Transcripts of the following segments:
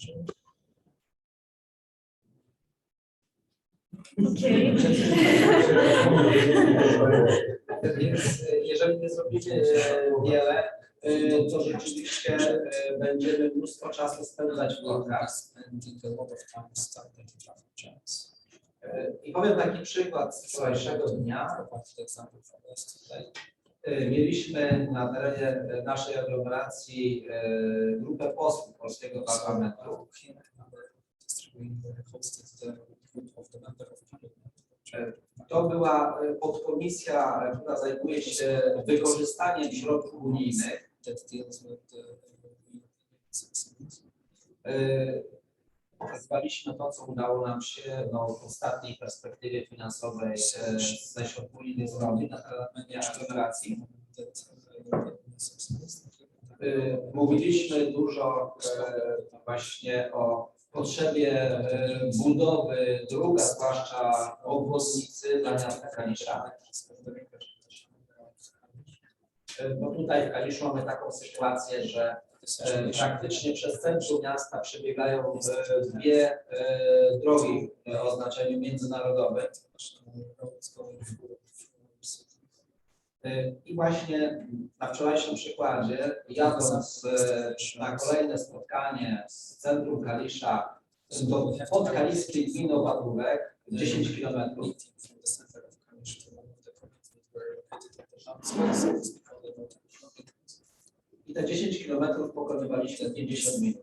Okay. Więc jeżeli nie zrobimy wiele, to rzeczywiście będziemy mnóstwo czasu spędzać w korkach. I powiem taki przykład z wczorajszego dnia. Mieliśmy na terenie naszej aglomeracji grupę posłów polskiego parlamentu. To była podkomisja, która zajmuje się wykorzystaniem środków unijnych. Pokazywaliśmy to, co udało nam się w ostatniej perspektywie finansowej ze środków unijnych zrobić na terenie aglomeracji. Mówiliśmy dużo właśnie o potrzebie budowy dróg, a zwłaszcza obwodnicy dla miasta Kalisza. Bo tutaj w Kaliszu mamy taką sytuację, że praktycznie przez centrum miasta przebiegają dwie drogi o znaczeniu międzynarodowym. I właśnie na wczorajszym przykładzie, jadąc na kolejne spotkanie z centrum Kalisza do podkaliskiej gminy Owadówek, 10 km. I te 10 km pokonywaliśmy w 50 minut.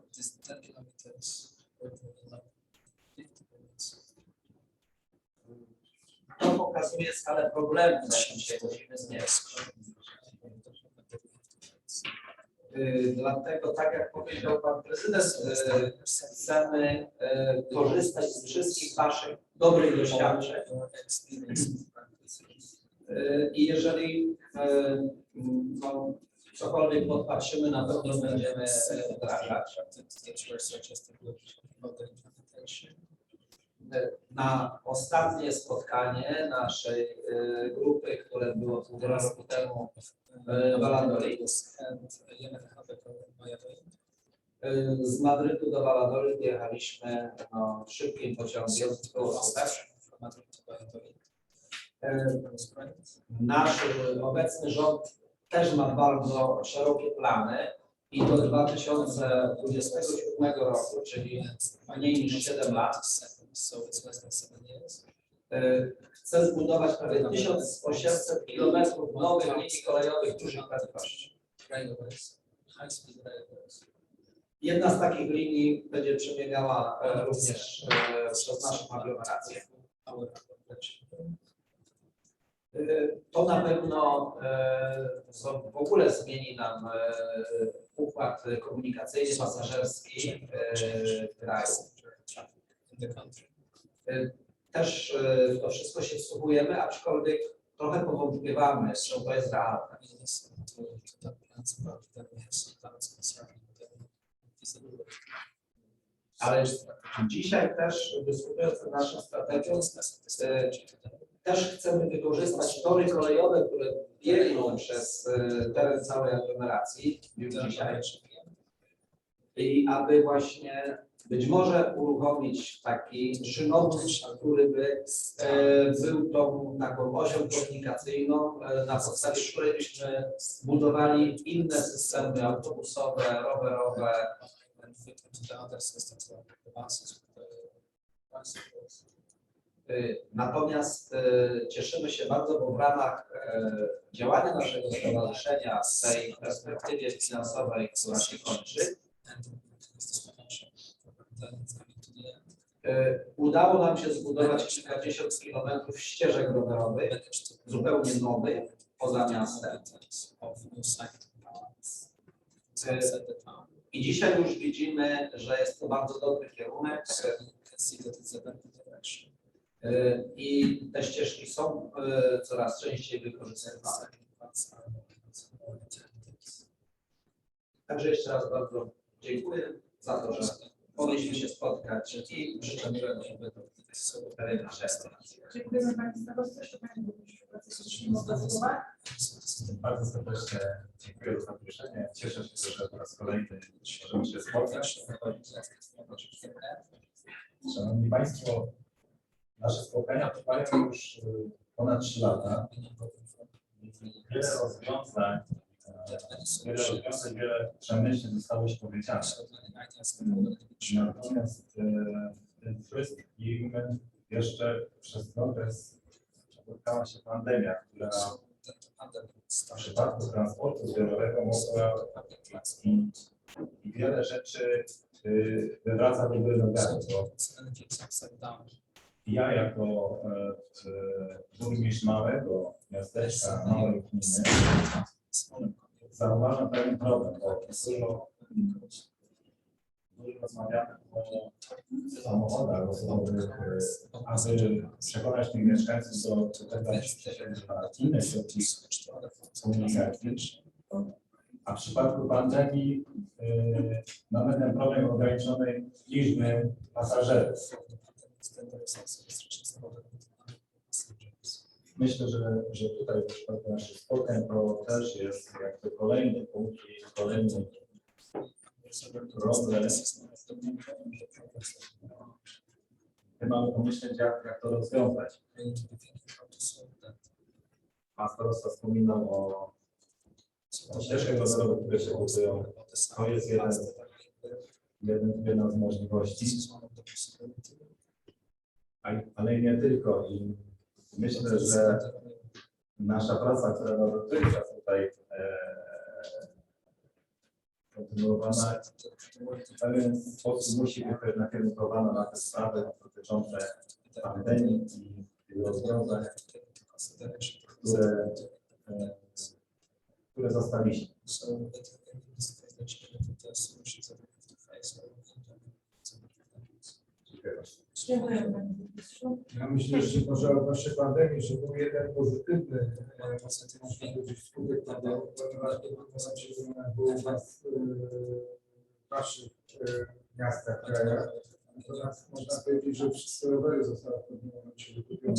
To pokazuje skalę problemu, jakim się musimy zmierzyć. Dlatego, tak jak powiedział pan prezydent, chcemy korzystać z wszystkich waszych dobrych doświadczeń. I jeżeli cokolwiek podpatrzymy, na pewno będziemy wdrażać. Na ostatnie spotkanie naszej grupy, które było 1,5 roku temu w Valladolid, z Madrytu do Valladolid jechaliśmy szybkim pociągiem. Nasz obecny rząd też ma bardzo szerokie plany i do 2027 roku, czyli mniej niż 7 lat, chce zbudować prawie 1800 km nowych linii kolejowych dużych prędkości. Jedna z takich linii będzie przebiegała również przez naszą aglomerację. To na pewno w ogóle zmieni nam układ komunikacyjny pasażerski w kraju. Też w to wszystko się wsłuchujemy, aczkolwiek trochę powątpiewamy, że to jest realne. Ale dzisiaj też, dyskutując nad naszą strategią, też chcemy wykorzystać tory kolejowe, które biegną przez teren całej aglomeracji już dzisiaj. I aby właśnie być może uruchomić taki szynobus, który by był tą taką osią komunikacyjną, na podstawie której byśmy budowali inne systemy autobusowe, rowerowe. Natomiast cieszymy się bardzo, bo w ramach działania naszego stowarzyszenia w tej perspektywie finansowej, która się kończy, udało nam się zbudować kilkadziesiąt kilometrów ścieżek rowerowych, zupełnie nowych, poza miastem. I dzisiaj już widzimy, że jest to bardzo dobry kierunek. I te ścieżki są coraz częściej wykorzystywane. Także jeszcze raz bardzo dziękuję za to, że mogliśmy się spotkać i życzę miłego pobytu w terenie naszej restauracji. Dziękujemy Pani Starostwo, że Pani Bardzo serdecznie dziękuję za zaproszenie. Cieszę się, że po raz kolejny możemy się spotkać. Szanowni Państwo, nasze spotkania trwają już ponad 3 lata. Wiele rozwiązań, wiele przemyśleń zostało już powiedziane. Natomiast tym wszystkim jeszcze przez okres spotkała się pandemia, która w przypadku transportu zbiorowego mogła i wiele rzeczy wywraca do góry nogami. Ja jako burmistrz małego miasteczka, małej gminy zauważam pewien problem, bo dużo rozmawiamy o samochodach osobowych, aby przekonać tych mieszkańców do tego, na inne środki komunikacji. A w przypadku pandemii mamy ten problem ograniczonej liczby pasażerów. Myślę, że tutaj w przypadku naszych spotkań to też jest jakby kolejny punkt i kolejny problem. Mamy pomyśleć, jak to rozwiązać. Pan starosta wspominał o ścieżkach rowerowych, które się budują. To jest jedna z możliwości. Ale nie tylko. I myślę, że nasza praca, która dotychczas tutaj kontynuowana, w pewien sposób musi być też nakierunkowana na te sprawy dotyczące pandemii i rozwiązań, które zostaliśmy. Dziękuję, panie burmistrzu. Ja myślę, że może odnośnie pandemii, że był jeden pozytywny skutek pandemii, ponieważ był u Was w Waszych miastach, krajach. Natomiast można powiedzieć, że wszystkie rowery zostały w pewnym momencie wykupione.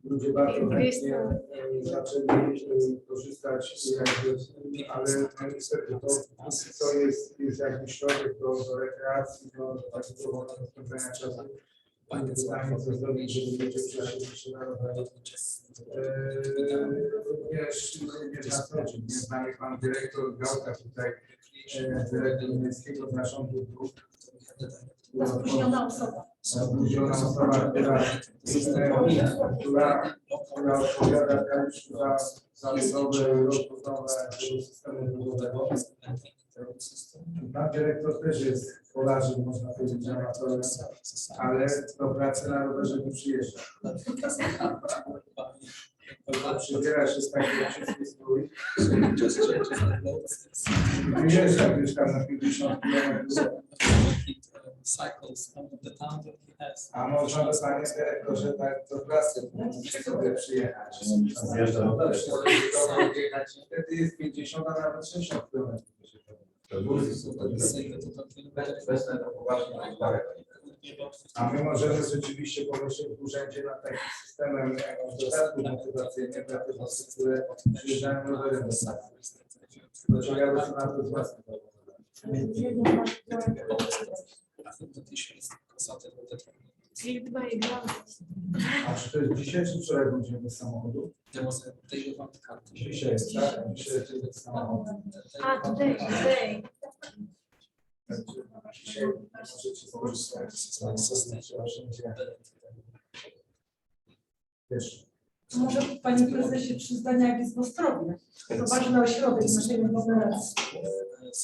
Ludzie bardzo chętnie zaczęli korzystać, ale niestety to jest jakiś środek do rekreacji, do takiego spędzania czasu. Pytanie, co zrobić, żeby ludzie przeszli się na rowery. Również na co dzień, nie znamy pan dyrektor Gałka tutaj, dyrektor miejskiego zarządu dróg. Spóźniona osoba. Spóźniona osoba, która odpowiada już za budowę i rozbudowę tego systemu drogowego. Pan dyrektor też jest kolarzem, można powiedzieć, amatorem, ale do pracy na rowerze nie przyjeżdża. Przybiera się z takiej wszystkich strój. Wyjeżdża gdzieś tam na 50 km. A można by, panie dyrektorze, tak do pracy sobie przyjechać. Wtedy jest 50, a nawet 60 km. A my możemy rzeczywiście pomyśleć w urzędzie nad takim systemem dodatków motywacyjnych dla tych osób, które przyjeżdżają rowerem do pracy. Dociągały się na to z własnych powodów. A czy to jest dzisiaj, czy wczoraj będziemy bez samochodu? Dzisiaj jest, tak? Dzisiaj jest bez samochodu. A, today. Dzisiaj możecie skorzystać z Wiesz. Może panie prezesie 3 zdania, jak jest w Ostrowie. To ważny ośrodek naszej aglomeracji.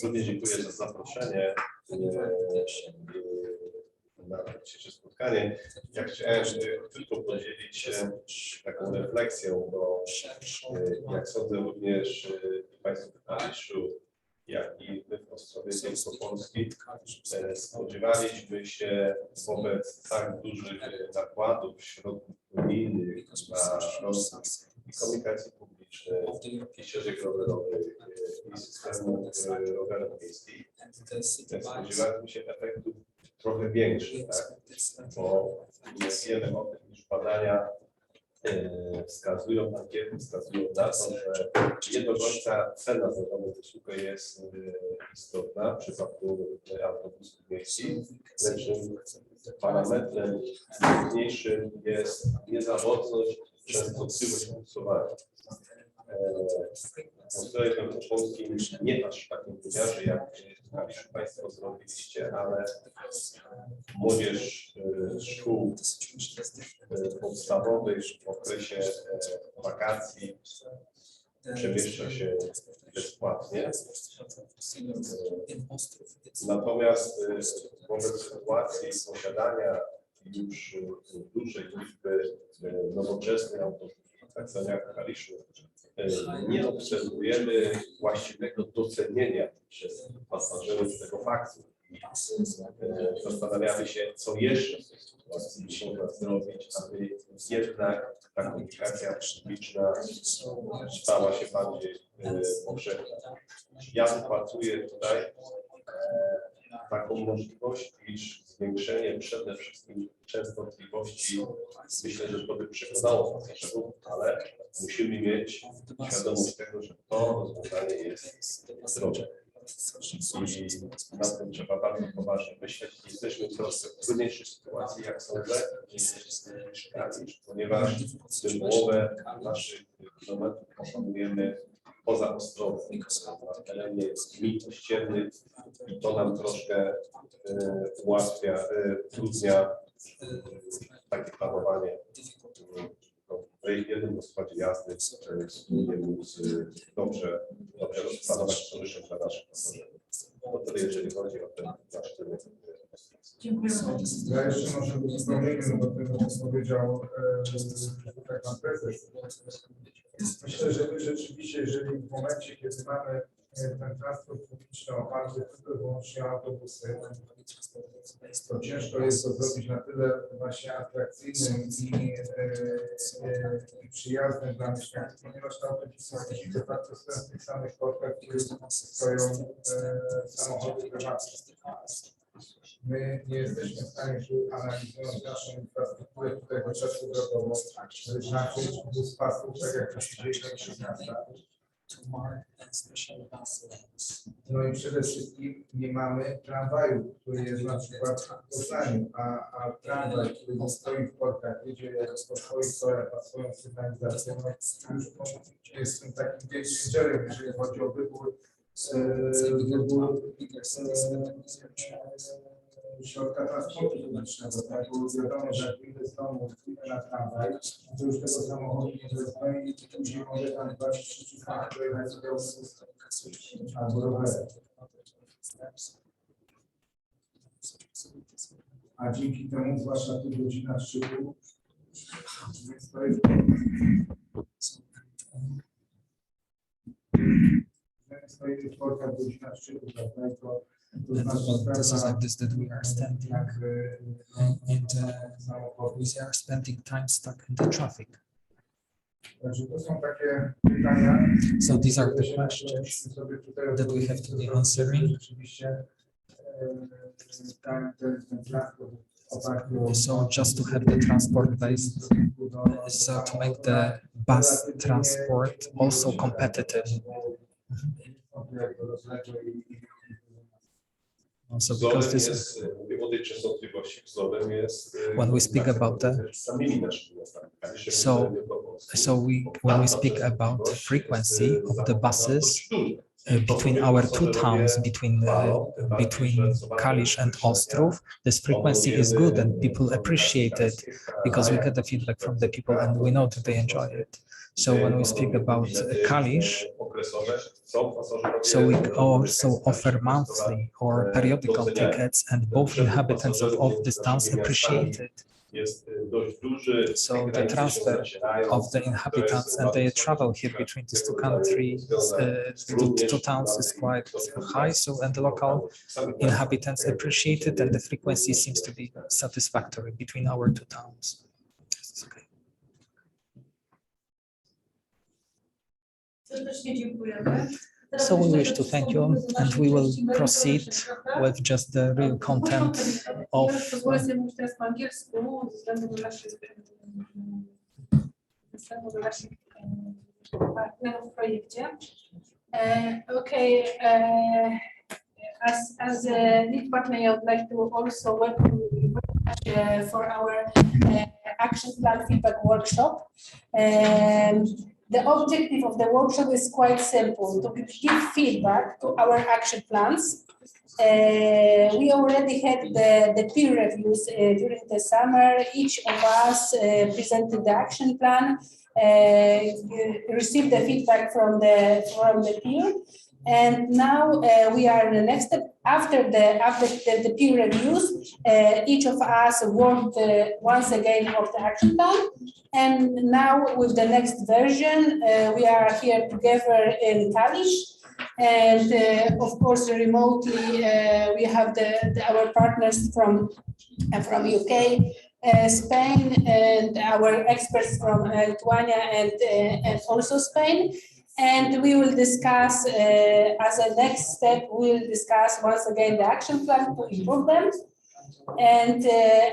Bardzo dziękuję za zaproszenie na dzisiejsze spotkanie. Ja chciałem tylko podzielić się taką refleksją, bo jak sądzę również Państwo w Kaliszu, jak i my w Ostrowie Wielkopolskiej spodziewaliśmy się wobec tak dużych nakładów środków unijnych na rozwój i komunikacji publicznej, i ścieżek rowerowych, i systemu rowerów miejskich. Spodziewaliśmy się efektów trochę większych, tak? Bo wiemy o tym, iż badania wskazują na to, że nie do końca cena za daną usługę jest istotna w przypadku autobusów miejskich, lecz parametrem najważniejszym jest niezawodność, częstotliwość kursowania. Postroje wielkopolskim nie aż w takim wymiarze, jak Państwo zrobiliście, ale młodzież szkół podstawowych w okresie wakacji przemieszcza się bezpłatnie. Natomiast wobec sytuacji posiadania już dużej liczby nowoczesnych autobusów, tak samo jak w Kaliszu, nie obserwujemy właściwego docenienia przez pasażerów tego faktu. Zastanawiamy się, co jeszcze w tej sytuacji można zrobić, aby jednak ta komunikacja publiczna stała się bardziej powszechna. Ja wypatruję tutaj taką możliwość, iż zwiększenie przede wszystkim częstotliwości, myślę, że to by przekonało pasażerów, ale musimy mieć świadomość tego, że to rozwiązanie jest drogie. I nad tym trzeba bardzo poważnie myśleć. Jesteśmy troszkę w trudniejszej sytuacji, jak sądzę, ponieważ połowę naszych kilometrów pokonujemy poza Ostrowem, na terenie gmin ościennych, i to nam troszkę ułatwia, utrudnia takie planowanie. W jednym rozkładzie jazdy wspólnie móc dobrze rozplanować torysze dla naszych pasażerów. To tyle, jeżeli chodzi o ten nasz tryb. Dziękuję. Ja jeszcze może uzupełnienie do tego, co powiedział tutaj pan prezes. Myślę, że my rzeczywiście, jeżeli w momencie, kiedy mamy ten transport publiczny oparty tylko wyłącznie o autobusy, to ciężko jest to zrobić na tyle właśnie atrakcyjnym i przyjaznym dla mieszkańców, ponieważ te autobusy de facto stoją w tych samych portach, w których stoją samochody prywatne. My nie jesteśmy w stanie, analizując naszą infrastrukturę tutaj chociażby drogową, wyznaczyć bus pasów, tak jak to się dzieje w większych miastach. No i przede wszystkim nie mamy tramwaju, który jest na przykład w Poznaniu, a tramwaj, który stoi w portach, jedzie po swoich torach, ma swoją sygnalizację, no już jest tym takim większym dzielem, jeżeli chodzi o wybór środka transportu publicznego, tak, bo wiadomo, że jak idę z domu, idę na tramwaj, to już tego samochodu nie wezmę i później mogę tam 23 km dojechać do autobusu albo rowerem. A dzięki temu, zwłaszcza w tych godzinach szczytu, więc to jest stoimy w portach w godzinach szczytu, prawda, i to This is like this that we are standing and we are spending time stuck in the traffic. So these are the questions that we have to be answering. So just to have the transport based, so to make the bus transport also competitive. Also, because this is when we speak about the when we speak about frequency of the buses between our two towns, between Kalisz and Ostrów, this frequency is good and people appreciate it because we get the feedback from the people and we know that they enjoy it. So when we speak about Kalisz, so we also offer monthly or periodical tickets, and both inhabitants of these towns appreciate it. So the transfer of the inhabitants and their travel here between these two countries, two towns is quite high. So and the local inhabitants appreciate it, and the frequency seems to be satisfactory between our two towns. So we wish to thank you, and we will proceed with just the real content of przedstawiamy naszych partnerów w projekcie. Okay, as a lead partner, I would like to also welcome you for our action plan feedback workshop. The objective of the workshop is quite simple: to give feedback to our action plans. We already had the peer reviews during the summer. Each of us presented the action plan, received the feedback from the peer, and now we are in the next step. After the peer reviews, each of us worked once again of the action plan, and now with the next version, we are here together in Kalisz. And of course, remotely, we have our partners from UK, Spain, and our experts from Lithuania and also Spain. And we will discuss, as a next step, we'll discuss once again the action plan to improve them. And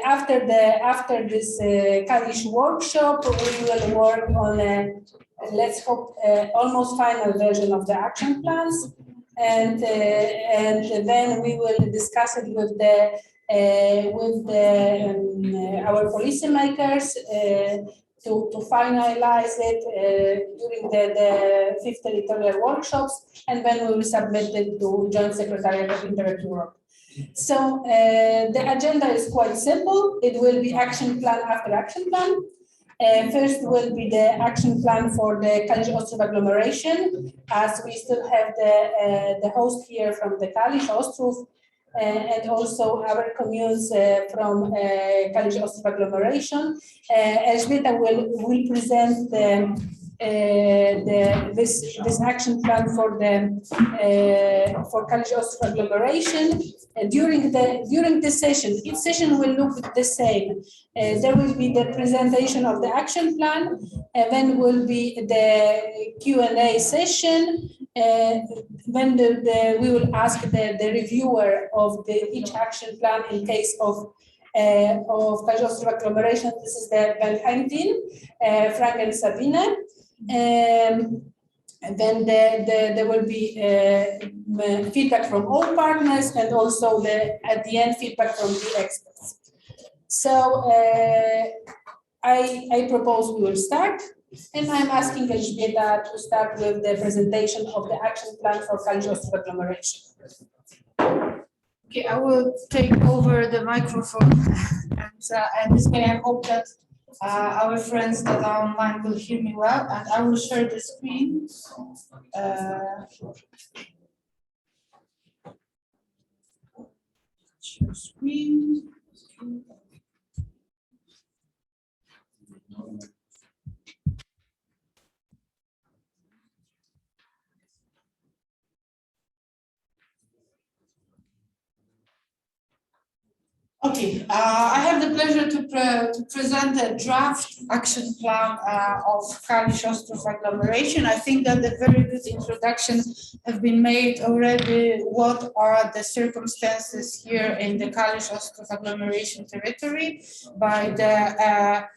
after this Kalisz workshop, we will work on let's hope almost final version of the action plans, and then we will discuss it with our policymakers to finalize it during the 5th territorial workshops, and then we will submit it to Joint Secretariat of Interreg Europe. So the agenda is quite simple. It will be action plan after action plan. First will be the action plan for the Kalisz-Ostrów agglomeration, as we still have the host here from the Kalisz-Ostrów, and also our communes from Kalisz-Ostrów agglomeration. Elżbieta will present this action plan for Kalisz-Ostrów agglomeration. During the session, each session will look the same. There will be the presentation of the action plan, and then will be the Q&A session. When we will ask the reviewer of each action plan in case of Kalisz-Ostrów agglomeration. This is the Belheim team, Frank and Sabine. And then there will be feedback from all partners, and also at the end feedback from the experts. So I propose we will start, and I'm asking Elżbieta to start with the presentation of the action plan for Kalisz-Ostrów agglomeration. Okay, I will take over the microphone, and this way I hope that our friends that are online will hear me well, and I will share the screen. Share screen. Okay, I have the pleasure to present a draft action plan of Kalisz-Ostrów agglomeration. I think that a very good introduction have been made already. What are the circumstances here in the Kalisz-Ostrów agglomeration territory by the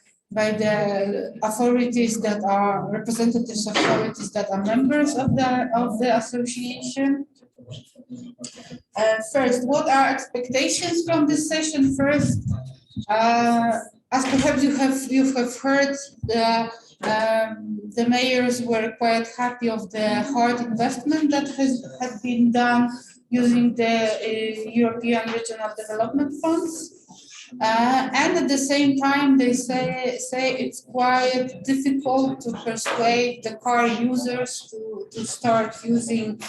authorities that are representatives of authorities that are members of the association. First, what are expectations from this session? First, as perhaps you have heard, the mayors were quite happy of the hard investment that had been done using the European Regional Development Funds. And at the same time, they say it's quite difficult to persuade the car users to start using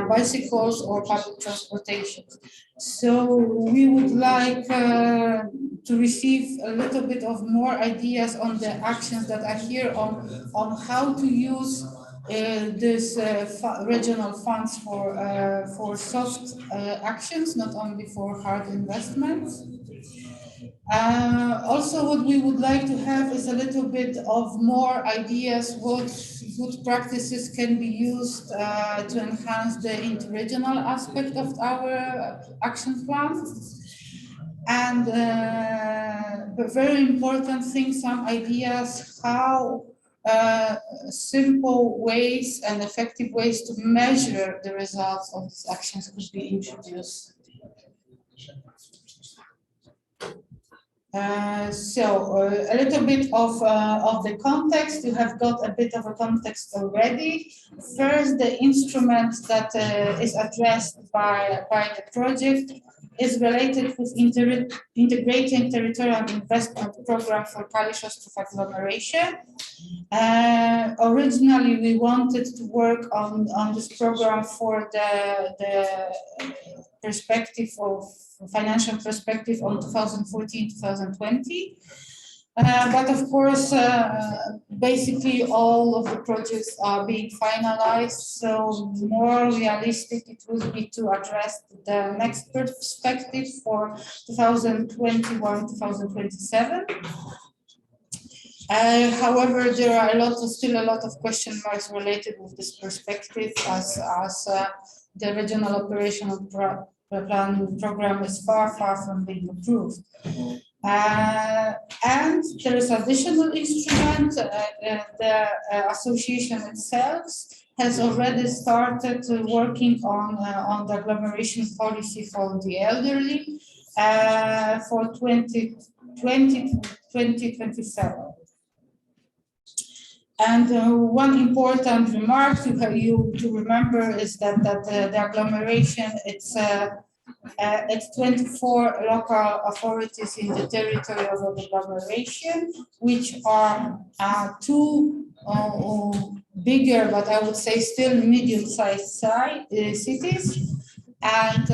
bicycles or public transportation. So we would like to receive a little bit of more ideas on the actions that are here on how to use this regional funds for soft actions, not only for hard investments. Also, what we would like to have is a little bit of more ideas what good practices can be used to enhance the interregional aspect of our action plan. And the very important thing, some ideas how simple ways and effective ways to measure the results of these actions could be introduced. A little bit of the context. You have got a bit of a context already. First, the instrument that is addressed by the project is related with integrating territorial investment program for Kalisko-Ostrowska agglomeration. Originally, we wanted to work on this program for the perspective of financial perspective on 2014-2020. But of course, basically all of the projects are being finalized, so more realistic it would be to address the next perspective for 2021-2027. However, there are still a lot of question marks related with this perspective as the regional operational plan program is far from being approved. And there is additional instrument. The association itself has already started working on the agglomeration policy for the elderly for 2020-2027. And one important remark to remember is that the agglomeration, it's 24 local authorities in the territory of the agglomeration, which are two bigger, but I would say still medium-sized cities, and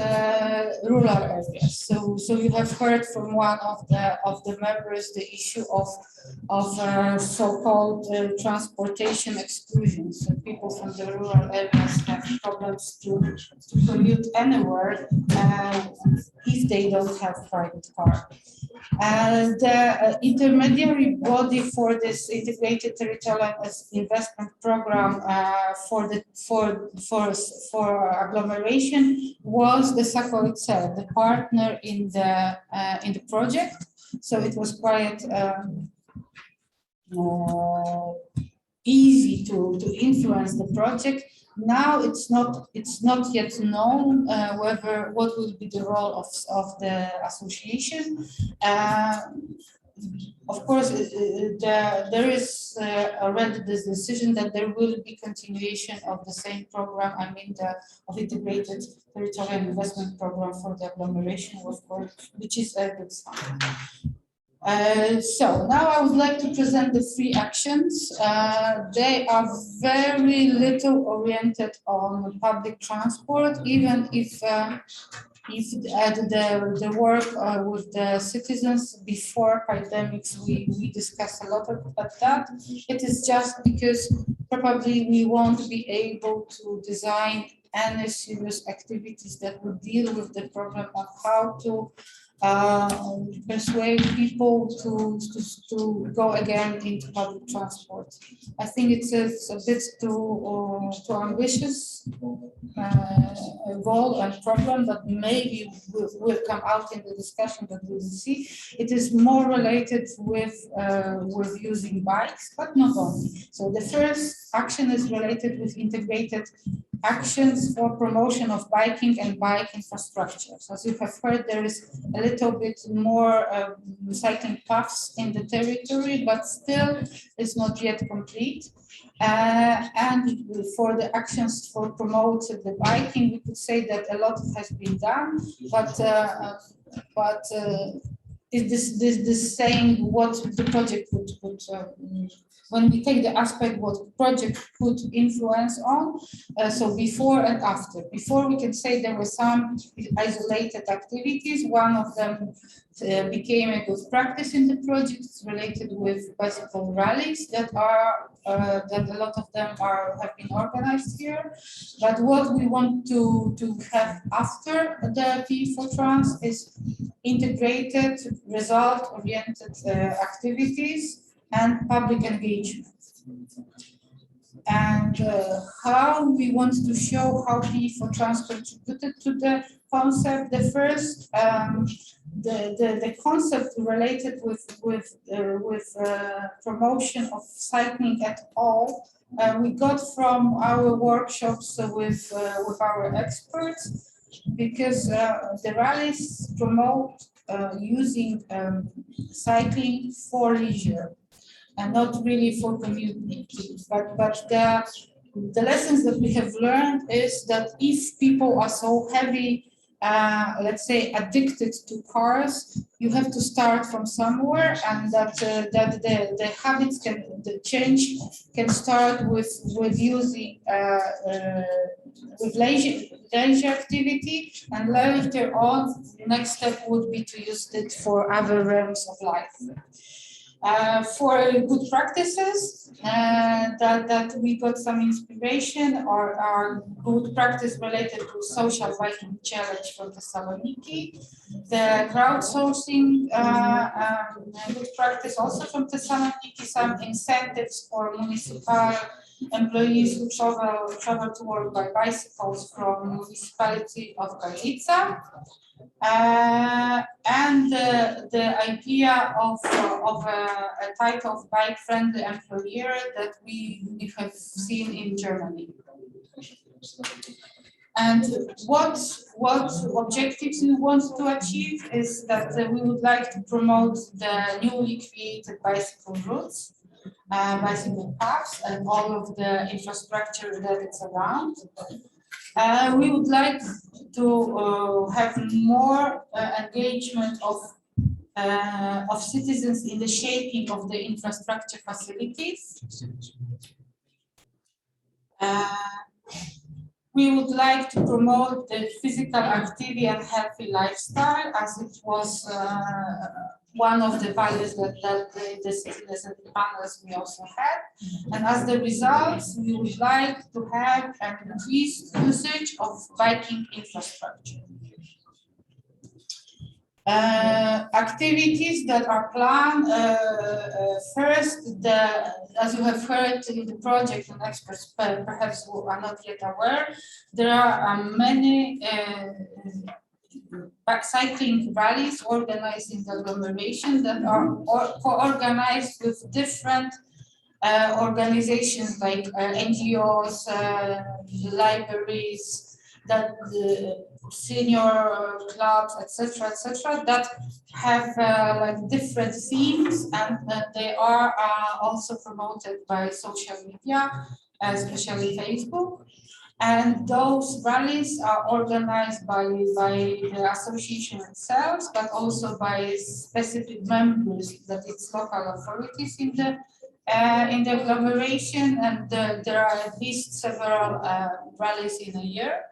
rural areas. So you have heard from one of the members the issue of so-called transportation exclusion. So people from the rural areas have problems to commute anywhere if they don't have private car. The intermediary body for this integrated territorial investment program for agglomeration was the SACO itself, the partner in the project. So it was quite easy to influence the project. Now it's not yet known what will be the role of the association. Of course, there is already this decision that there will be continuation of the same program. I mean, of integrated territorial investment program for the agglomeration, of course, which is a good sign. So now I would like to present the three actions. They are very little oriented on public transport, even if the work with the citizens before pandemics, we discussed a lot about that. It is just because probably we won't be able to design any serious activities that would deal with the problem of how to persuade people to go again into public transport. I think it's a bit too ambitious goal and problem, but maybe will come out in the discussion that we will see. It is more related with using bikes, but not only. So the first action is related with integrated actions for promotion of biking and bike infrastructure. So as you have heard, there is a little bit more cycling paths in the territory, but still it's not yet complete. And for the actions for promoting the biking, we could say that a lot has been done, but this saying what the project would when we take the aspect what project could influence on, so before and after. Before, we can say there were some isolated activities. One of them became a good practice in the project. It's related with bicycle rallies that are that a lot of them have been organized here. But what we want to have after the Pe4Trans is integrated, result-oriented activities and public engagement. and how we want to show how Pe4Trans contributed to the concept. The first, the concept related with promotion of cycling at all, we got from our workshops with our experts, because the rallies promote using cycling for leisure and not really for commuting. But the lessons that we have learned is that if people are so heavy, let's say, addicted to cars, you have to start from somewhere, and that the habits the change can start with using with leisure activity, and later on, the next step would be to use it for other realms of life. For good practices, that we got some inspiration, or good practice related to social biking challenge from Thessaloniki, the crowdsourcing good practice also from Thessaloniki, some incentives for municipal employees who travel to work by bicycles from municipality of Kalisko, and the idea of a type of bike-friendly employer that we have seen in Germany. And what objectives we want to achieve is that we would like to promote the newly created bicycle routes, bicycle paths, and all of the infrastructure that it's around. We would like to have more engagement of citizens in the shaping of the infrastructure facilities. We would like to promote the physical activity and healthy lifestyle, as it was one of the values that the citizens and the panels we also had. And as the result, we would like to have an increased usage of biking infrastructure. Activities that are planned, first, as you have heard in the project, and experts perhaps who are not yet aware, there are many cycling rallies organized in the agglomeration that are co-organized with different organizations like NGOs, libraries, that senior clubs, etc., that have like different themes, and they are also promoted by social media, especially Facebook. And those rallies are organized by the association itself, but also by specific members, that it's local authorities in the agglomeration, and there are at least several rallies in a year.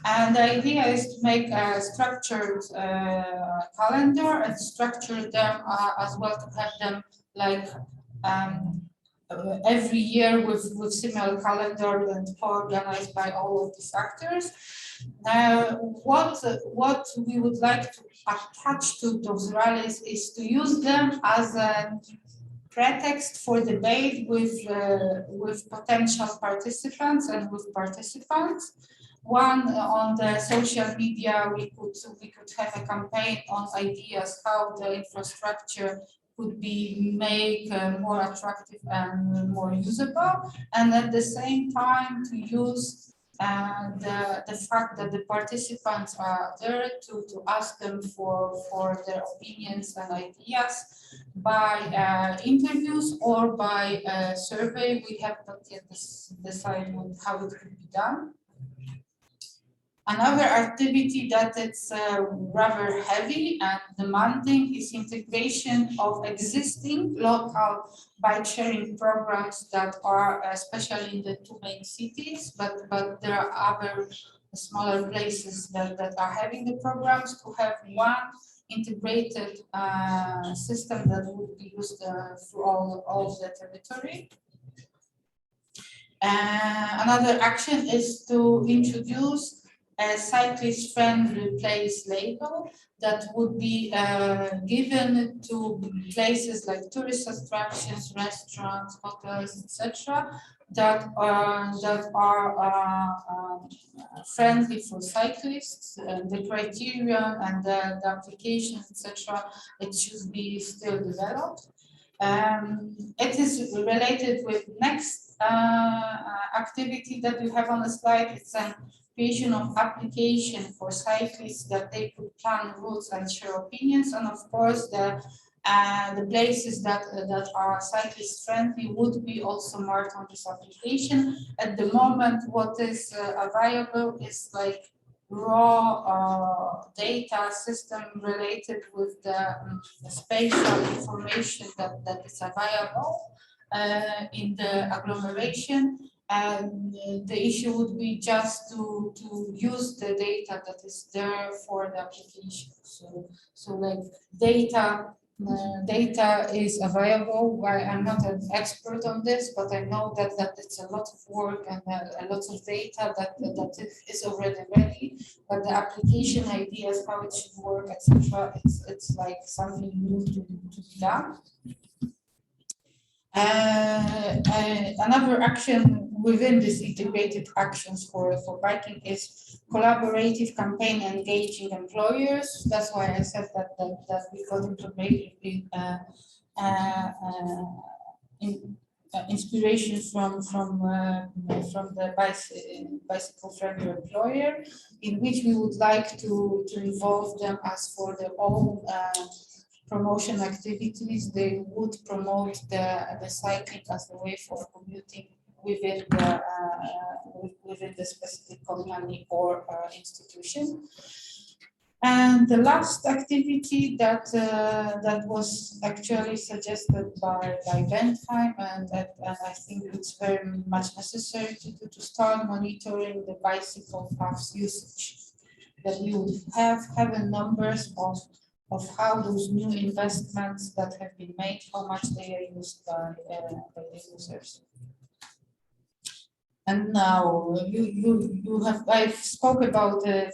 And the idea is to make a structured calendar and structure them as well, to have them like every year with similar calendar and organized by all of these actors. What we would like to attach to those rallies is to use them as a pretext for debate with potential participants and with participants. One, on the social media, we could have a campaign on ideas how the infrastructure could be made more attractive and more usable, and at the same time to use the fact that the participants are there to ask them for their opinions and ideas by interviews or by survey. We have not yet decided how it could be done. Another activity that it's rather heavy and demanding is integration of existing local bike sharing programs that are especially in the two main cities, but there are other smaller places that are having the programs, to have one integrated system that would be used through all the territory. Another action is to introduce a cyclist-friendly place label that would be given to places like tourist attractions, restaurants, hotels, etc., that are friendly for cyclists. The criteria and the application, etc. It should be still developed. It is related with next activity that we have on the slide. It's a creation of application for cyclists that they could plan routes and share opinions, and of course the places that are cyclist friendly would be also marked on this application. At the moment, what is available is like raw data system related with the spatial information that is available in the agglomeration. And the issue would be just to use the data that is there for the application. So like data is available. I'm not an expert on this, but I know that it's a lot of work and a lot of data that is already ready. But the application ideas, how it should work, etc., it's like something new to be done. Another action within this integrated actions for biking is collaborative campaign engaging employers. That's why I said that we got integrated inspiration from the bicycle friendly employer, in which we would like to involve them as for their own promotion activities. They would promote the cycling as a way of commuting within the specific company or institution. And the last activity that was actually suggested by Bentheim, and I think it's very much necessary to start monitoring the bicycle paths usage. That we would have numbers of how those new investments that have been made, how much they are used by the users. And now I've spoke about a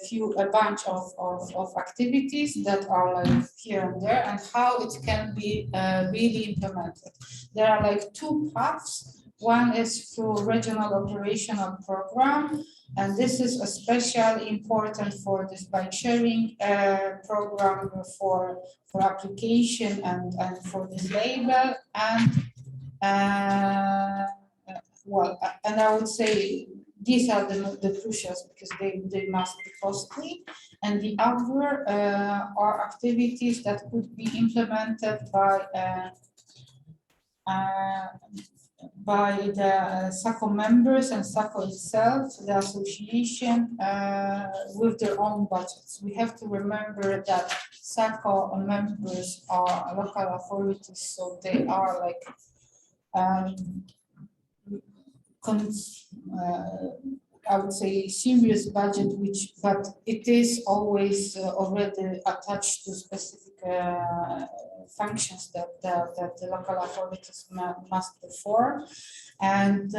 bunch of activities that are like here and there, and how it can be really implemented. There are like two paths. One is through regional operational program, and this is especially important for this bike sharing program for application and for this label. And and I would say these are the crucials because they must be costly. And the other are activities that could be implemented by the SACO members and SACO itself, the association, with their own budgets. We have to remember that SACO members are local authorities, so they are like I would say serious budget, but it is always already attached to specific functions that the local authorities must perform. And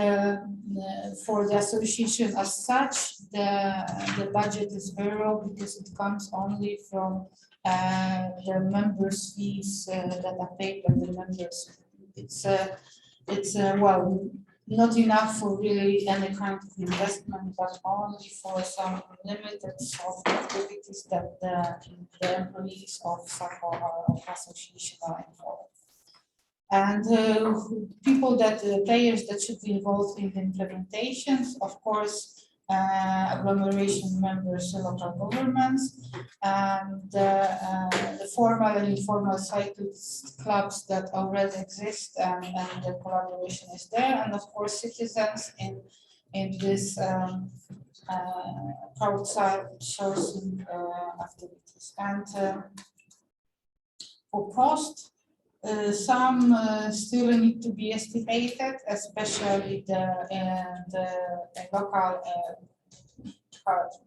for the association as such, the budget is very low because it comes only from the members' fees that are paid by the members. It's well, not enough for really any kind of investment, but only for some limited soft activities that the employees of SACO or association are involved. And players that should be involved in the implementations, of course, agglomeration members, local governments, and the formal and informal cyclist clubs that already exist, and the collaboration is there, and of course citizens in this crowdsourcing activities. And for cost, some still need to be estimated, especially the local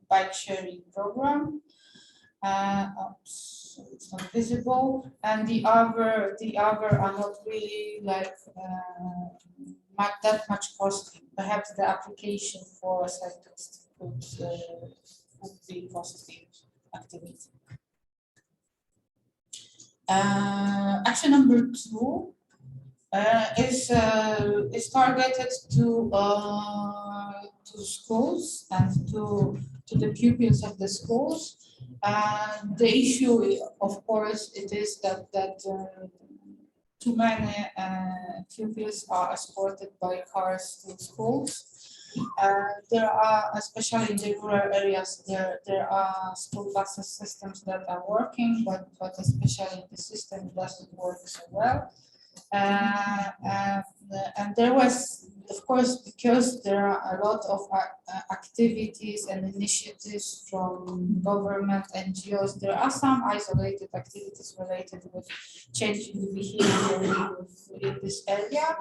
bike sharing program. So it's not visible, and the other are not really like that much costly. Perhaps the application for cyclists could be costly activity. Action number 2 is targeted to schools and to the pupils of the schools. The issue, of course, it is that too many pupils are escorted by cars to schools. There are, especially in the rural areas, there are school buses systems that are working, but especially the system doesn't work so well. And there was, of course, because there are a lot of activities and initiatives from government, NGOs, there are some isolated activities related with changing the behavior in this area,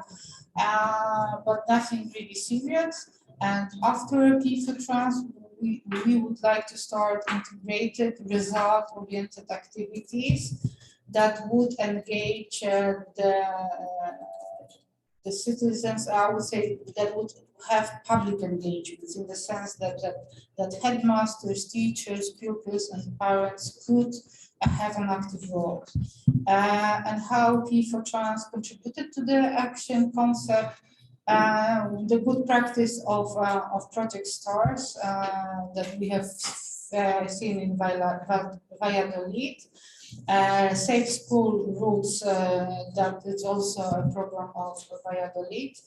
but nothing really serious. And after Pe4Trans, we would like to start integrated result-oriented activities that would engage the citizens. I would say that would have public engagements in the sense that headmasters, teachers, pupils, and parents could have an active role. And how Pe4Trans contributed to the action concept. The good practice of Project Stars that we have seen in Valladolid, Safe School Routes, that is also a program of Valladolid.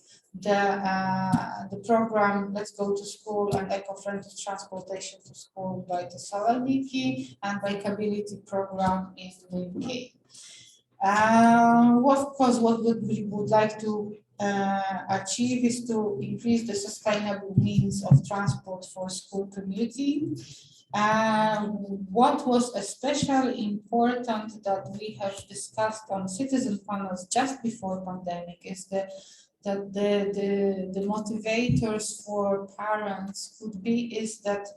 The program Let's Go to School and Eco-Friendly Transportation to School by the Saloniki and Bikeability program in the UK. Of course, what we would like to achieve is to increase the sustainable means of transport for school community. What was especially important that we have discussed on citizen panels just before pandemic is that the motivators for parents could be is that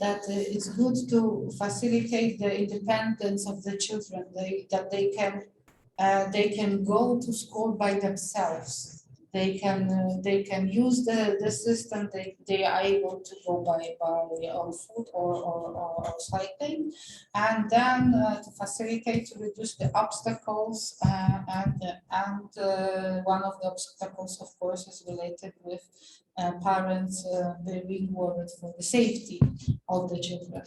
it's good to facilitate the independence of the children, that they can go to school by themselves. They can use the system. They are able to go by on foot or cycling, and then to facilitate, to reduce the obstacles. And one of the obstacles, of course, is related with parents being worried for the safety of the children.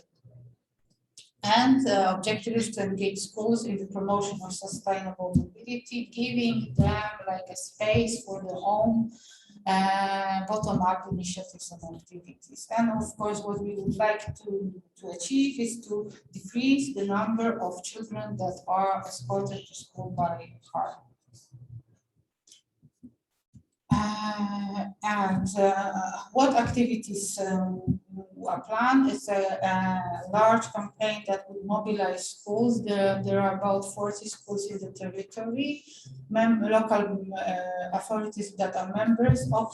And the objective is to engage schools in the promotion of sustainable mobility, giving them like a space for their own bottom-up initiatives and activities. And of course, what we would like to achieve is to decrease the number of children that are escorted to school by car. What activities are planned is a large campaign that would mobilize schools. There are about 40 schools in the territory, local authorities that are members of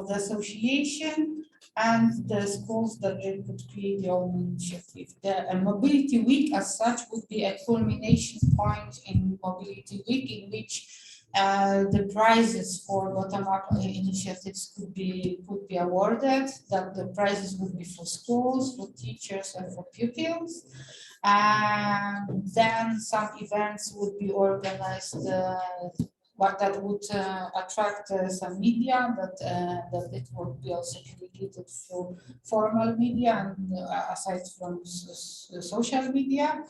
the association, and the schools that they could create their own initiative. The Mobility Week as such would be a culmination point in Mobility Week, in which the prizes for bottom-up initiatives could be awarded, that the prizes would be for schools, for teachers, and for pupils. And then some events would be organized that would attract some media, that it would be also communicated through formal media and aside from social media.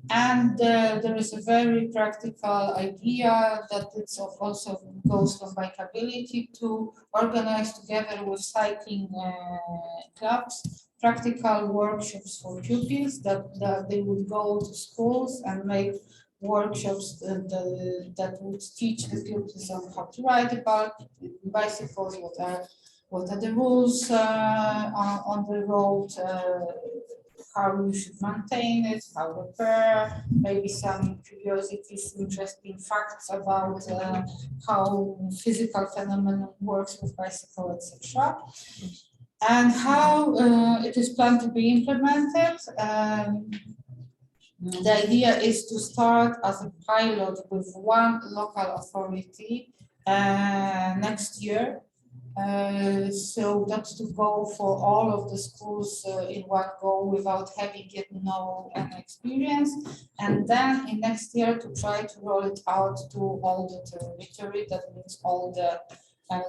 And there is a very practical idea that it's also goes from bikeability to organize together with cycling clubs practical workshops for pupils that they would go to schools and make workshops that would teach the pupils on how to ride the bicycles, what are the rules on the road, how you should maintain it, how repair, maybe some curiosities, interesting facts about how physical phenomenon works with bicycle, etc. And how it is planned to be implemented. The idea is to start as a pilot with one local authority next year, So that's to go for all of the schools in one go without having yet no experience. And then in next year to try to roll it out to all the territory. That means all the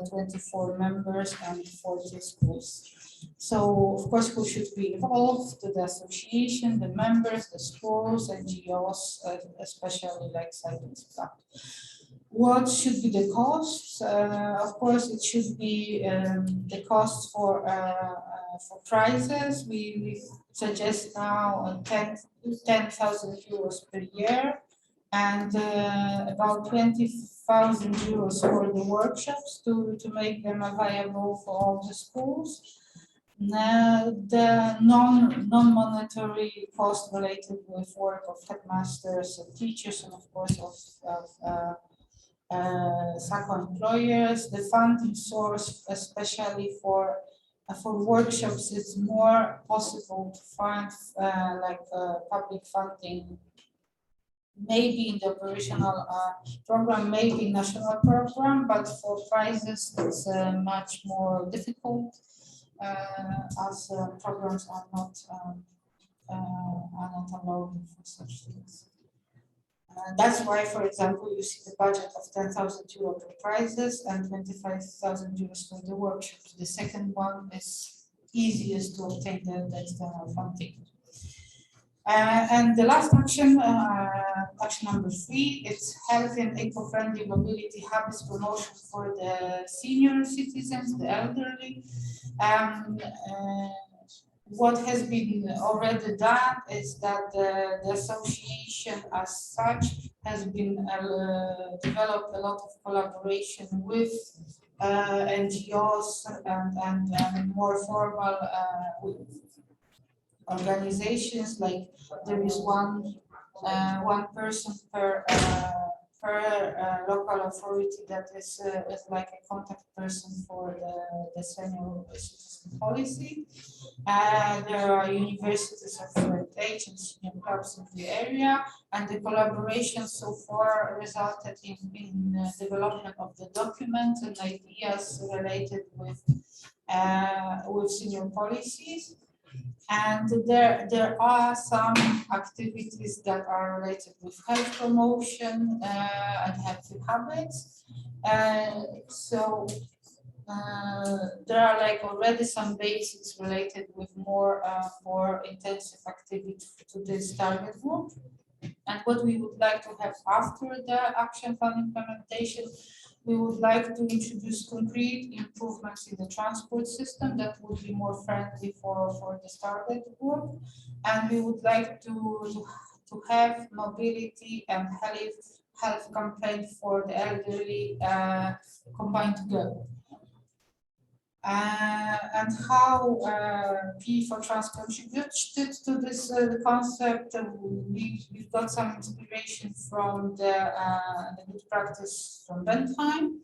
24 members and 40 schools. So of course, who should be involved? The association, the members, the schools, NGOs, especially like Silence Club. What should be the costs? Of course, it should be the cost for prizes. We suggest now 10,000 euros per year, and about 20,000 euros for the workshops to make them available for all the schools. The non-monetary cost related with work of headmasters and teachers, and of course of SACO employers. The funding source, especially for workshops, it's more possible to find public funding, maybe in the operational program, maybe national program, but for prizes it's much more difficult as programs are not allowed for such things. That's why, for example, you see the budget of 10,000 euro for prizes and 25,000 euros for the workshops. The second one is easiest to obtain the external funding. And the last action, action number 3, it's health and eco-friendly mobility habits promotion for the senior citizens, the elderly. What has been already done is that the association as such has been developed a lot of collaboration with NGOs and more formal organizations. Like there is one person per local authority that is like a contact person for the senior citizen policy. There are universities of different age and senior clubs in the area, and the collaboration so far resulted in development of the documents and ideas related with senior policies. And there are some activities that are related with health promotion and healthy habits. So there are like already some basics related with more intensive activity to this target group. And what we would like to have after the action plan implementation, we would like to introduce concrete improvements in the transport system that would be more friendly for the target group. And we would like to have mobility and health campaign for the elderly combined together. And how Pe4Trans contributed to this concept, we've got some inspiration from the good practice from Bentheim,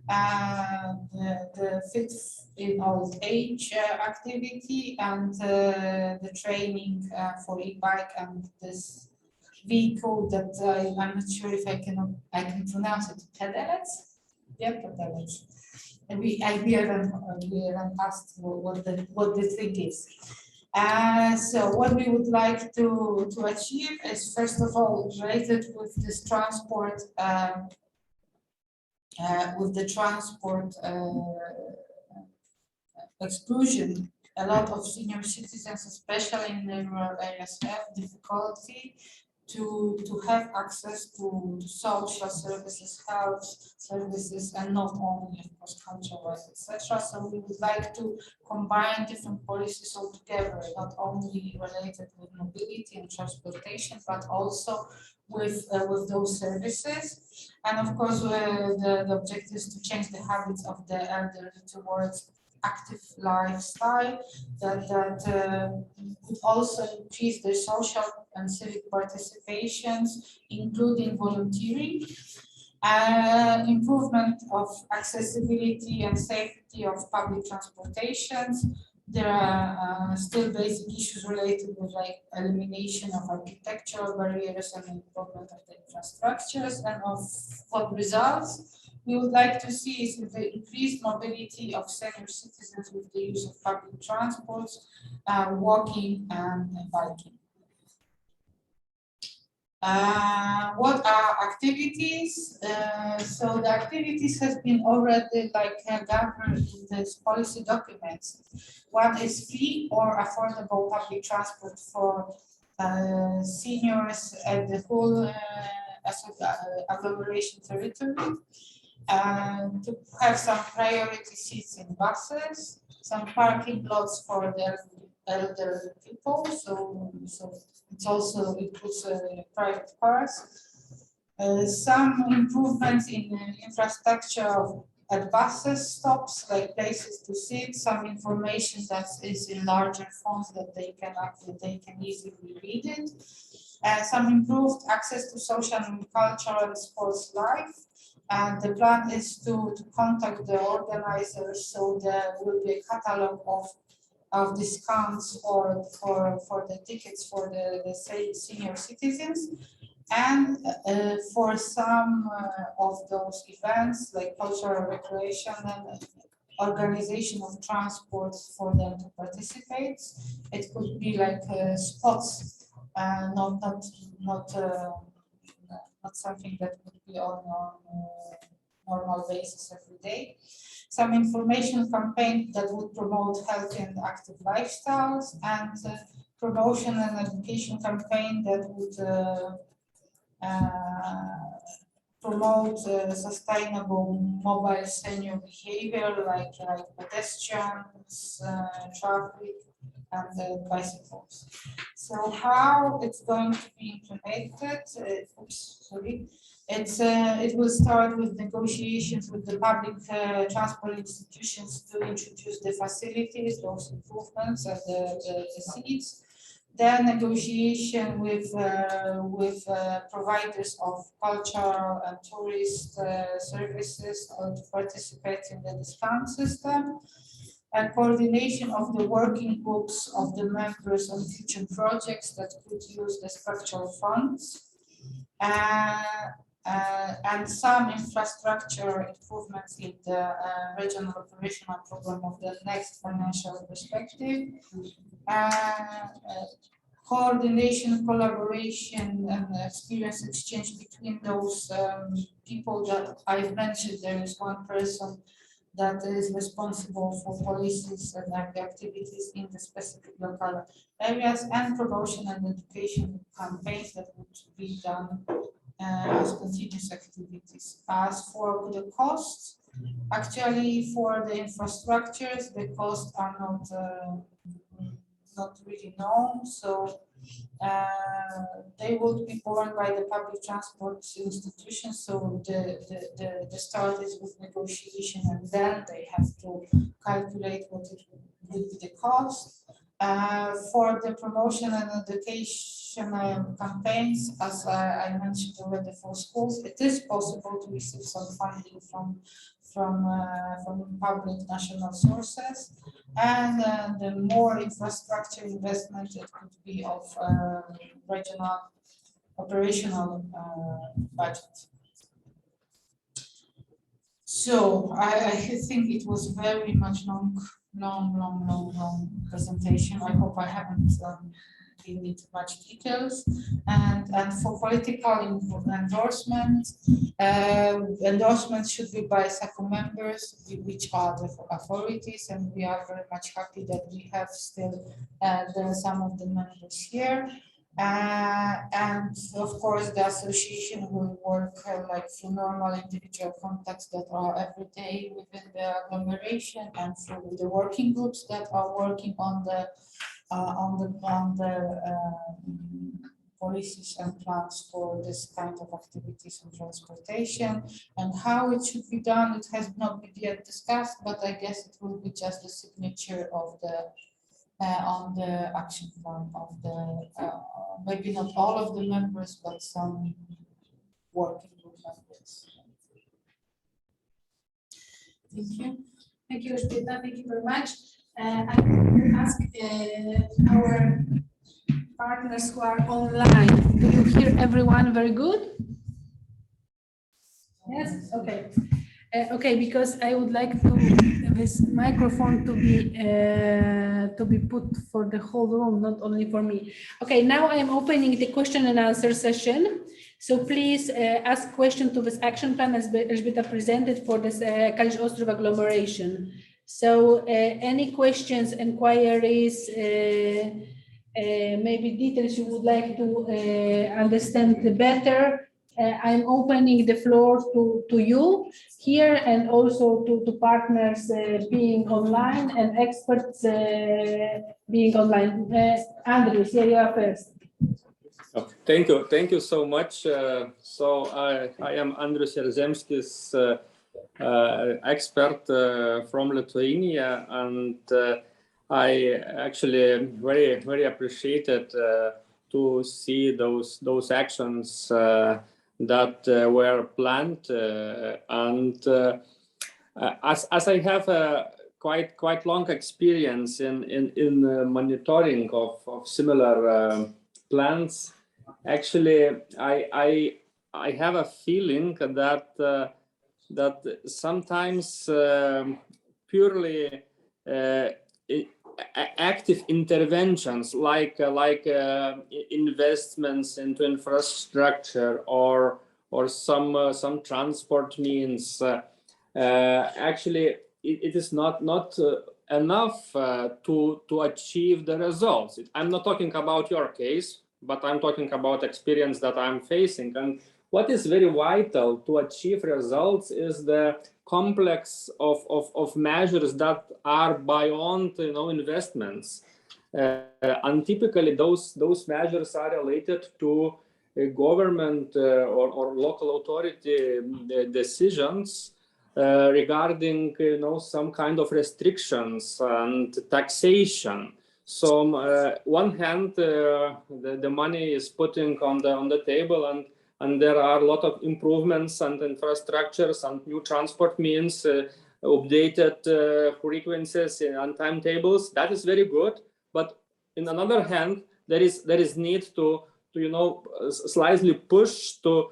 the fit in old age activity, and the training for e-bike and this vehicle that I'm not sure if I can pronounce it, pedelecs? Yeah, pedelecs. And we haven't asked what the thing is. So what we would like to achieve is, first of all, related with this transport, with the transport exclusion. A lot of senior citizens, especially in the rural areas, have difficulty to have access to social services, health services, and not only, of course, cultural, etc. So we would like to combine different policies altogether, not only related with mobility and transportation, but also with those services. And of course, the objective is to change the habits of the elderly towards active lifestyle that could also increase their social and civic participations, including volunteering, improvement of accessibility and safety of public transportations. There are still basic issues related with like elimination of architectural barriers and improvement of the infrastructures. And of what results, we would like to see is the increased mobility of senior citizens with the use of public transports, walking and biking. What are activities? So the activities has been already gathered in this policy documents. One is free or affordable public transport for seniors at the whole agglomeration territory. To have some priority seats in buses, some parking lots for the elderly people. So it's also includes private cars. Some improvements in infrastructure at buses stops, like places to sit, some information that is in larger fonts that they can easily read it. Some improved access to social and cultural and sports life. And the plan is to contact the organizers, so there will be a catalog of discounts for the tickets for the senior citizens. And for some of those events, like cultural recreation and organization of transport for them to participate, it could be like spots, not something that would be on normal basis every day. Some information campaign that would promote healthy and active lifestyles, and promotion and education campaign that would promote sustainable mobile senior behavior, like pedestrians, traffic, and bicycles. So how it's going to be implemented? It will start with negotiations with the public transport institutions to introduce the facilities, those improvements, and the seats. Then negotiation with providers of cultural and tourist services to participate in the discount system, and coordination of the working groups of the members on future projects that could use the structural funds, and some infrastructure improvements in the regional operational program of the next financial perspective. Coordination, collaboration, and experience exchange between those people that I've mentioned. There is one person that is responsible for policies and activities in the specific local areas, and promotion and education campaigns that would be done as continuous activities. As for the costs, actually for the infrastructures, the costs are not really known, so they would be borne by the public transport institutions. So the start is with negotiation, and then they have to calculate what it would be the cost. For the promotion and education campaigns, as I mentioned already, for schools, it is possible to receive some funding from public national sources, and the more infrastructure investment, it could be of regional operational budget. So I think it was very much long presentation. I hope I haven't given it much details. And for political endorsement, endorsements should be by SACO members, which are the authorities, and we are very much happy that we have still some of the members here. And of course, the association will work like through normal individual contacts that are every day within the agglomeration, and through the working groups that are working on the policies and plans for this kind of activities and transportation. And how it should be done, it has not been yet discussed, but I guess it will be just the signature of the on the action plan of the maybe not all of the members, but some working group members. Thank you. Thank you, Elżbieta. Thank you very much. I will ask our partners who are online. Do you hear everyone very good? Yes? Okay. Okay, because I would like to this microphone to be put for the whole room, not only for me. Okay, now I am opening the question and answer session. So please ask question to this action plan as Elżbieta presented for this Kalisz-Ostrów agglomeration. So any questions, inquiries, maybe details you would like to understand better, I'm opening the floor to you here and also to partners being online and experts being online. Andres, here you are first. Oh, thank you so much. So I am Andrius Jerzemskis, expert from Lithuania, and I actually very appreciated to see those actions that were planned, and as I have a quite long experience in monitoring of similar plans. Actually, I have a feeling that sometimes purely active interventions like investments into infrastructure or some transport means actually it is not enough to achieve the results. I'm not talking about your case, but I'm talking about experience that I'm facing. And what is very vital to achieve results is the complex of measures that are beyond investments. And typically those measures are related to government or local authority decisions regarding some kind of restrictions and taxation. So on one hand, the money is putting on the table, and there are a lot of improvements and infrastructures and new transport means, updated frequencies and timetables. That is very good. But in another hand, there is need to slightly push to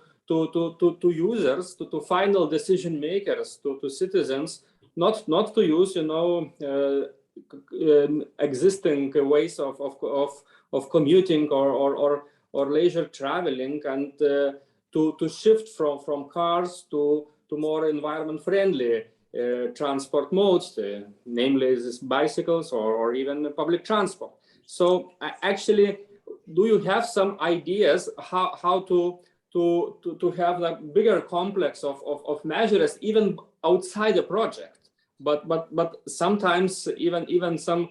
users, to final decision makers, to citizens, not to use existing ways of commuting or leisure traveling, and to shift from cars to more environment friendly transport modes, namely bicycles or even public transport. So actually, do you have some ideas how to have a bigger complex of measures even outside the project? But sometimes even some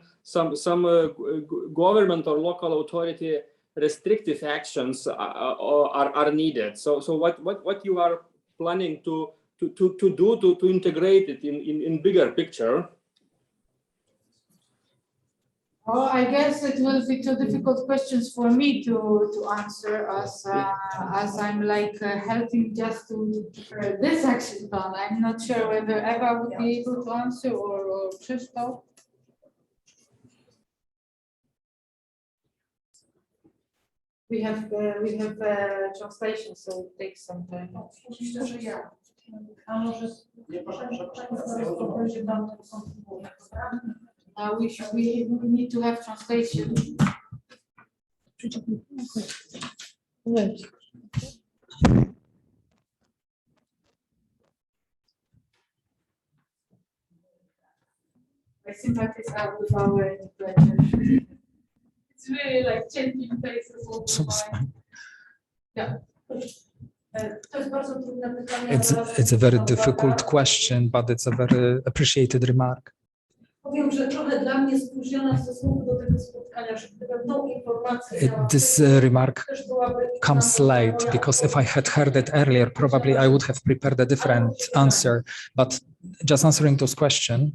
government or local authority restrictive actions are needed. So what you are planning to do to integrate it in bigger picture? Oh, I guess it will be too difficult questions for me to answer as I'm like helping just to prepare this action plan. I'm not sure whether Eva would be able to answer or Krzysztof. We have translation, so it takes some time. Myślę, że ja. A może będzie Wam to kontynuować. We need to have translation. I sympathize out with our pleasure. It's really like changing faces all the time. Yeah. It's a very difficult question, but it's a very appreciated remark. Powiem, że trochę dla mnie spóźniona w stosunku do tego spotkania, że gdybym tą informację This remark comes late because if I had heard it earlier, probably I would have prepared a different answer. But just answering those questions,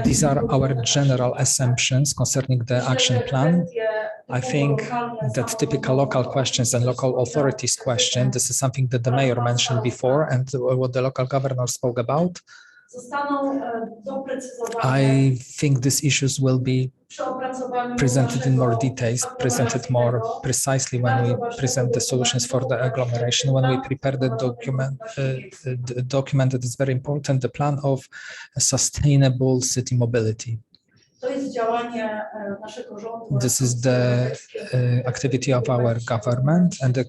these are our general assumptions concerning the action plan. I think that typical local questions and local authorities question, this is something that the mayor mentioned before and what the local governor spoke about. I think these issues will be presented in more details, presented more precisely when we present the solutions for the agglomeration. When we prepare the document that is very important, the plan of sustainable city mobility. This is the activity of our government and the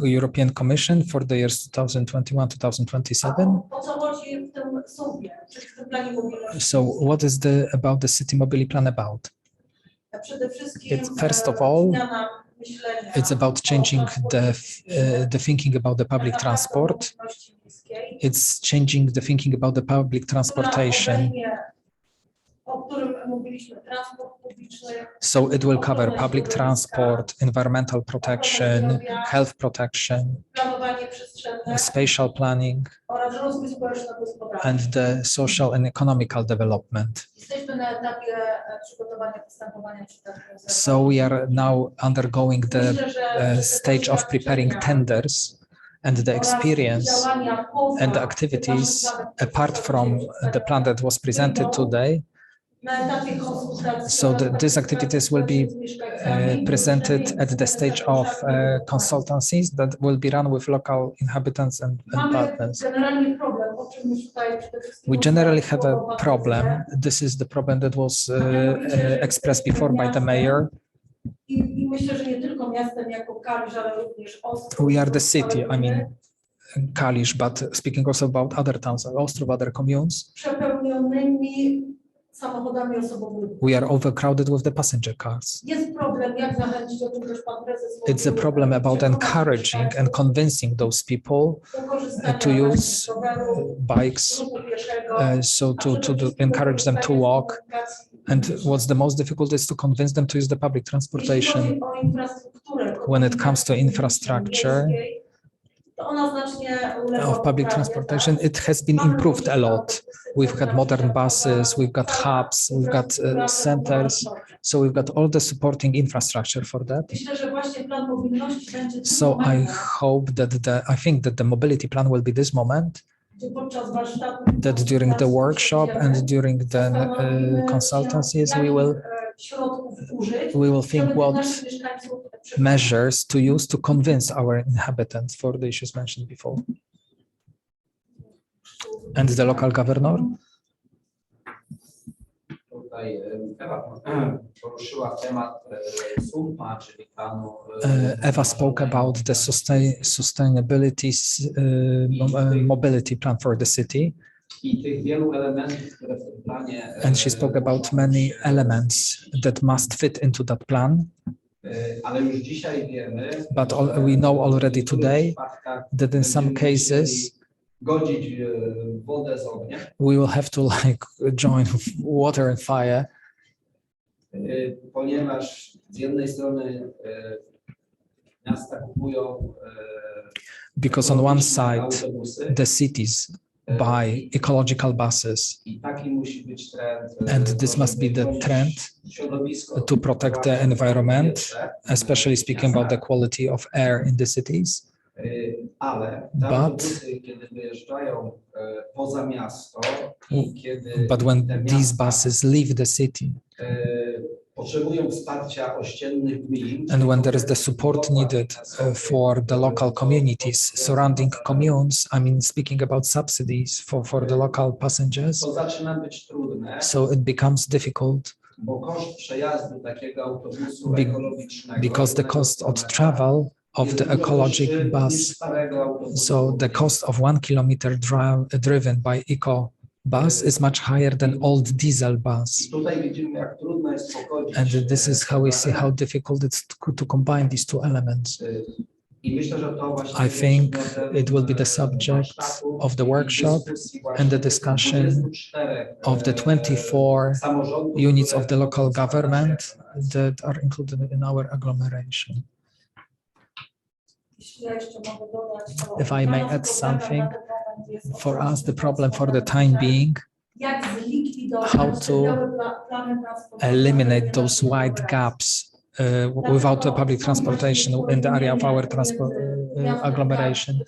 European Commission for the years 2021-2027. So what is about the city mobility plan about? First of all, it's about changing the thinking about the public transport. It's changing the thinking about the public transportation. So it will cover public transport, environmental protection, health protection, spatial planning, and the social and economical development. So we are now undergoing the stage of preparing tenders, and the experience and the activities, apart from the plan that was presented today. So these activities will be presented at the stage of consultancies that will be run with local inhabitants and partners. We generally have a problem. This is the problem that was expressed before by the mayor. We are the city, I mean, Kalisz, but speaking also about other towns, Ostrów, other communes. We are overcrowded with the passenger cars. It's a problem about encouraging and convincing those people to use bikes, so to encourage them to walk. And what's the most difficult is to convince them to use the public transportation. When it comes to infrastructure of public transportation, it has been improved a lot. We've got modern buses, we've got hubs, we've got centers, so we've got all the supporting infrastructure for that. So I hope that I think that the mobility plan will be this moment, that during the workshop and during the consultancies we will think what measures to use to convince our inhabitants for the issues mentioned before. And the local governor? Eva spoke about the sustainability mobility plan for the city. And she spoke about many elements that must fit into that plan. But we know already today that in some cases we will have to join water and fire, because on one side the cities buy ecological buses, and this must be the trend to protect the environment, especially speaking about the quality of air in the cities. But when these buses leave the city, and when there is the support needed for the local communities, surrounding communes, I mean, speaking about subsidies for the local passengers, so it becomes difficult because the cost of travel of the ecologic bus, so the cost of 1 kilometer driven by eco bus is much higher than old diesel bus. And this is how we see how difficult it's to combine these two elements. I think it will be the subject of the workshop and the discussion of the 24 units of the local government that are included in our agglomeration. If I may add something, for us the problem for the time being, how to eliminate those wide gaps without the public transportation in the area of our transport agglomeration.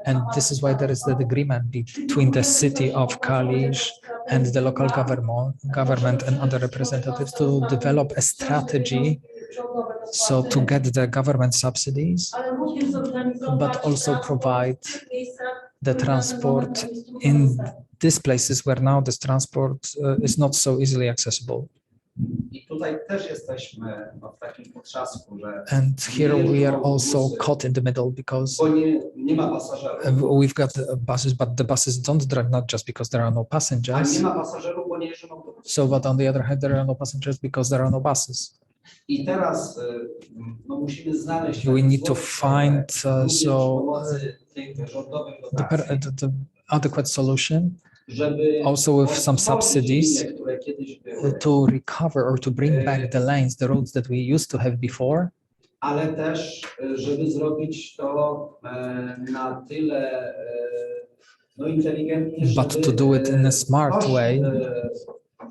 And this is why there is that agreement between the city of Kalisz and the local government and other representatives to develop a strategy so to get the government subsidies, but also provide the transport in these places where now this transport is not so easily accessible. I tutaj też jesteśmy w takim potrzasku, że And here we are also caught in the middle because bo nie ma pasażerów. we've got buses, but the buses don't drive not just because there are no A nie passengers. ma pasażerów, bo nie jeżdżą autobusy. So, but on the other hand, there are no passengers because there are no buses. I teraz no, musimy znaleźć We need to find tych rządowych the adequate solution, żeby also with some subsidies, linie, które kiedyś były, to recover or to bring back the lanes, the roads that we used to have before, ale też, żeby zrobić to na tyle no, inteligentnie, but to do it in a smart way,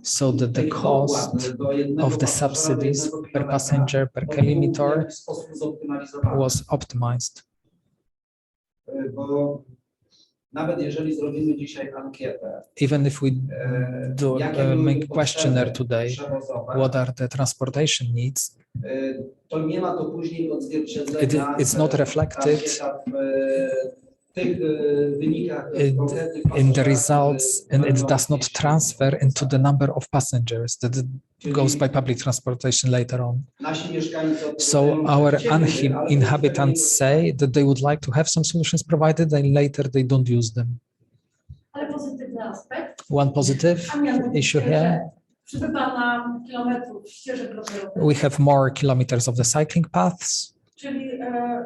so that the cost of the subsidies per passenger, per kilometer was optimized. Bo nawet jeżeli zrobimy dzisiaj ankietę, Even if we do make questionnaire today, what are the transportation needs, to nie ma to później odzwierciedlenia it's not reflected tych wynikach in the results, and it does not transfer into the number of passengers that goes by public transportation later on. So our inhabitants say that they would like to have some solutions provided, and later they don't use them. Ale pozytywny aspekt. One positive issue here, Przybywa nam kilometrów ścieżek rowerowych, we have more kilometers of the cycling paths. czyli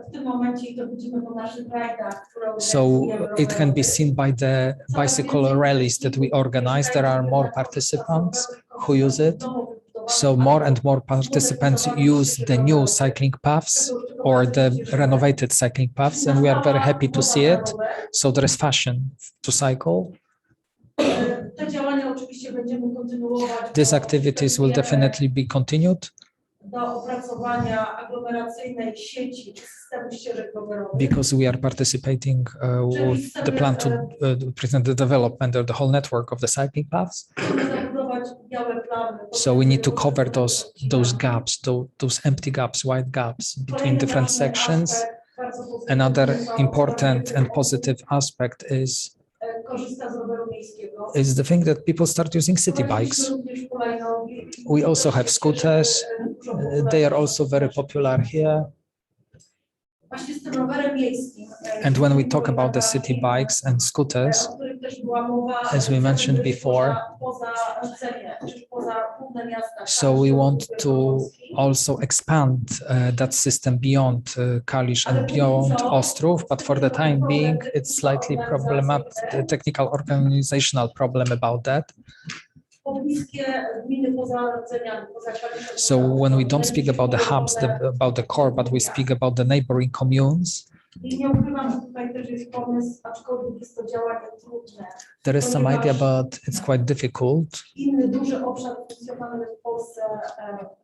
w tym momencie i to widzimy po naszych rajdach, które So organizujemy it can be rowerowe. seen by the bicycle rallies that we organize. There are more participants who use it. So more and more participants use the new cycling paths or the renovated cycling paths, and we are very happy to see it. So there is fashion to cycle. Te działania oczywiście będziemy kontynuować. These activities will definitely be continued Do opracowania aglomeracyjnej sieci systemu ścieżek rowerowych. because we are participating with the plan to present the development of the whole network of the cycling paths. Zabudować białe plamy. So we need to cover those gaps, those empty gaps, wide gaps between different sections. Another important and positive aspect is Korzysta z roweru miejskiego. the thing that people start using city bikes. We also have scooters. They are also very popular here. Właśnie z tym rowerem miejskim. And when we talk about the city bikes and scooters, o których też była mowa, as we mentioned before, poza rdzenie, czy poza główne miasta. so we want to also expand that system beyond Kalisz and beyond Ostrów, but for the time being, it's slightly problematic, technical organizational problem about that. Pobliskie gminy poza rdzeniami, poza Kaliszem. So when we don't speak about the hubs, about the core, but we speak about the neighboring communes, I nie ukrywam, że tutaj też jest pomysł, aczkolwiek jest to działanie trudne. there is some idea, but it's quite difficult. Inny duży obszar funkcjonalny w Polsce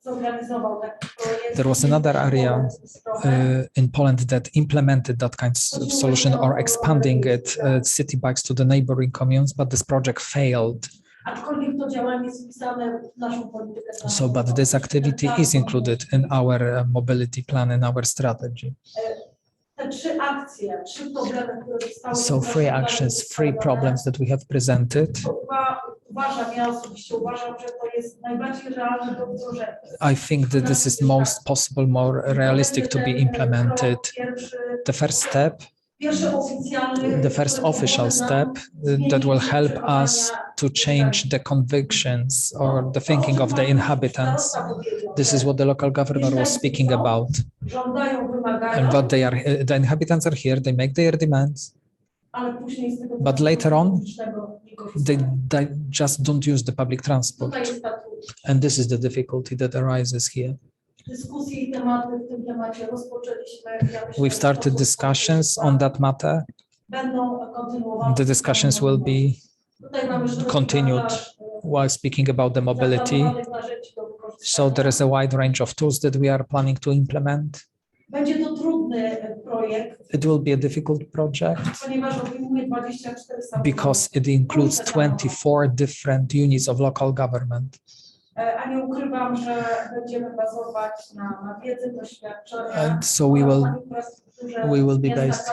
zorganizował taki projekt. There was another area in Poland that implemented that kind of solution or expanding it, city bikes to the neighboring communes, but this project failed. Aczkolwiek to działanie jest wpisane w naszą politykę. So, but this activity is included in our mobility plan, in our strategy. Te trzy akcje, trzy problemy, które zostały... So, three actions, three problems that we have presented. Uważam, ja osobiście uważam, że to jest najbardziej realne do wdrożenia. I think that this is most possible, more realistic to be implemented. The first step, the first official step that will help us to change the convictions or the thinking of the inhabitants. This is what the local governor was speaking about. And what they are, the inhabitants are here, they make their demands, but later on, they just don't use the public transport. And this is the difficulty that arises here. We've started discussions on that matter. The discussions will be continued while speaking about the mobility. wykorzystania. So there is a wide range of tools that we are planning to implement. Będzie to trudny projekt, It will be a difficult project ponieważ obejmuje 24 samorządy. because it includes 24 different units of local government. A nie ukrywam, że będziemy bazować na wiedzy, doświadczeniach, And so we will be based.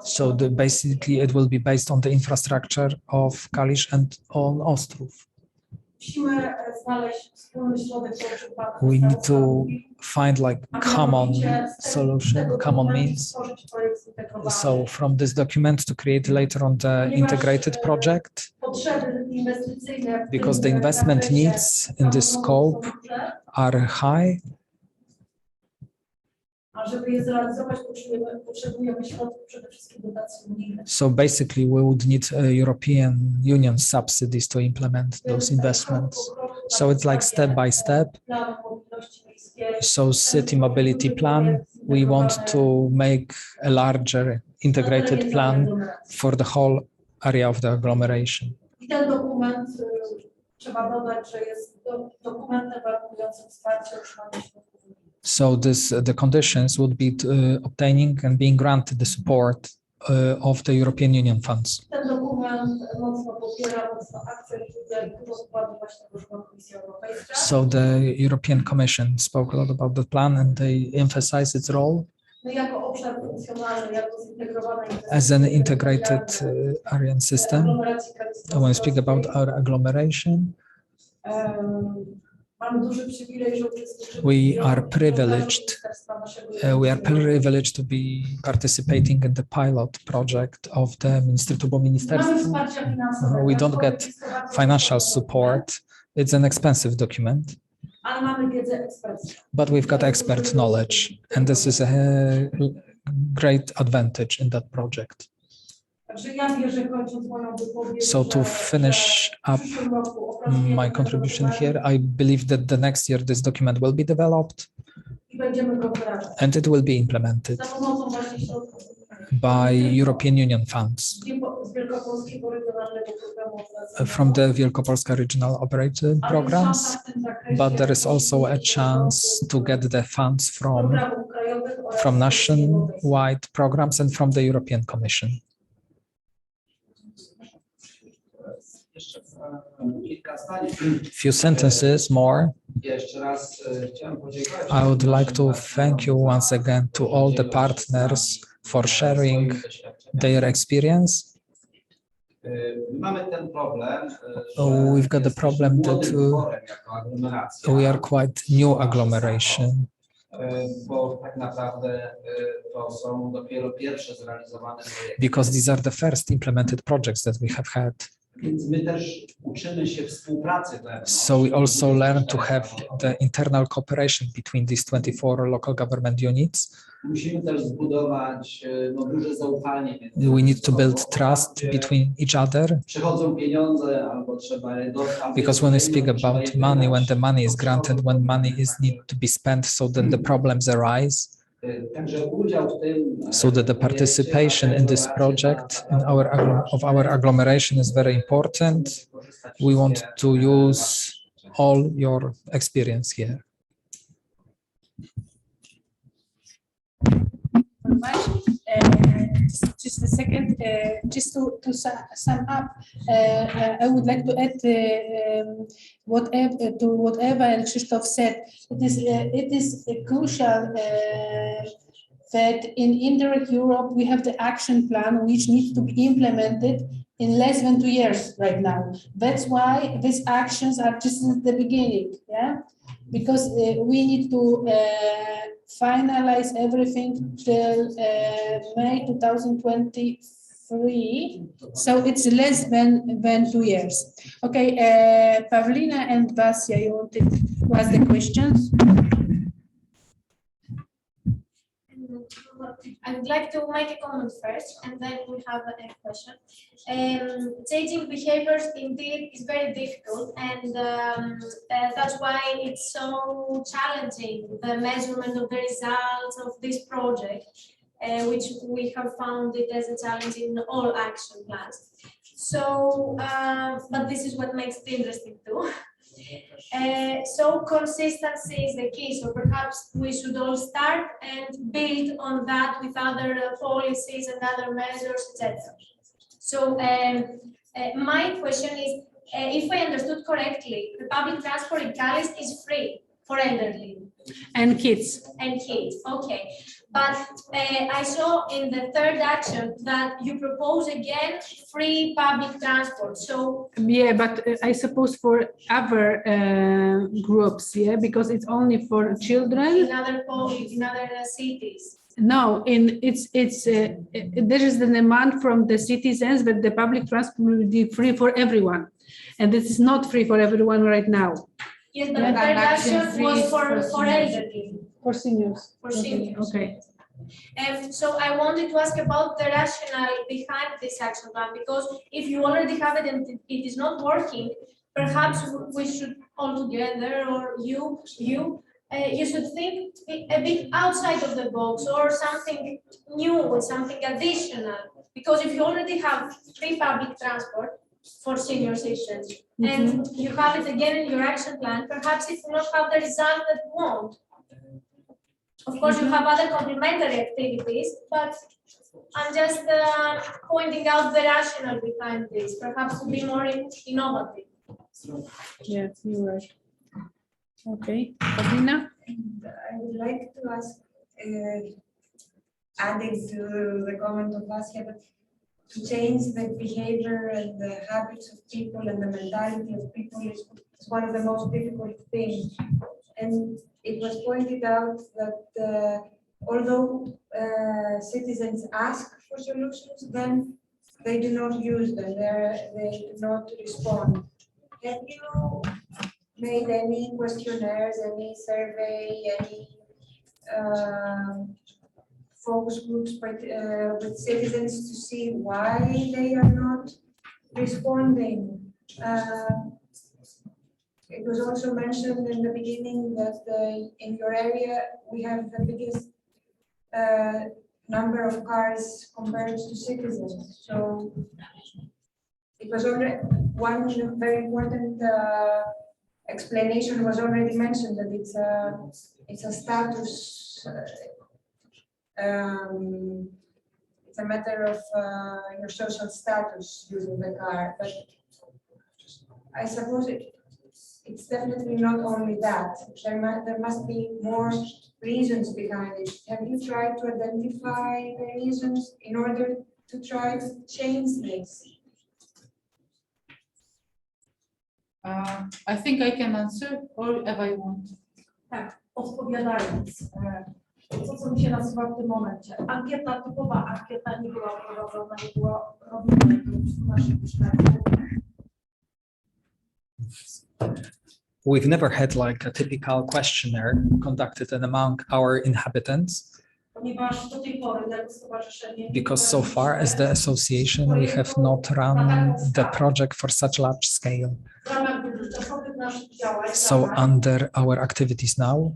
So basically it will be based on the infrastructure of Kalisz and on Ostrów. Musimy znaleźć wspólny środek, który pan We need to mówił, find like a common mianowicie z solution, tego common dokumentu means. stworzyć projekt zintegrowany. So from this document to create later on the integrated project, Potrzeby inwestycyjne w because the tym investment zakresie needs in this scope są duże, are high. a żeby je zrealizować, potrzebujemy środków przede wszystkim dotacji unijnych. So basically we would need European Union subsidies to implement those investments. So it's like step by step. So city mobility plan, we want to make a larger integrated plan for the whole area of the agglomeration. I ten dokument, trzeba dodać, że jest dokumentem warunkującym wsparcie otrzymania środków unijnych. So the conditions would be obtaining and being granted the support of the European Union funds. Ten dokument mocno popiera, mocno akcentuje dużo wkładu właśnie do Komisja Europejska. So the European Commission spoke a lot about the plan and they emphasize its role No jako obszar funkcjonalny, jako zintegrowana as an integrated area system. When we speak about our agglomeration, mamy duży przywilej, że uczestniczymy we are privileged to be participating in the pilot project of the Ministerstwo. Mamy wsparcia finansowego. We don't get financial support. It's an expensive document, Ale mamy wiedzę ekspercką. but we've got expert knowledge, and this is a great advantage in that project. Także ja wierzę, kończąc moją wypowiedź, So to finish up my contribution here, I believe that the next year this document will be developed i będziemy go wdrażać. and it will be implemented Za pomocą właśnie środków by European Union funds z Wielkopolskiego Regionalnego Programu from the Wielkopolska Regional Operated Programs, but there is also a chance to get the funds from nationwide programs and from the European Commission. Jeszcze kilka zdań. Few sentences more. Jeszcze raz chciałem podziękować. I would like to thank you once again to all the partners for sharing their experience. Mamy ten problem. We've got the problem that we are quite new agglomeration. Bo tak naprawdę to są dopiero pierwsze zrealizowane projekty. Because these are the first implemented projects that we have had. Więc my też uczymy się współpracy. So we also learn to have the internal cooperation between these 24 local government units. Musimy też zbudować duże zaufanie. We need to build trust between each other. Przychodzą pieniądze albo trzeba je dostać. Because when we speak about money, when the money is granted, when money is need to be spent, so that the problems arise. So that the participation in this project of our agglomeration is very important. We want to use all your experience here. Just a second, just to sum up, I would like to add what Eva and Krzysztof said. It is crucial that in Indirect Europe we have the action plan which needs to be implemented in less than 2 years right now. That's why these actions are just at the beginning, yeah? Because we need to finalize everything till May 2023. So it's less than 2 years. Okay, Pavlina and Vasya, you wanted to ask the questions? I would like to make a comment first, and then we have a question. Changing behaviors indeed is very difficult, and that's why it's so challenging, the measurement of the results of this project, which we have found it as a challenge in all action plans. So, but this is what makes it interesting too. So consistency is the key. So perhaps we should all start and build on that with other policies and other measures, etc. So my question is, if I understood correctly, the public transport in Kalis is free for elderly. And kids. And kids, okay. But I saw in the third action that you propose again free public transport. So Yeah, but I suppose for other groups, yeah, because it's only for children. in other policies, in other cities. No, there is the demand from the citizens that the public transport will be free for everyone, and this is not free for everyone right now. Yes, but Yeah, the third and action action free was for for seniors. elderly. For seniors. For seniors. Okay. And so I wanted to ask about the rationale behind this action plan, because if you already have it and it is not working, perhaps we should all together, or you should think a bit outside of the box, or something new or something additional. Because if you already have free public transport for senior citizens, and you have it again in your action plan, perhaps it will not have the result that you want. Of course, you have other complementary activities, but I'm just pointing out the rationale behind this, perhaps to be more innovative. Yeah, you're right. Okay, Paulina? I would like to ask, adding to the comment of Vasya, but to change the behavior and the habits of people and the mentality of people is one of the most difficult things. And it was pointed out that although citizens ask for solutions, then they do not use them, they do not respond. Have you made any questionnaires, any survey, any focus groups with citizens to see why they are not responding? It was also mentioned in the beginning that in your area we have the biggest number of cars compared to citizens. So it was already one very important explanation was already mentioned, that it's a status. It's a matter of your social status using the car, but I suppose it's definitely not only that. There must be more reasons behind it. Have you tried to identify the reasons in order to try to change this? I think I can answer, or if I want. Tak, odpowiadając, to co mi się nasuwa w tym momencie. Ankieta, typowa ankieta nie była prowadzona, nie była robiona w naszych mieszkańców. We've never had like a typical questionnaire conducted among our inhabitants, Ponieważ do tej pory jako stowarzyszenie, because so far as the association we have not run the project for such large scale. w ramach dotychczasowych naszych działań, So under our activities now,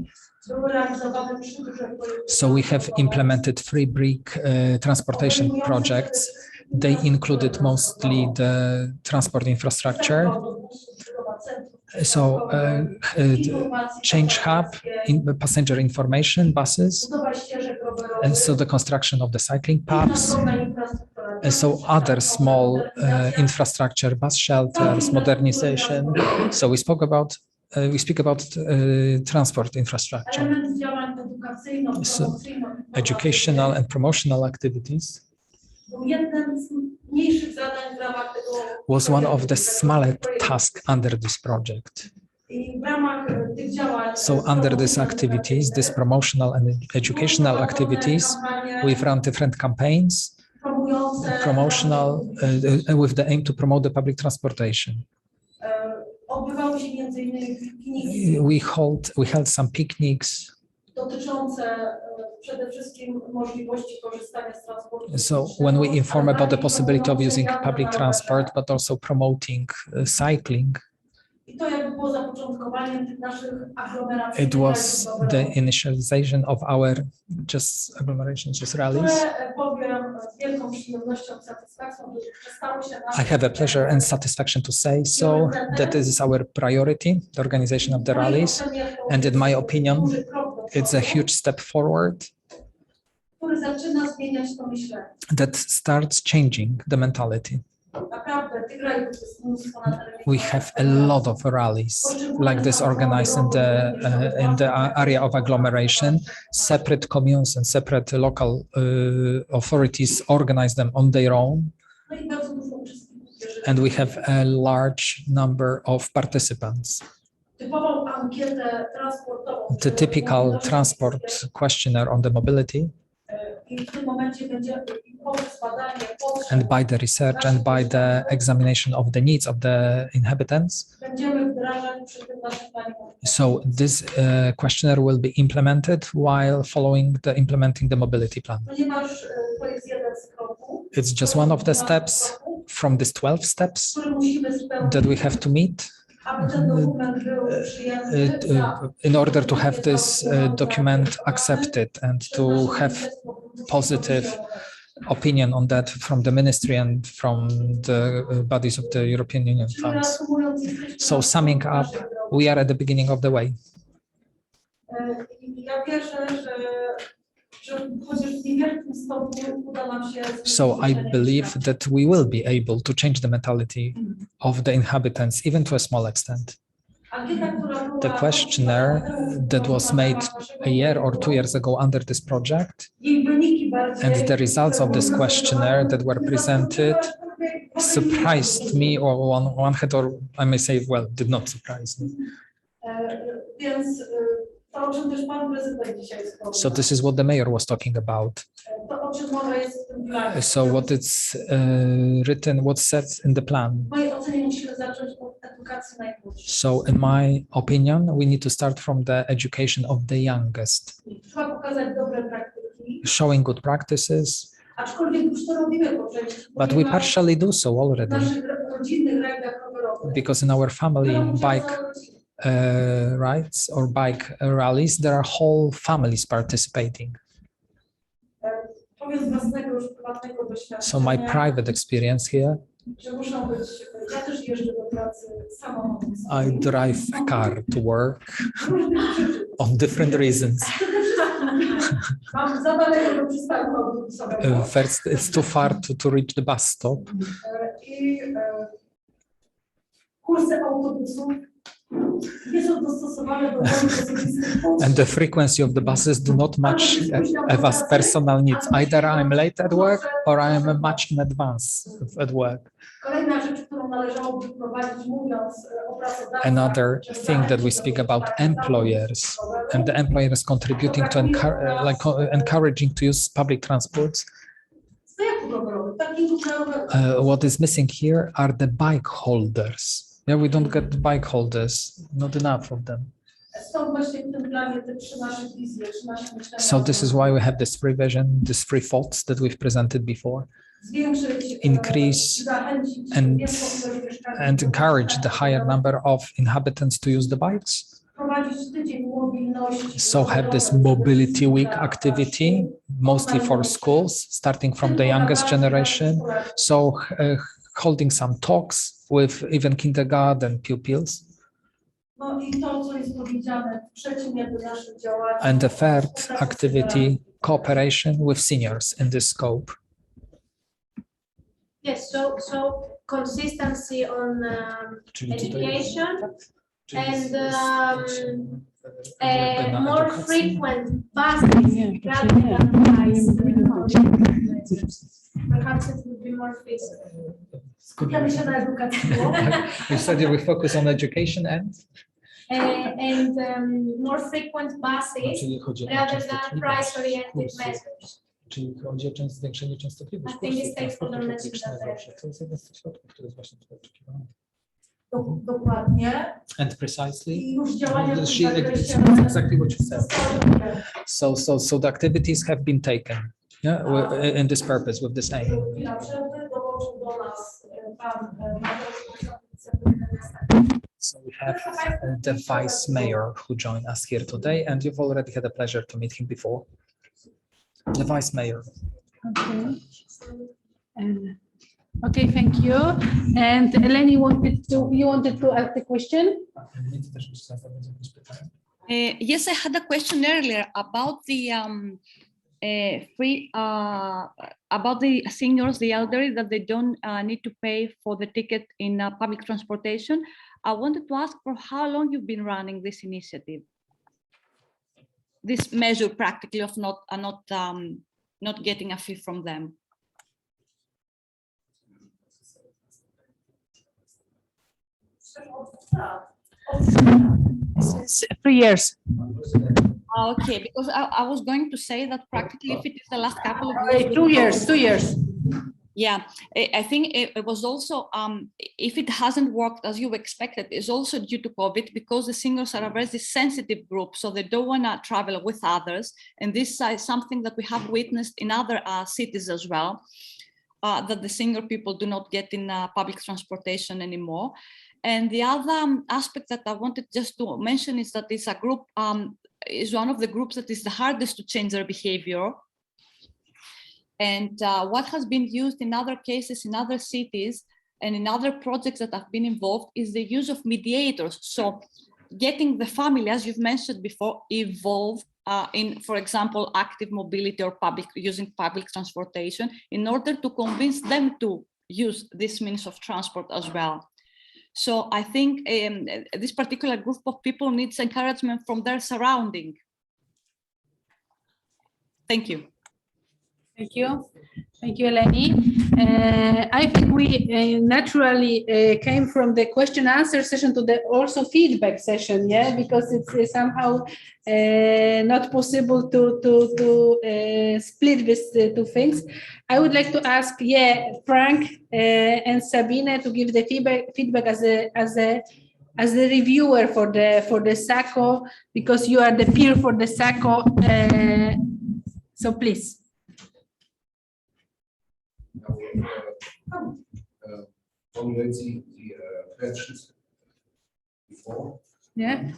były realizowane trzy duże projekty. so we have implemented free brick transportation projects. They included mostly the transport infrastructure. So change hub, passenger information buses, and so the construction of the cycling paths, and so other small infrastructure, bus shelters, modernization. So we speak about transport infrastructure, so educational and promotional activities was one of the smaller tasks under this project. So under these activities, these promotional and educational activities, we've run different campaigns, promotional, with the aim to promote the public transportation. We held some picnics. So when we inform about the possibility of using public transport, but also promoting cycling, it was the initialization of our just agglomerations, just rallies. przyjemnością i satysfakcją, że stało się I have a pleasure and satisfaction to say so that this is our priority, the organization of the rallies, and in my opinion, it's a huge step forward który zaczyna zmieniać to myślenie. that starts changing the mentality. Naprawdę, tych rajów jest mnóstwo na terenie. We have a lot of rallies like this organized in the area of agglomeration. Separate communes and separate local authorities organize them on their own. No i bardzo dużo uczestników bierze. And we have a large number of participants. Typową ankietę transportową. The typical transport questionnaire on the mobility, I w tym momencie będzie poprzez badanie potrzeb, and by the research and by the examination of the needs of the inhabitants. będziemy wdrażać przy tym naszym planie. So this questionnaire will be implemented while implementing the mobility plan. Ponieważ to jest jeden z kroków. It's just one of the steps from these 12 steps Który musimy spełnić, that we have to meet aby ten dokument był przyjęty in order to have this document accepted and to have positive opinion on that from the ministry and from the bodies of the European Union funds. So summing up, we are at the beginning of the way. Ja wierzę, że chociaż w niewielkim stopniu uda nam się. So I believe that we will be able to change the mentality of the inhabitants, even to a small extent. The questionnaire that was made a year or 2 years ago under this project, and the results of this questionnaire that were presented surprised me, or on one hand, or I may say, well, did not surprise me. Więc to, o czym też pan prezydent dzisiaj wspomniał. So this is what the mayor was talking about. To, o czym mowa jest w tym planie. So what it's written, what's said in the plan. W mojej ocenie musimy zacząć od edukacji najmłodszych. So in my opinion, we need to start from the education of the youngest, Trzeba pokazać dobre praktyki. showing good practices, Aczkolwiek już to robimy, bo przecież but we partially do so w already, naszych rodzinnych rajdach rowerowych. because in our family bike rides or bike rallies, there are whole families participating. Powiem z własnego już prywatnego doświadczenia. So my private experience here, Że muszą być, ja też jeżdżę do pracy samochodem. I drive a car to work on different reasons. Mam za daleko do przystanku autobusowego. First, it's too far to reach the bus stop. I kursy autobusów nie są dostosowane do moich osobistych potrzeb. And the frequency of the buses do not match Eva's personal needs. Either I'm late at work or I'm much in advance at work. Kolejna rzecz, którą należałoby wprowadzić, mówiąc o pracodawcach. Another thing that we speak about employers and the employers contributing to encouraging to use public transports. What is missing here are the bike holders. Yeah, we don't get the bike holders, not enough of them. So this is why we have this revision, these 3 thoughts that we've presented before. Increase and encourage the higher number of inhabitants to use the bikes. So have this mobility week activity, mostly for schools, starting from the youngest generation. So holding some talks with even kindergarten pupils. And the third activity, cooperation with seniors in this scope. Yes, so consistency on education and more frequent buses rather than bikes. Perhaps it would be more feasible. You said you will focus on education and More frequent buses rather than price-oriented measures. Czyli chodzi o zwiększenie częstotliwości kursu transportu publicznego. To jest jeden z tych środków, który jest właśnie tutaj oczekiwany. Dokładnie. And precisely, It's exactly what you said. So the activities have been taken, yeah, in this purpose, with this aim. So we have the vice mayor who joined us here today, and you've already had a pleasure to meet him before. The vice mayor. Okay. Okay, thank you. And Eleni you wanted to ask the question? Yes, I had a question earlier about the about the seniors, the elderly, that they don't need to pay for the ticket in public transportation. I wanted to ask for how long you've been running this initiative, this measure practically of not getting a fee from them. Since 3 years. Okay, because I was going to say that practically if it is the last couple of years. 2 years, 2 years. Yeah, I think it was also, if it hasn't worked as you expected, it's also due to COVID, because the seniors are a very sensitive group, so they don't want to travel with others. And this is something that we have witnessed in other cities as well, that the senior people do not get in public transportation anymore. And the other aspect that I wanted just to mention is that it's a group, is one of the groups that is the hardest to change their behavior. And what has been used in other cases, in other cities, and in other projects that have been involved is the use of mediators. So getting the family, as you've mentioned before, involved in, for example, active mobility or using public transportation in order to convince them to use this means of transport as well. So I think this particular group of people needs encouragement from their surrounding. Thank you. Thank you. Thank you, Eleni. I think we naturally came from the question answer session to the also feedback session, yeah, because it's somehow not possible to split these two things. I would like to ask, yeah, Frank and Sabine to give the feedback as a reviewer for the SACO, because you are the peer for the SACO. So please. Already the questions before. Yeah.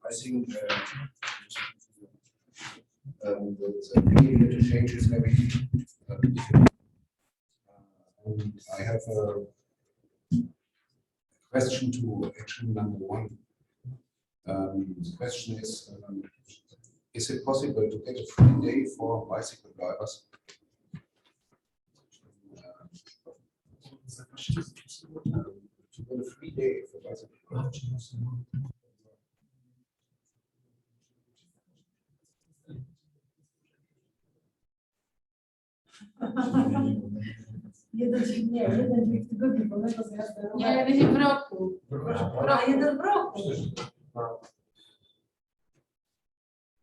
I think the behavior changes everything. I have a question to action number 1. The question is it possible to get a free day for bicycle drivers? To get a free day for bicycle drivers. Jeden dzień w tygodniu, wolnego zjazdu. Nie, jeden dzień w roku. Jeden w roku.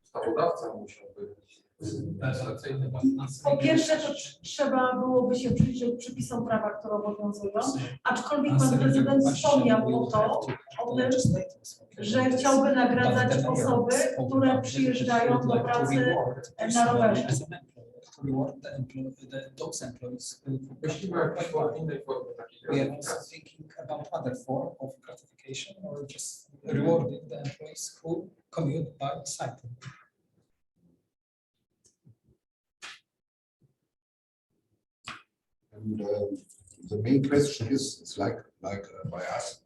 Stawodawca musiałby. Po pierwsze, to trzeba byłoby się przyjrzeć przepisom prawa, które obowiązują, aczkolwiek pan prezydent wspomniał o tym, że chciałby nagradzać osoby, które przyjeżdżają do pracy na rowerze. Those employees we are also thinking about other form of gratification or just rewarding the employees who commute by cycle. And the main question is like by us.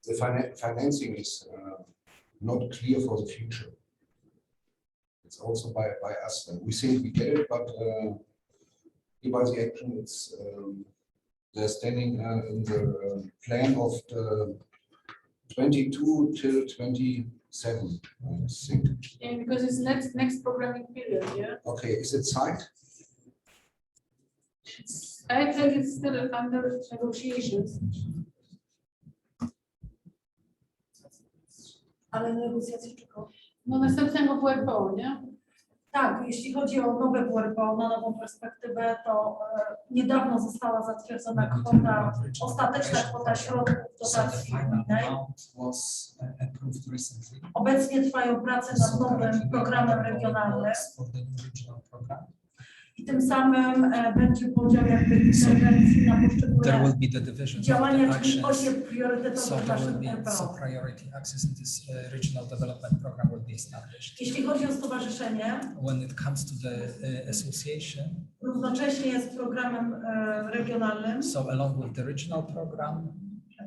The financing is not clear for the future. It's also by us. We think we get it, but by the action, it's they're standing in the plan of the 22 till 27, I think. Yeah, because it's next programming period, yeah. Okay, is it signed? I think it's still under negotiations. Ale negocjacje czego? No następnego WRPO, nie? Tak, jeśli chodzi o nowe WRPO, na nową perspektywę, to niedawno została zatwierdzona kwota, ostateczna kwota środków dotacji unijnej. Obecnie trwają prace nad nowym programem regionalnym. I tym samym będzie podział jakby interwencji na There poszczególne will be the division of the działania, czyli actions. osie priorytetowe So w there naszym will be RPO. priority access in this regional development program will be established. Jeśli chodzi o stowarzyszenie, When it comes to the association, równocześnie jest programem regionalnym. so along with the regional program,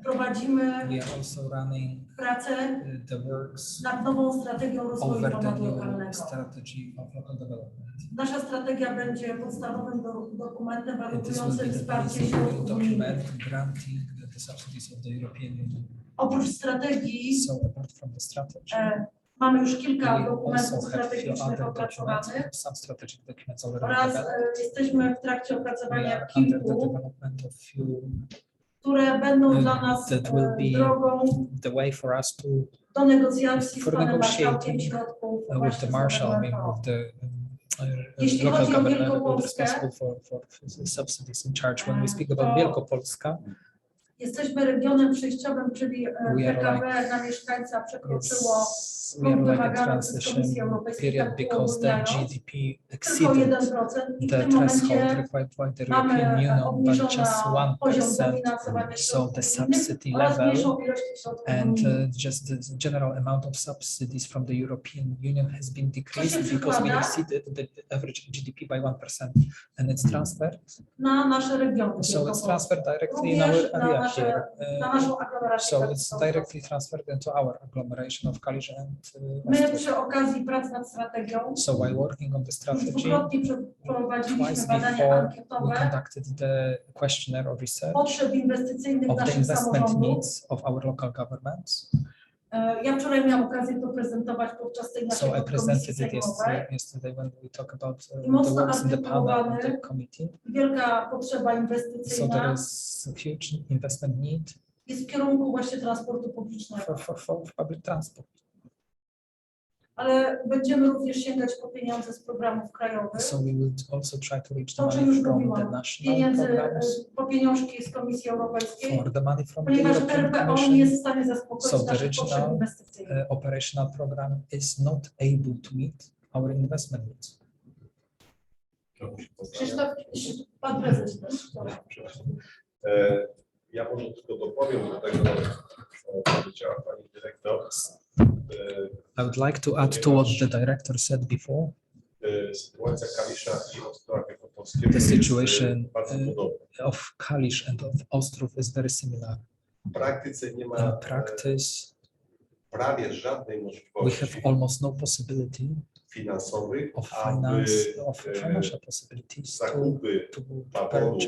Prowadzimy we are also running pracę the works nad nową strategią rozwoju over the pomadu new lokalnego. strategy of local development. Nasza strategia będzie podstawowym dokumentem It is will warunkującym be the wsparcie basic środków unijnych. document granting the subsidies of the European Union. Oprócz strategii So apart from the strategy, mamy już kilka we dokumentów also have few strategicznych other opracowanych documents, some strategic documents already oraz developed. jesteśmy w trakcie We opracowania are under the kilku, development of few które będą dla nas that will be drogą the way for us to do negocjacji z for panem marszałkiem negotiating środków with właśnie the z marshal, I mean, RPO. with the Jeśli local chodzi o government Wielkopolskę, responsible for subsidies in charge. When we speak about to Wielkopolska, jesteśmy regionem przejściowym, czyli are PKB na mieszkańca przekroczyło we are like a wymagane przez transition Komisję Europejską, period tak because the uogólniając, GDP tylko exceeded 1% i w the tym threshold momencie required by the mamy European Union, but just obniżony poziom 1%. dofinansowania So środków the unijnych subsidy oraz level mniejszą ilość środków and unijnych. just the general amount of subsidies from the European Union has been decreased because we przekłada exceeded the average GDP by 1%, and it's transferred. Na nasze regiony. So it's transferred directly in Również our na area nasze- here. na naszą aglomerację So it's kalisko-ostrowską. directly transferred into our agglomeration of Kalisz and My Ostrów. przy okazji prac nad strategią So while working on the już strategy, dwukrotnie przeprowadziliśmy twice badania before we ankietowe conducted the questionnaire or research potrzeb inwestycyjnych of the naszych investment samorządów. needs of our local governments. Ja wczoraj miałam okazję to prezentować podczas tej naszej So I podkomisji presented it sejmowej. yesterday when we talk about I the mocno works in the panel of the artykułowany. committee. Wielka potrzeba So there inwestycyjna is a huge investment need jest w kierunku właśnie transportu publicznego. for public transport. Ale będziemy również sięgać po pieniądze z programów krajowych. So we will also try to reach the To, o czym money już from the mówiłam, national pieniędzy, programs, po pieniążki z Komisji Europejskiej, for the money from the ponieważ European RPO nie Commission. jest w stanie So zaspokoić the naszych potrzeb regional inwestycyjnych. operational program is not able to meet our investment needs. Krzysztof, pan prezes też. Ja może tylko dopowiem do tego, co powiedziała pani dyrektor. I would like to add to what the director said before. Sytuacja Kalisza i Ostrowa Wielkopolskiego The jest situation bardzo podobna. of Kalisz and of Ostrów is very similar. W praktyce nie In ma practice, prawie żadnej we możliwości have almost no possibility finansowych, of aby financial possibilities zakupy to taboru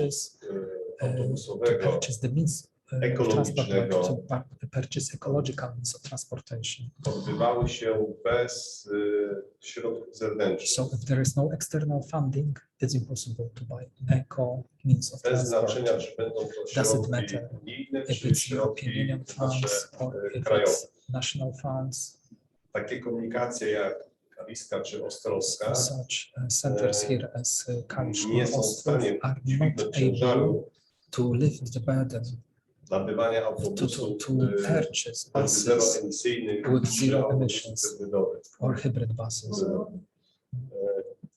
autobusowego purchase the means of ekologicznego transport, to purchase ecological means of transportation. odbywały się bez środków zewnętrznych. So if there is no external funding, it's impossible to buy eco means of Bez transport. znaczenia, czy będą to Does it środki matter unijne, if czy it's European środki Union nasze funds or if krajowe. it's national funds. Takie komunikacje jak Kaliska czy Ostrowska Such centers here as Kalisz nie or są w Ostrów stanie are not dźwignąć able ciężaru to lift the burden nabywania to autobusów purchase buses zeroemisyjnych with czy zero autobusów emissions hybrydowych. or hybrid buses.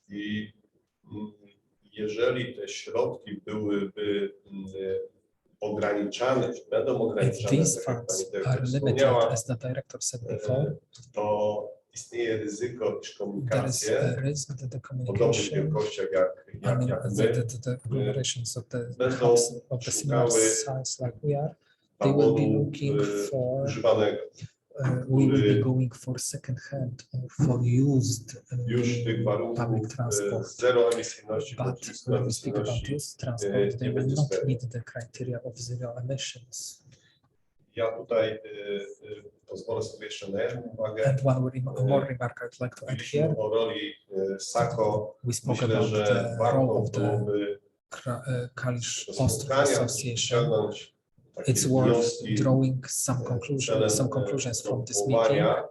I jeżeli te środki byłyby ograniczane, czy będą If ograniczane, these tak jak pani funds dyrektor are limited, wspomniała, as the director said before, to istnieje ryzyko, iż there is komunikacje a risk that the o podobnych communication, wielkościach I mean, jak my, the agglomerations of the będą hubs of the similar szukały size like we are, they will be tabonu looking for, używanego. we will be going for second hand or for used Już tych public warunków transport. zeroemisyjności, But bądź when we speak about niskoemisyjności this transport, they nie will będzie not spełniać. meet the criteria of zero emissions. Ja tutaj pozwolę sobie jeszcze na jedną uwagę. And more remark I'd like to add Mówiliśmy here. o roli SACO. We spoke Myślę, about że the role warto of the byłoby Kalisz-Ostrów spotkania Association. wyciągnąć takie It's worth wnioski drawing some celem conclusions from this meeting, promowania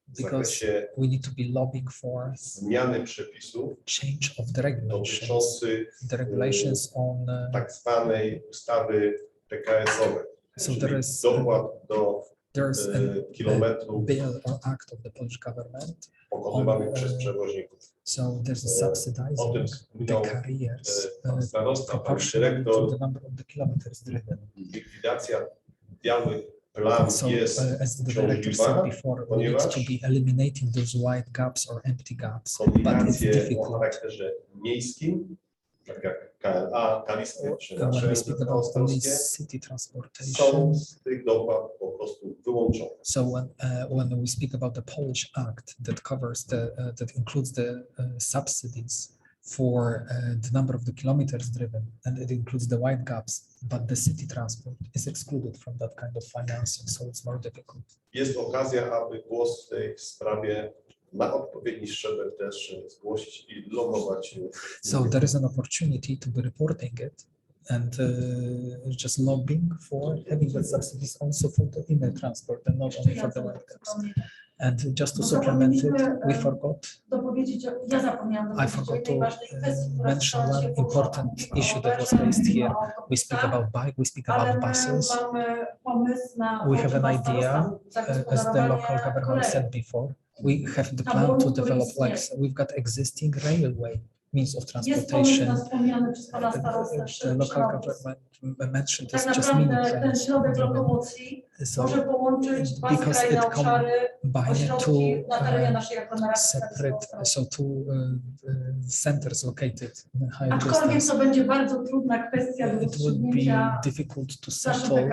w because zakresie we need to be lobbying for zmiany przepisów change of the regulations, dotyczących the regulations on tak zwanej ustawy PKS-owej, so czyli there is dopłat do There's a kilometrów bill or act of the Polish government. pokonywanych przez przewoźników. So there's a O tym subsidizing the wspominał carriers pan starosta, pan proportionally to dyrektor. the number of the kilometers driven. Likwidacja białych plam So jest as the director said uciążliwa, before, we need ponieważ to be eliminating those white gaps or empty gaps, but it's kombinacje o difficult. charakterze miejskim, tak jak KLA, Kalisko czy When nasze we speak about only Pe4Transowskie, city są transportation, z tych dopłat po prostu wyłączone. so when we speak about the Polish Act that covers that includes the subsidies for the number of the kilometers driven, and it includes the white gaps, but the city transport is excluded from that kind of financing, so it's more difficult. Jest okazja, aby głos w tej sprawie na odpowiedni szczebel też zgłosić i lobować. So there is an opportunity to be reporting it and just lobbying for having the subsidies also for the inner transport and not only for the white gaps. And just to supplement it, we forgot. Ja zapomniałam I forgot to mention one important issue that was raised here. We speak about bike, we speak about buses. We have an idea, as the local government said before. We have the plan to develop, like, we've got existing railway means of transportation. The local government mentioned this just mini trains. So, because it combined two separate, so two centers located in higher distance. It would be difficult to settle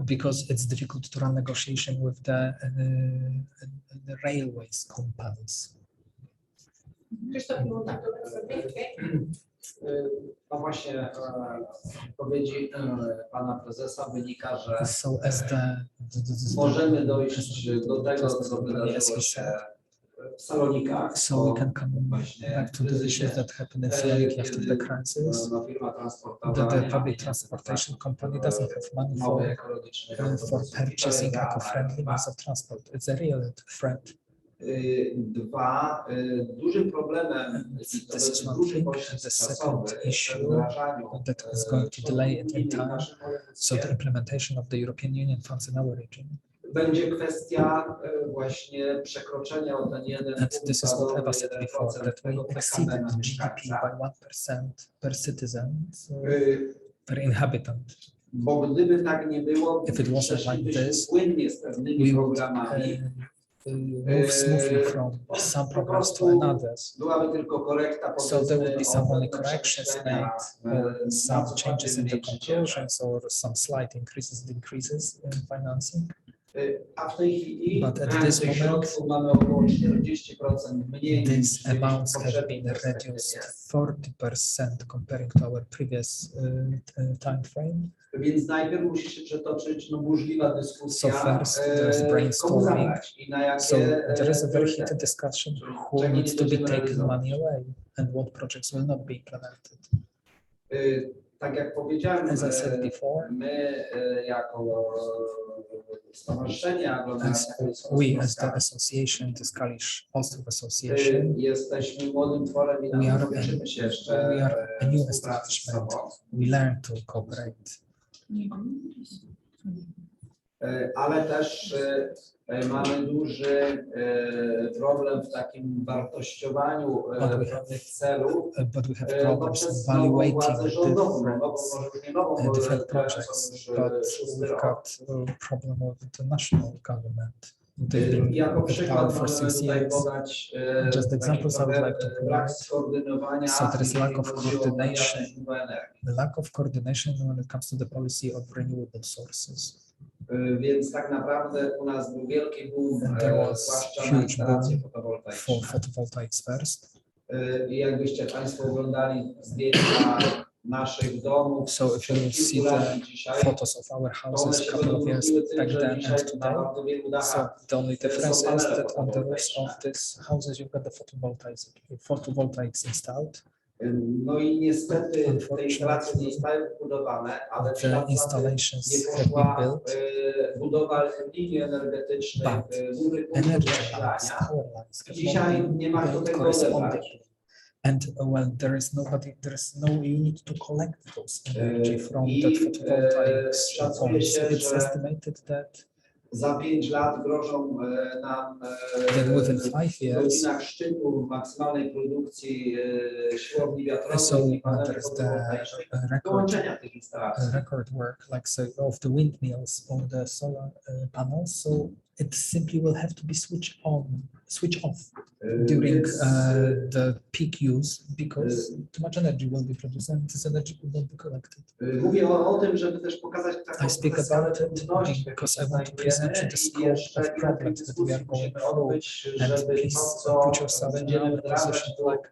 because it's difficult to run negotiation with the railways companies. No właśnie, z wypowiedzi pana prezesa wynika, że So as możemy dojść do tego, co wydarzyło się w Salonikach. So we can come back to the issues that happened in Saloniki after the crisis. The public transportation company doesn't have money for purchasing eco-friendly means of transport. It's a real threat. Dwa, dużym problemem This is one thing. The second issue that is going to delay it in time, so the implementation of the European Union funds in our region. Będzie kwestia właśnie przekroczenia o ten 1 And this is what Eva said before, that we exceeded GDP by 1% per citizen, per inhabitant. Bo gdyby tak nie było, If it wasn't like this, płynnie z pewnymi we would programami. Move smoothly from some programs to another. Byłaby tylko korekta, So there would be some only corrections made, or some changes in the conclusions, or some slight increases and decreases in financing. A w tej chwili But at this moment, mamy około 40% mniej these amounts have been reduced 40% comparing to our previous time frame. Więc najpierw musi się przetoczyć burzliwa dyskusja, So first there is brainstorming. I na jakie, so there is a very heated discussion who needs to be taken money away and what projects will not be implemented. Tak jak powiedziałem, as I said before, my jako stowarzyszenie we as the association, the Kalisko-Ostrowska Association, jesteśmy młodym tworem i uczymy się jeszcze. We are a new establishment. We learn to cooperate. Ale też mamy duży problem w takim wartościowaniu pewnych celów. But we have problems evaluating different projects, but we've got a problem with the national government. They've been in power for 6 years. Just examples I would like to provide. So there is lack of coordination. The lack of coordination when it comes to the policy of renewable sources. Więc tak naprawdę u nas był wielki boom, zwłaszcza na instalacje fotowoltaiczne. For photovoltaics first. I jakbyście Państwo oglądali zdjęcia naszych domów, so if you see the photos of our houses a couple of years back then and today, so the only difference is that on the roofs of these houses you've got the photovoltaics installed. No i niestety te instalacje nie zostały budowane, ale the installations have been built, budowa linii energetycznych, góry energy lines, power lines, dzisiaj nie ma do tego odebrać. And well, there is no unit to collect those energy from that photovoltaics points. It's estimated that Za 5 lat grożą nam Then within 5 w years, godzinach szczytu maksymalnej produkcji siłowni wiatrowej so i paneli there's fotowoltaicznych, the wyłączenia tych instalacji. record work, like so of the windmills or the solar panels. So it simply will have to be switched off during the peak use because too much energy will be produced and this energy will not be collected. Mówię o tym, żeby też pokazać taką I speak about it because I want to present you the scope of problems that we are going through, and please put yourself in our position, like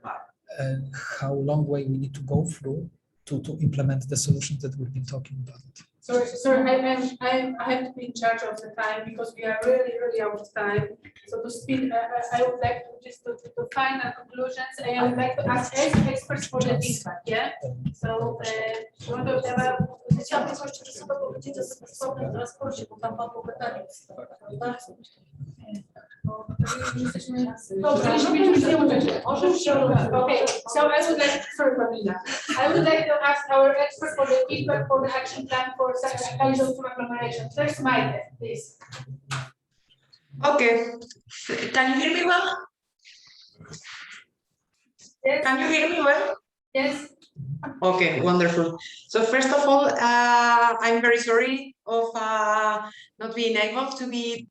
how long way we need to go through to implement the solutions that we've been talking about. Sorry, I have to be in charge of the time because we are really out of time. So to speed, I would like to just to final conclusions. I would like to ask experts for the feedback. Yeah. So Chciałabym coś czasowego powiedzieć o bezpłatnym transporcie, bo tam padło pytanie. Okay, so I would like, sorry, Pamela. I would like to ask our expert for the feedback for the action plan for Kalisko-Ostrowska agglomeration. First, Maite, please. Okay, can you hear me well? Yes. Can you hear me well? Yes. Okay, wonderful. So first of all, I'm very sorry of not being able to be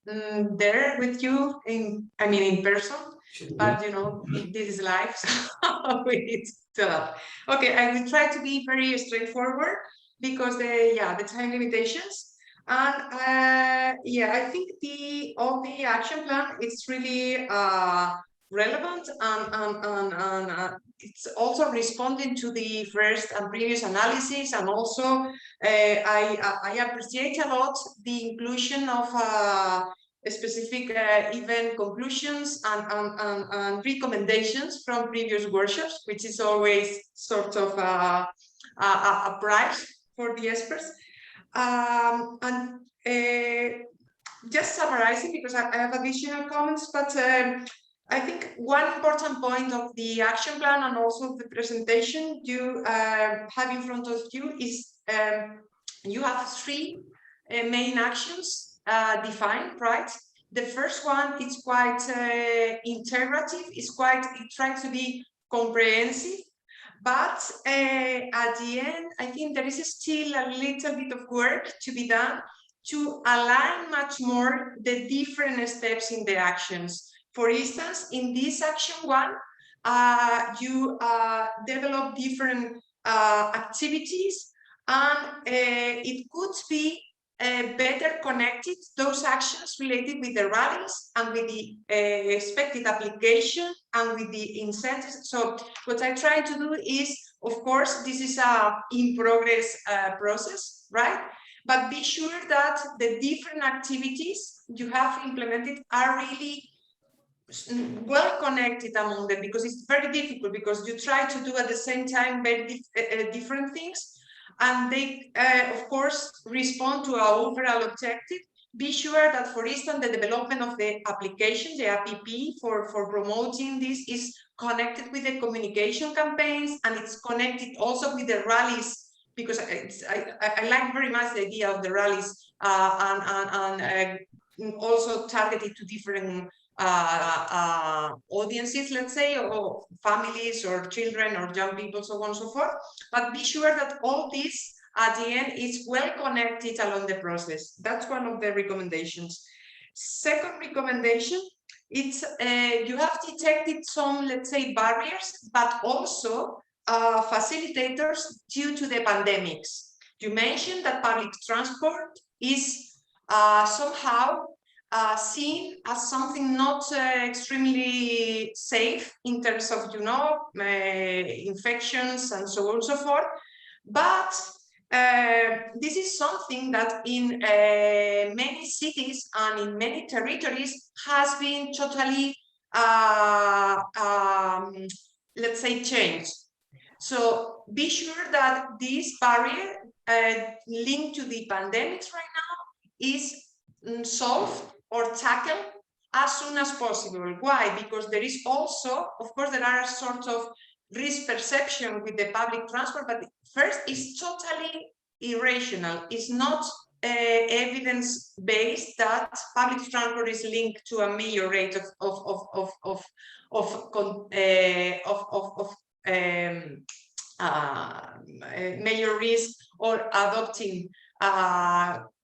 there with you in person, but you know, this is life, so we need to that. Okay, I will try to be very straightforward because the time limitations. And I think all the action plan is really relevant and it's also responding to the first and previous analysis, and also I appreciate a lot the inclusion of specific event conclusions and recommendations from previous workshops, which is always sort of a prize for the experts. Just summarizing, because I have additional comments, but I think one important point of the action plan and also the presentation you have in front of you is you have 3 main actions defined, right? The first one is quite integrative, it tries to be comprehensive, but at the end, I think there is still a little bit of work to be done to align much more the different steps in the actions. For instance, in this action 1, you develop different activities, and it could be better connected, those actions related with the rallies and with the expected application and with the incentives. So what I try to do is, of course, this is a in progress process, right? But be sure that the different activities you have implemented are really well connected among them, because it's very difficult, because you try to do at the same time very different things, and they of course respond to our overall objective. Be sure that, for instance, the development of the application, the app for promoting this, is connected with the communication campaigns, and it's connected also with the rallies, because I like very much the idea of the rallies, and also targeted to different audiences, let's say, or families or children or young people, so on and so forth. But be sure that all this at the end is well connected along the process. That's one of the recommendations. Second recommendation, it's you have detected some, let's say, barriers, but also facilitators due to the pandemics. You mentioned that public transport is somehow seen as something not extremely safe in terms of, you know, infections and so on and so forth. But this is something that in many cities and in many territories has been totally, let's say, changed. So be sure that this barrier linked to the pandemics right now is solved or tackled as soon as possible. Why? Because there is also, of course, there are sort of risk perception with the public transport, but first, it's totally irrational. It's not evidence-based that public transport is linked to a major rate major risk or adopting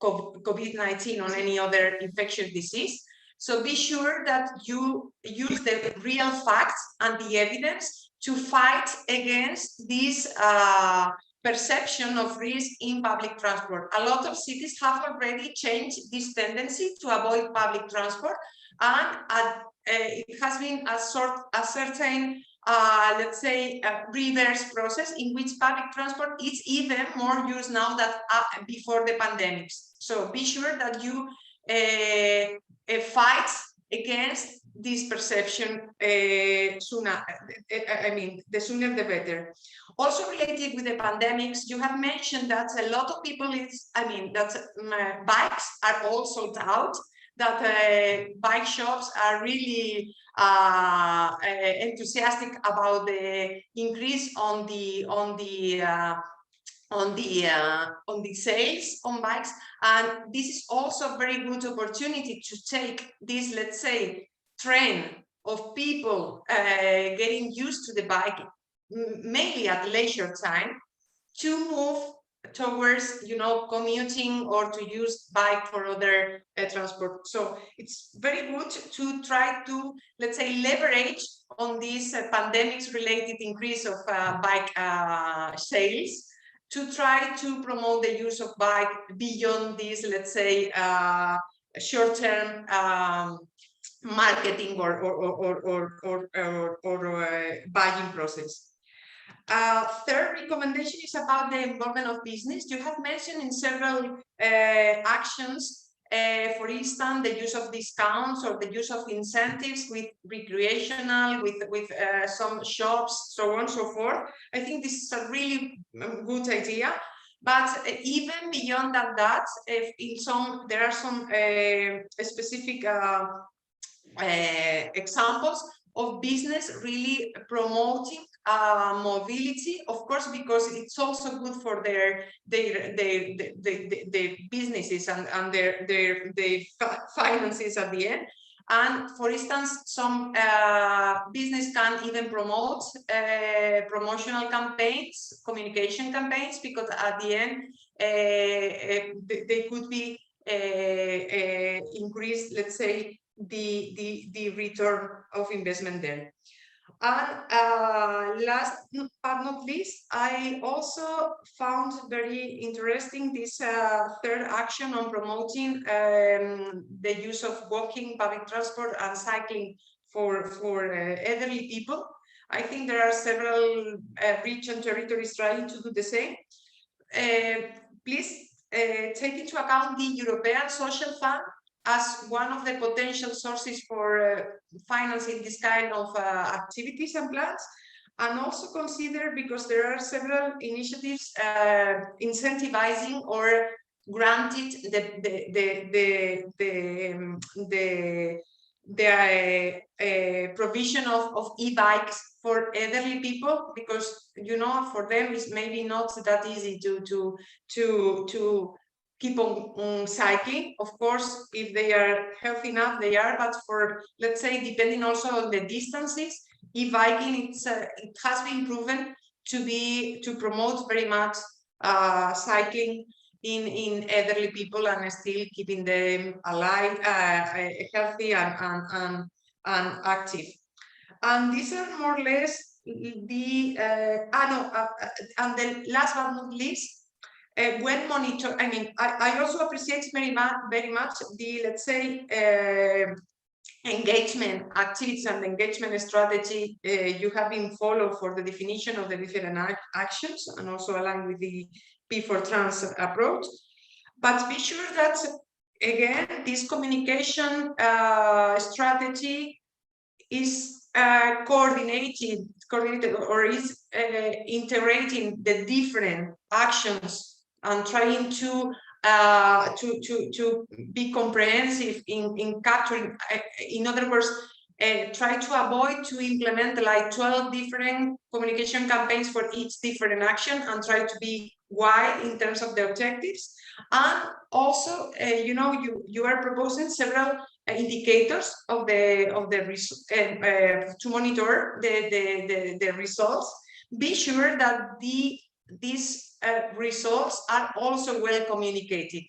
COVID-19 or any other infectious disease. So be sure that you use the real facts and the evidence to fight against this perception of risk in public transport. A lot of cities have already changed this tendency to avoid public transport, and it has been a certain let's say, a reverse process in which public transport is even more used now than before the pandemics. So be sure that you fight against this perception sooner. I mean, the sooner the better. Also related with the pandemics, you have mentioned that a lot of people that bikes are all sold out, that bike shops are really enthusiastic about the increase on the sales on bikes, and this is also a very good opportunity to take this, let's say, trend of people getting used to the bike, mainly at leisure time, to move towards, you know, commuting or to use bike for other transport. So it's very good to try to, let's say, leverage on this pandemics related increase of bike sales, to try to promote the use of bike beyond this, let's say, short-term marketing or buying process. Third recommendation is about the involvement of business. You have mentioned in several actions, for instance, the use of discounts or the use of incentives with recreational, with some shops, so on and so forth. I think this is a really good idea. But even beyond that, there are some specific examples of business really promoting mobility, of course, because it's also good for their businesses and their finances at the end. And for instance, some business can even promote promotional campaigns, communication campaigns, because at the end they could be increased, let's say, the return of investment there. And last but not least, I also found very interesting this third action on promoting the use of walking, public transport and cycling for elderly people. I think there are several region territories trying to do the same. Please take into account the European Social Fund as one of the potential sources for financing this kind of activities and plans, and also consider, because there are several initiatives incentivizing or granted the provision of e-bikes for elderly people, because, you know, for them it's maybe not that easy to keep on cycling. Of course, if they are healthy enough, they are, but for, let's say, depending also on the distances, e-biking, it has been proven to promote very much cycling in elderly people and still keeping them alive, healthy and active. And these are more or less the and then last but not least, when monitor, I mean, I also appreciate very much the, let's say, engagement activities and engagement strategy you have been followed for the definition of the different actions, and also aligned with the Pe4Trans approach. But be sure that, again, this communication strategy is coordinated or is integrating the different actions and trying to be comprehensive in capturing, in other words, try to avoid to implement like 12 different communication campaigns for each different action, and try to be wide in terms of the objectives, And also, you are proposing several indicators of the to monitor the results. Be sure that these results are also well communicated.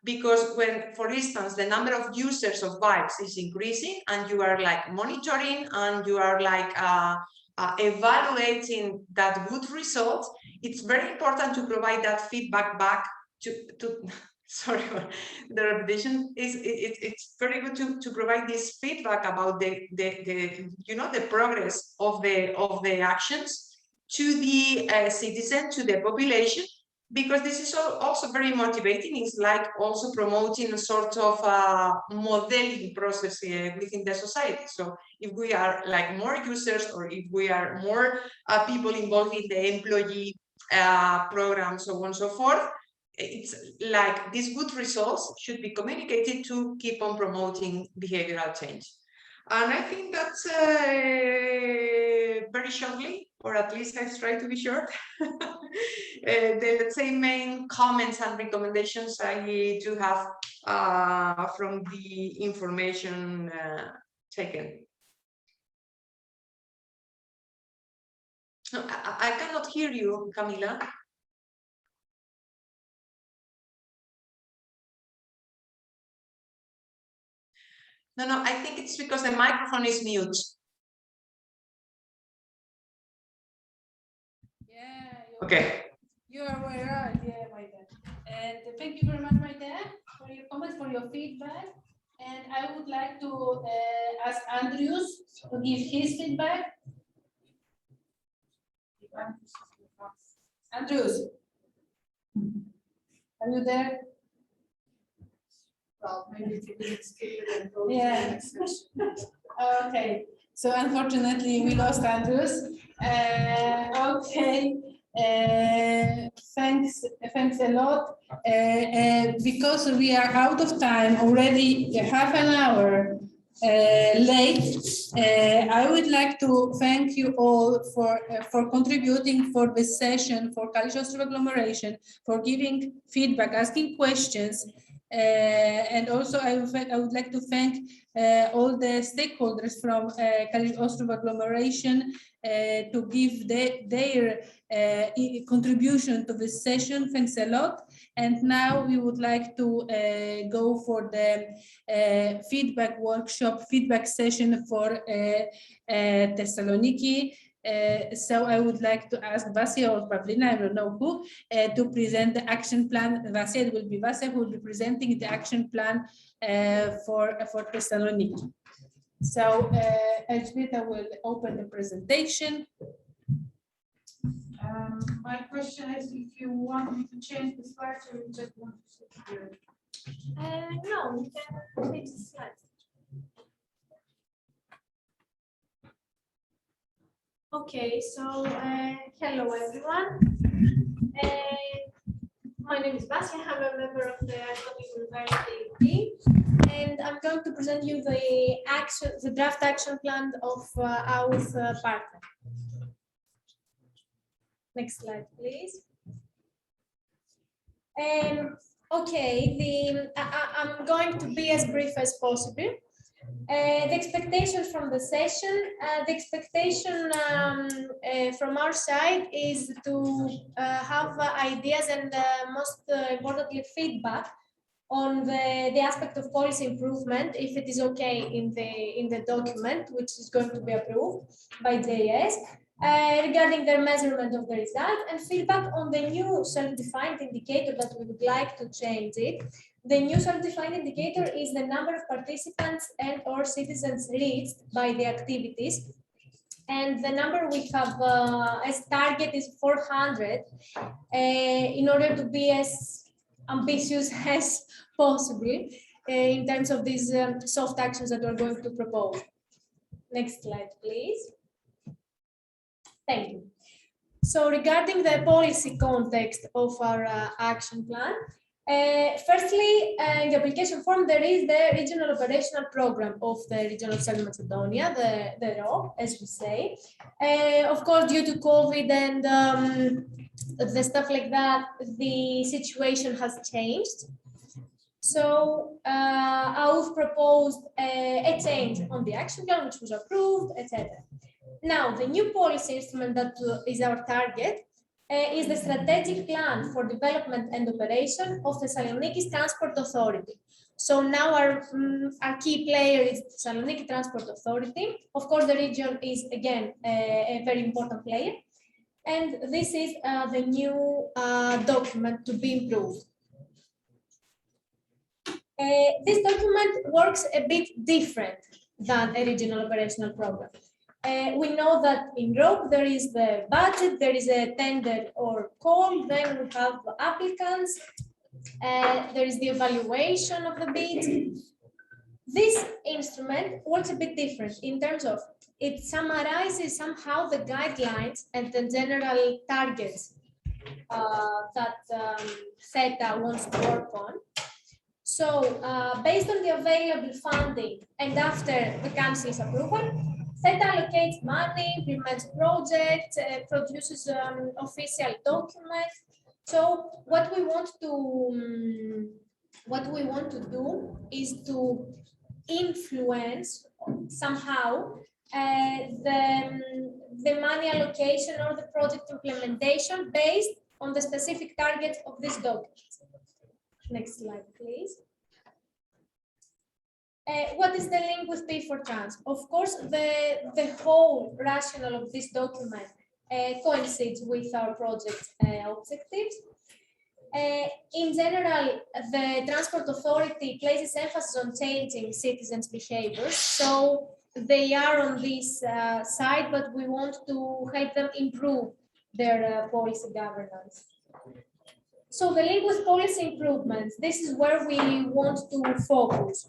Because when, for instance, the number of users of bikes is increasing and you are like monitoring and you are like evaluating that good result, it's very important to provide that feedback back to sorry, the repetition is it's very good to provide this feedback about the progress of the actions to the citizen, to the population, because this is also very motivating. It's like also promoting a sort of modeling process within the society. So if we are like more users, or if we are more people involved in the employee program, so on and so forth, it's like these good results should be communicated to keep on promoting behavioral change. And I think that's very shortly, or at least I try to be short, the, let's say, main comments and recommendations I do have from the information taken. No, I cannot hear you, Camila. No, I think it's because the microphone is mute. Yeah. Okay. You are right. Yeah, Maite. And thank you very much, Maite, for your comments, for your feedback. And I would like to ask Andrews to give his feedback. Andrews, are you there? Well, maybe we can skip it and go to Yeah. the next question. Okay, so unfortunately we lost Andrews. Okay, thanks a lot. Because we are out of time already, half an hour late. I would like to thank you all for contributing for this session, for Kalisko-Ostrowska agglomeration, for giving feedback, asking questions. And also I would like to thank all the stakeholders from Kalisko-Ostrowska agglomeration to give their contribution to this session. Thanks a lot. And now we would like to go for the feedback workshop, feedback session for Thessaloniki. So I would like to ask Vasia or Pavlina, I don't know who, to present the action plan. Vasia, it will be Vasia who will be presenting the action plan for Thessaloniki. So Elżbieta will open the presentation. My question is if you want me to change the slides or you just want to sit here? No, we can switch the slides. Okay, so hello everyone. My name is Vasia. I'm a member of the University team, and I'm going to present you the draft action plan of our partner. Next slide, please. Okay, I'm going to be as brief as possible. The expectations from the session, the expectation from our side is to have ideas and most importantly feedback on the aspect of policy improvement, if it is okay in the document which is going to be approved by JS, regarding their measurement of the result, and feedback on the new self-defined indicator that we would like to change it. The new self-defined indicator is the number of participants and or citizens reached by the activities. And the number we have as target is 400 in order to be as ambitious as possible in terms of these soft actions that we're going to propose. Next slide, please. Thank you. So regarding the policy context of our action plan, Firstly, in the application form, there is the regional operational program of the region of Southern Macedonia, the ROP, as we say. Of course, due to COVID and the stuff like that, the situation has changed. So I've proposed a change on the action plan, which was approved, etc. Now, the new policy instrument that is our target is the strategic plan for development and operation of the Thessaloniki Transport Authority. So now our key player is the Thessaloniki Transport Authority. Of course, the region is again a very important player. And this is the new document to be improved. This document works a bit different than a regional operational program. We know that in ROP there is the budget, there is a tender or call, then we have applicants, there is the evaluation of the bid. This instrument works a bit different in terms of it summarizes somehow the guidelines and the general targets that CETA wants to work on. So based on the available funding and after the Council's approval, CETA allocates money, implements projects, produces official documents. So what we want to do is to influence somehow the money allocation or the project implementation based on the specific targets of this document. Next slide, please. What is the link with Pe4Trans? Of course, the whole rationale of this document coincides with our project objectives. In general, the Transport Authority places emphasis on changing citizens' behaviors. So they are on this side, but we want to help them improve their policy governance. So the link with policy improvements, this is where we want to focus.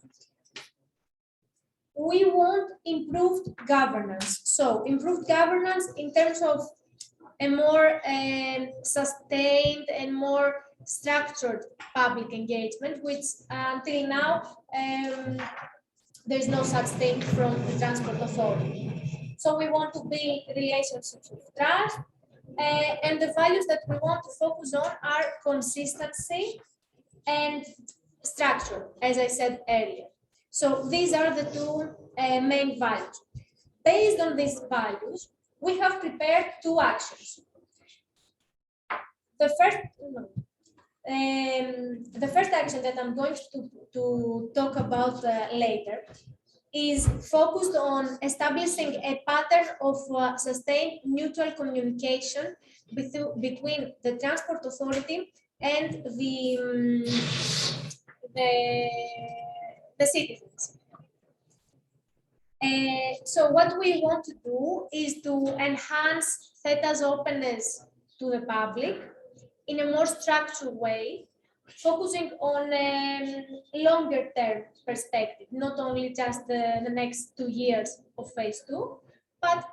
We want improved governance. So improved governance in terms of a more sustained and more structured public engagement, which until now there is no such thing from the Transport Authority. So we want to build relationships with trust, and the values that we want to focus on are consistency and structure, as I said earlier. So these are the two main values. Based on these values, we have prepared two actions. The first action that I'm going to talk about later is focused on establishing a pattern of sustained mutual communication between the Transport Authority and the citizens. So what we want to do is to enhance CETA's openness to the public in a more structured way, focusing on a longer term perspective, not only just the next 2 years of phase 2, but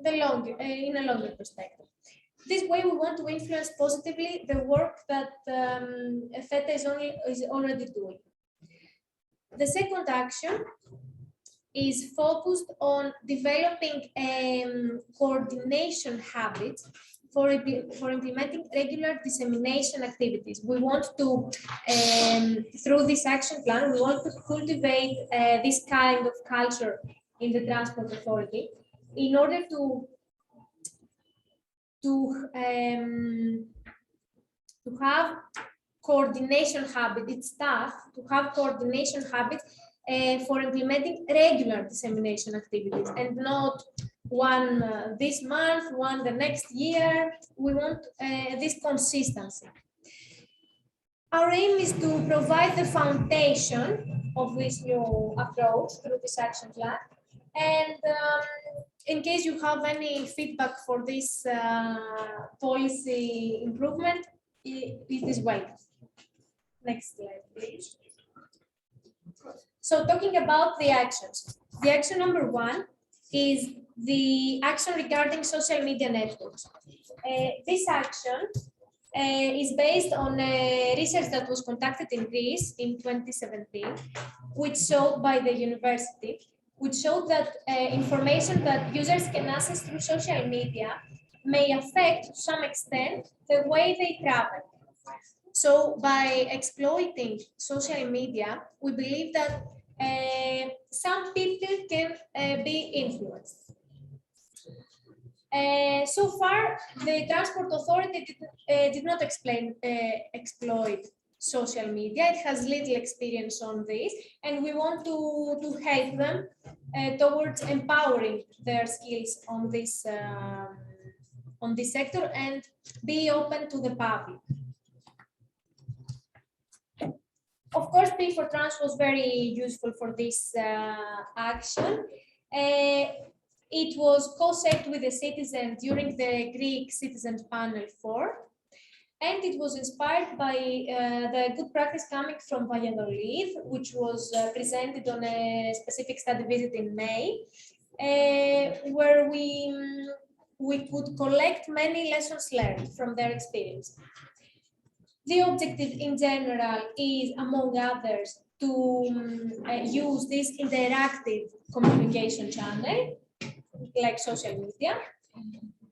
in a longer perspective. This way, we want to influence positively the work that CETA is already doing. The second action is focused on developing coordination habits for implementing regular dissemination activities. We want to, through this action plan, we want to cultivate this kind of culture in the Transport Authority in order to have coordination habit, its staff, to have coordination habits for implementing regular dissemination activities and not one this month, one the next year. We want this consistency. Our aim is to provide the foundation of this new approach through this action plan. And in case you have any feedback for this policy improvement, it is welcome. Next slide, please. So talking about the actions, the action number 1 is the action regarding social media networks. This action is based on research that was conducted in Greece in 2017, which showed by the university, which showed that information that users can access through social media may affect to some extent the way they travel. So by exploiting social media, we believe that some people can be influenced. So far, the Transport Authority did not exploit social media. It has little experience on this, and we want to help them towards empowering their skills on this sector and be open to the public. Of course, Pe4Trans was very useful for this action. It was co-shaped with the citizens during the Greek Citizen Panel 4, and it was inspired by the good practice coming from Valladolid, which was presented on a specific study visit in May, where we could collect many lessons learned from their experience. The objective in general is, among others, to use this interactive communication channel, like social media,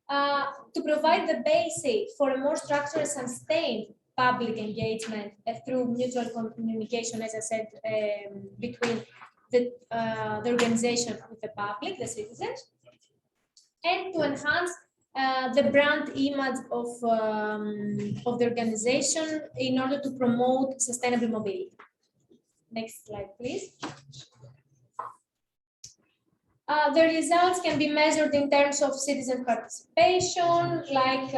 to provide the basis for a more structured and sustained public engagement through mutual communication, as I said, between the organization with the public, the citizens, and to enhance the brand image of the organization in order to promote sustainable mobility. Next slide, please. The results can be measured in terms of citizen participation, like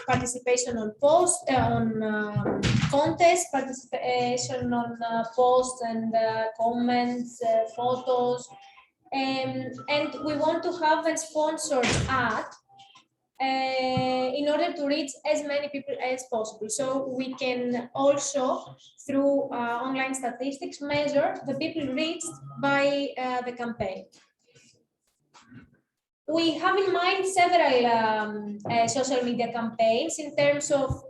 participation on posts, on contests, participation on posts and comments, photos, and we want to have a sponsored ad in order to reach as many people as possible. So we can also, through online statistics, measure the people reached by the campaign. We have in mind several social media campaigns in terms of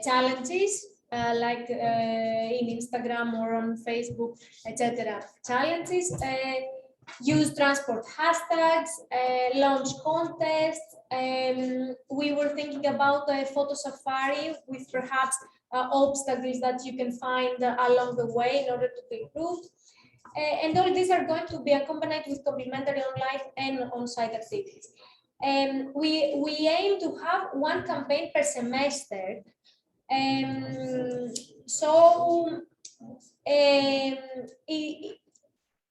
challenges, like in Instagram or on Facebook, etc. Challenges. Use transport hashtags, launch contests. We were thinking about a photo safari with perhaps obstacles that you can find along the way in order to improve. And all these are going to be accompanied with complementary online and on-site activities. We aim to have one campaign per semester.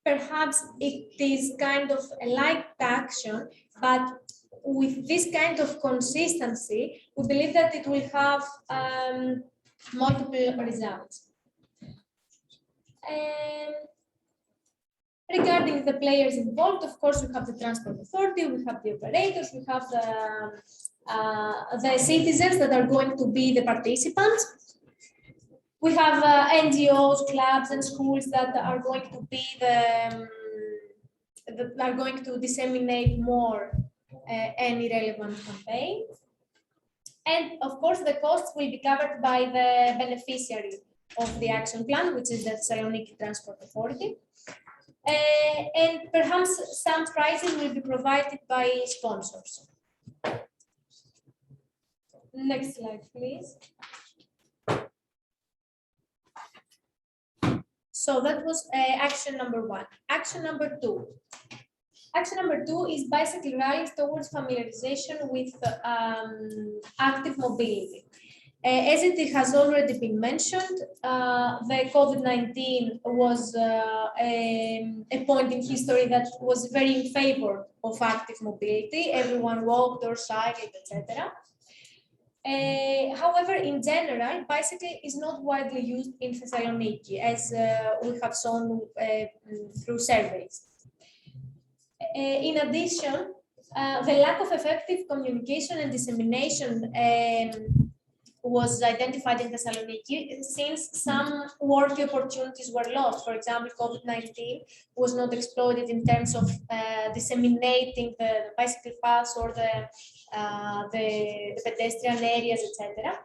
Perhaps it is kind of a light action, but with this kind of consistency, we believe that it will have multiple results. Regarding the players involved, of course, we have the Transport Authority, we have the operators, we have the citizens that are going to be the participants. We have NGOs, clubs, and schools that are going to be that are going to disseminate more any relevant campaign. And of course, the costs will be covered by the beneficiary of the action plan, which is the Thessaloniki Transport Authority. And perhaps some prizes will be provided by sponsors. Next slide, please. So that was action number 1. Action number 2. Action number 2 is bicycle rallies towards familiarization with active mobility. As it has already been mentioned, the COVID-19 was a point in history that was very in favor of active mobility. Everyone walked or cycled, etc. However, in general, bicycle is not widely used in Thessaloniki, as we have shown through surveys. In addition, the lack of effective communication and dissemination was identified in Thessaloniki, since some work opportunities were lost. For example, COVID-19 was not exploited in terms of disseminating the bicycle paths or the pedestrian areas, etc.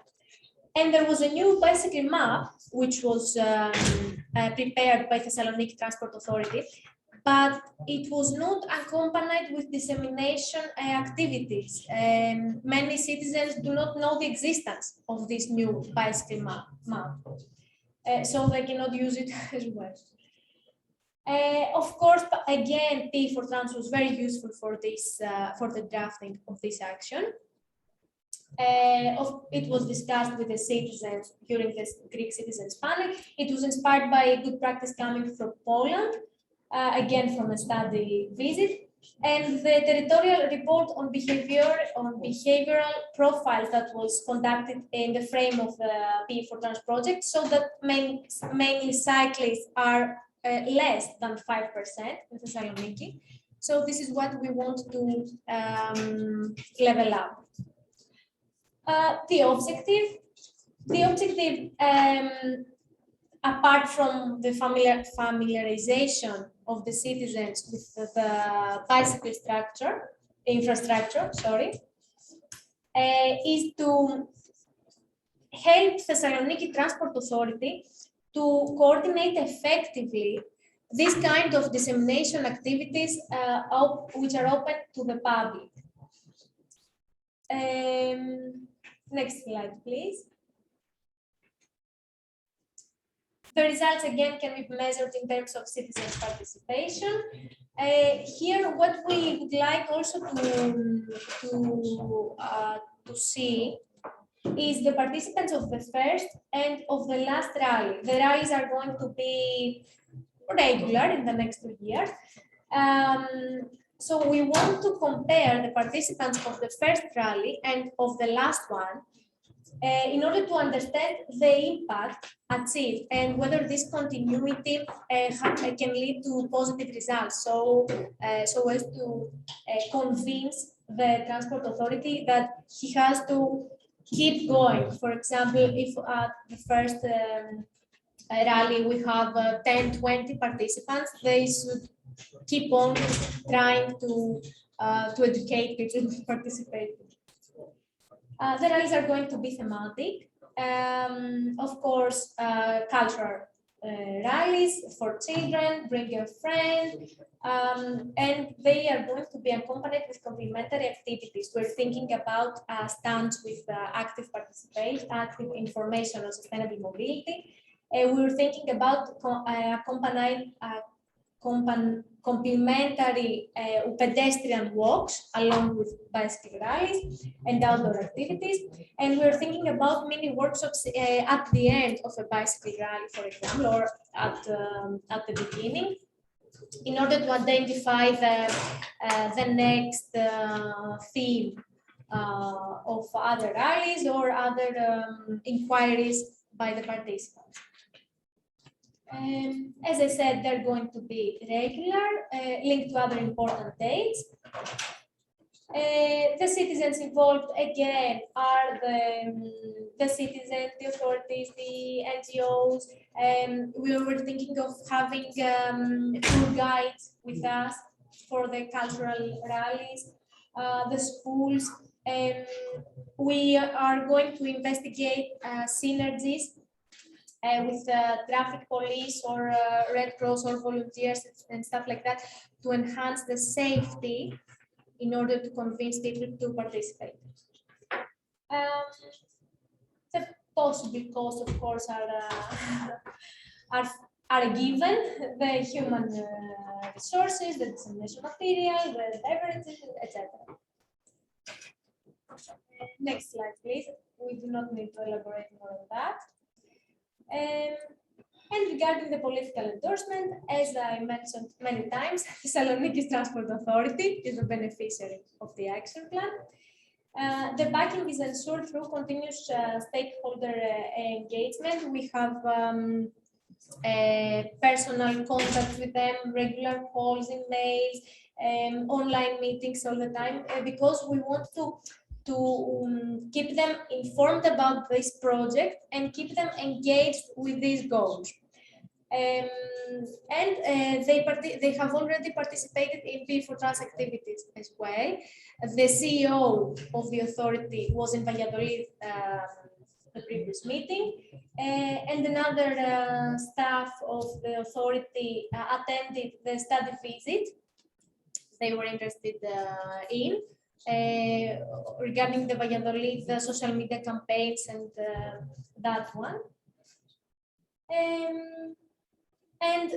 And there was a new bicycle map, which was prepared by Thessaloniki Transport Authority, but it was not accompanied with dissemination activities. Many citizens do not know the existence of this new bicycle map. So they cannot use it as well. Of course, again, Pe4Trans was very useful for this, for the drafting of this action. It was discussed with the citizens during the Greek citizens panel. It was inspired by a good practice coming from Poland, again from a study visit, and the territorial report on behavioral profiles that was conducted in the frame of the Pe4Trans project, so that mainly cyclists are less than 5% in Thessaloniki. So this is what we want to level up. The objective, apart from the familiarization of the citizens with the bicycle infrastructure, is to help Thessaloniki Transport Authority to coordinate effectively this kind of dissemination activities which are open to the public. Next slide, please. The results again can be measured in terms of citizens' participation. Here, what we would like also to see is the participants of the first and of the last rally. The rallies are going to be regular in the next 2 years. So we want to compare the participants of the first rally and of the last one in order to understand the impact achieved and whether this continuity can lead to positive results. So as to convince the transport authority that he has to keep going. For example, if at the first rally we have 10, 20 participants, they should keep on trying to educate people who participate. The rallies are going to be thematic. Of course, cultural rallies for children, bring your friend, and they are going to be accompanied with complementary activities. We're thinking about stands with active participation, active information on sustainable mobility. We're thinking about complementary pedestrian walks along with bicycle rallies and outdoor activities. And we're thinking about mini workshops at the end of a bicycle rally, for example, or at the beginning, in order to identify the next theme of other rallies or other inquiries by the participants. As I said, they're going to be regular, linked to other important dates. The citizens involved again are the citizens, the authorities, the NGOs. We were thinking of having tour guides with us for the cultural rallies, the schools. We are going to investigate synergies with traffic police or Red Cross or volunteers and stuff like that to enhance the safety in order to convince people to participate. The possible costs, of course, are given, the human resources, the dissemination material, the beverages, etc. Next slide, please. We do not need to elaborate more on that. And regarding the political endorsement, as I mentioned many times, Thessaloniki Transport Authority is the beneficiary of the action plan. The backing is ensured through continuous stakeholder engagement. We have personal contact with them, regular calls, emails, online meetings all the time, because we want to keep them informed about this project and keep them engaged with these goals. They have already participated in Pe4Trans activities as well. The CEO of the authority was in Valladolid the previous meeting, and another staff of the authority attended the study visit they were interested in regarding the Valladolid social media campaigns and that one. And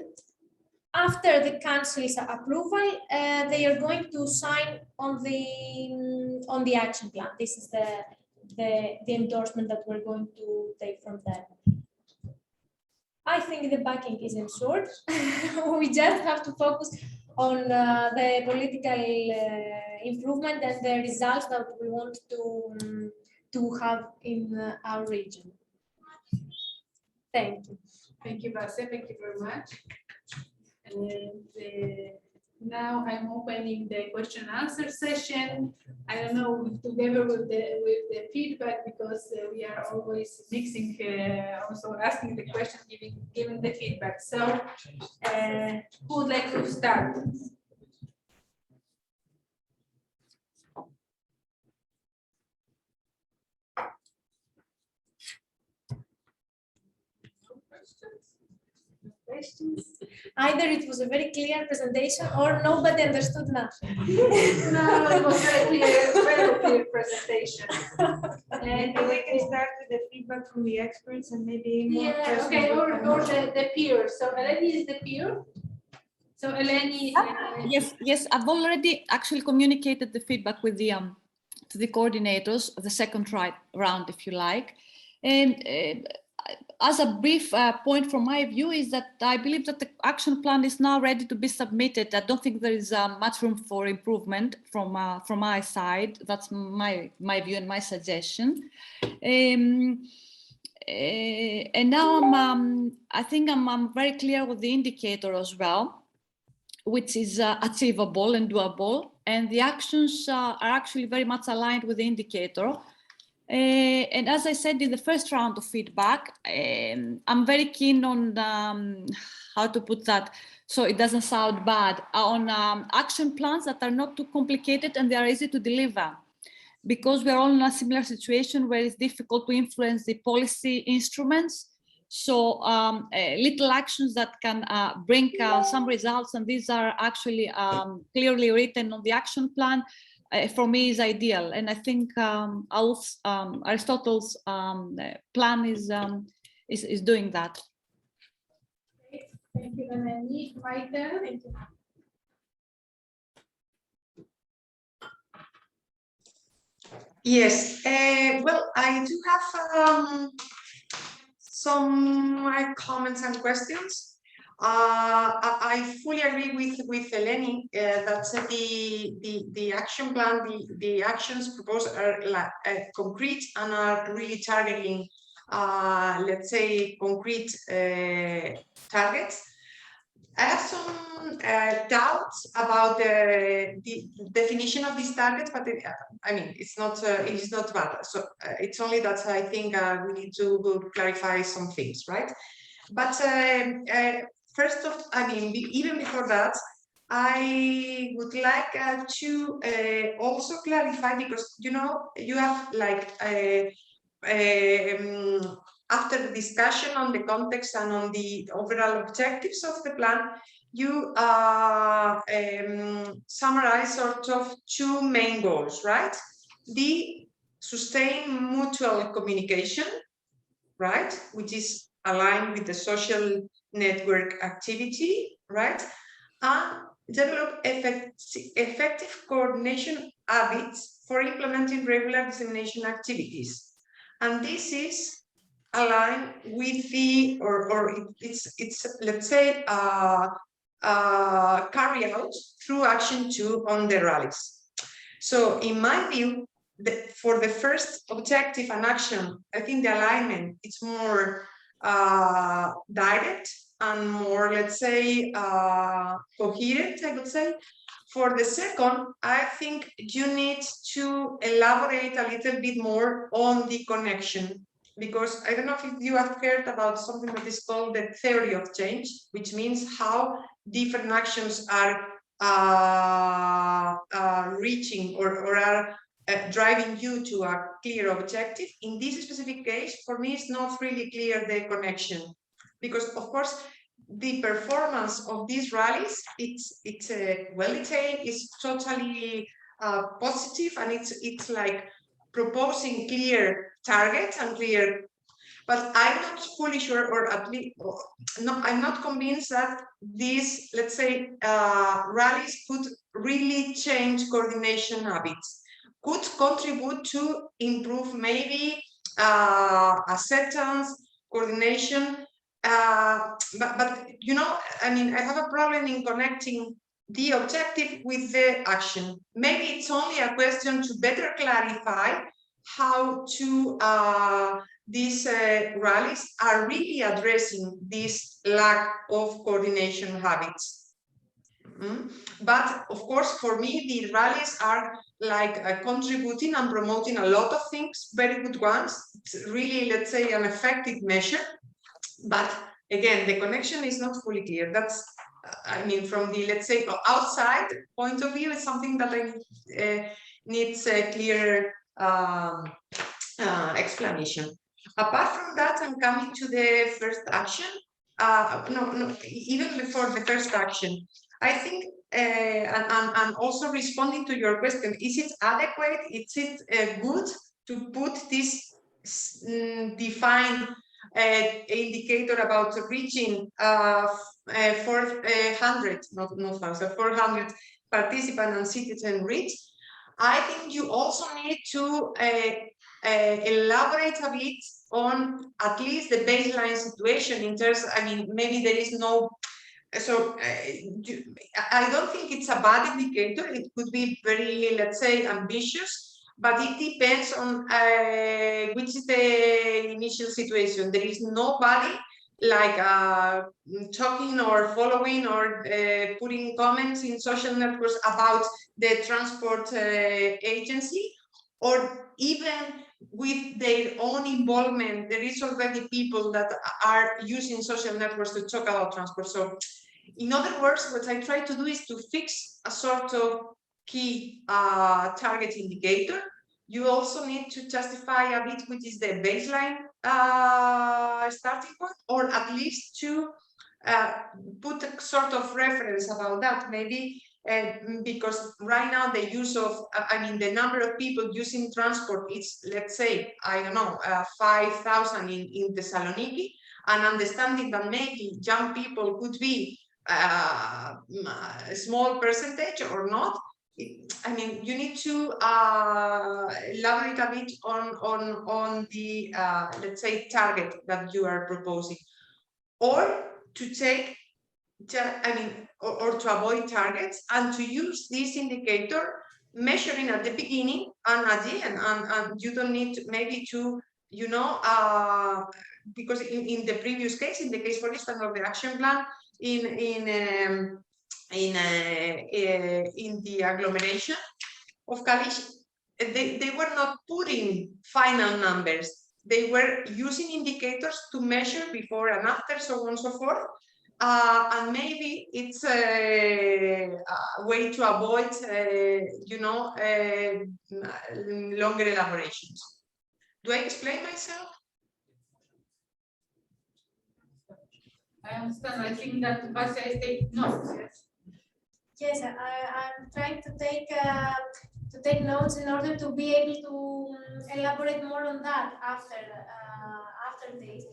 after the council's approval, they are going to sign on the action plan. This is the endorsement that we're going to take from them. I think the backing is ensured. We just have to focus on the political improvement and the results that we want to have in our region. Thank you. Thank you, Base. Thank you very much. And now I'm opening the question and answer session. I don't know, together with the feedback, because we are always mixing, also asking the question, giving the feedback. So, who would like to start? Questions? Either it was a very clear presentation or nobody understood nothing. No, it was very clear presentation. And we can start with the feedback from the experts and maybe more Yeah, okay, or the peer. So Eleni is the peer. So Eleni. Yes, I've already actually communicated the feedback with the to the coordinators of the second round, if you like. And as a brief point from my view is that I believe that the action plan is now ready to be submitted. I don't think there is much room for improvement from my side. That's my view and my suggestion. And now I think I'm very clear with the indicator as well, which is achievable and doable. And the actions are actually very much aligned with the indicator. And as I said in the first round of feedback, I'm very keen on how to put that so it doesn't sound bad, on action plans that are not too complicated and they are easy to deliver, because we're all in a similar situation where it's difficult to influence the policy instruments. So little actions that can bring some results, and these are actually clearly written on the action plan, for me is ideal. And I think Aristotle's plan is doing that. Thank you, Eleni. Maite? Thank you. Yes, well, I do have some comments and questions. I fully agree with Eleni that the action plan, the actions proposed are concrete and are really targeting, let's say, concrete targets. I have some doubts about the definition of these targets, but I mean, it is not bad. So it's only that I think we need to clarify some things, right? But first of, I mean, even before that, I would like to also clarify, because you know you have like after the discussion on the context and on the overall objectives of the plan, you summarize sort of two main goals, right? The sustained mutual communication, right, which is aligned with the social network activity, right? And develop effective coordination habits for implementing regular dissemination activities. And this is aligned with the, or it's let's say, carry out through action 2 on the rallies. So in my view, for the first objective and action, I think the alignment is more direct and more, let's say, coherent, I would say. For the second, I think you need to elaborate a little bit more on the connection, because I don't know if you have heard about something that is called the theory of change, which means how different actions are reaching or are driving you to a clear objective. In this specific case, for me, it's not really clear the connection, because of course, the performance of these rallies, it's well detailed, it's totally positive, and it's like proposing clear targets and clear, but I'm not fully sure, or at least no, I'm not convinced that these, let's say, rallies could really change coordination habits, could contribute to improve maybe acceptance, coordination. But you know, I mean, I have a problem in connecting the objective with the action. Maybe it's only a question to better clarify how to these rallies are really addressing this lack of coordination habits. But of course, for me, the rallies are like contributing and promoting a lot of things, very good ones. It's really, let's say, an effective measure. But again, the connection is not fully clear. That's, I mean, from the, let's say, outside point of view, it's something that needs a clear explanation. Apart from that, I'm coming to the first action. No, even before the first action, I think, and also responding to your question, is it adequate? Is it good to put this defined indicator about reaching 400, not 1,000, 400 participants and citizen reach? I think you also need to elaborate a bit on at least the baseline situation in terms, I mean, maybe there is no, so I don't think it's a bad indicator. It could be very, let's say, ambitious, but it depends on which is the initial situation. There is nobody like talking or following or putting comments in social networks about the transport agency, or even with their own involvement. There is already people that are using social networks to talk about transport. So in other words, what I try to do is to fix a sort of key target indicator. You also need to justify a bit which is the baseline starting point, or at least to put a sort of reference about that, maybe because right now the use of, I mean, the number of people using transport is, let's say, I don't know, 5,000 in Thessaloniki, and understanding that maybe young people could be a small percentage or not. I mean, you need to elaborate a bit on the, let's say, target that you are proposing, or to take, I mean, or to avoid targets, and to use this indicator measuring at the beginning and at the end, and you don't need to, maybe to, you know, because in the previous case, in the case, for instance, of the action plan in the agglomeration of Kalisz, they were not putting final numbers. They were using indicators to measure before and after, so on and so forth. And maybe it's a way to avoid, you know, longer elaborations. Do I explain myself? I understand. I think that Basia is taking notes. Yes. Yes, I'm trying to take notes in order to be able to elaborate more on that after this.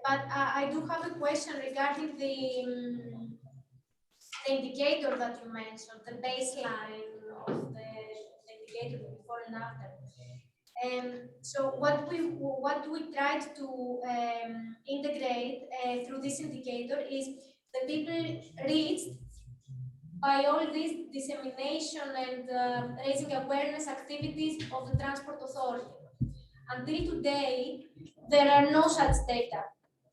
But I do have a question regarding the indicator that you mentioned, the baseline of the indicator before and after. So what we tried to integrate through this indicator is the people reached by all this dissemination and raising awareness activities of the Transport Authority. Until today, there are no such data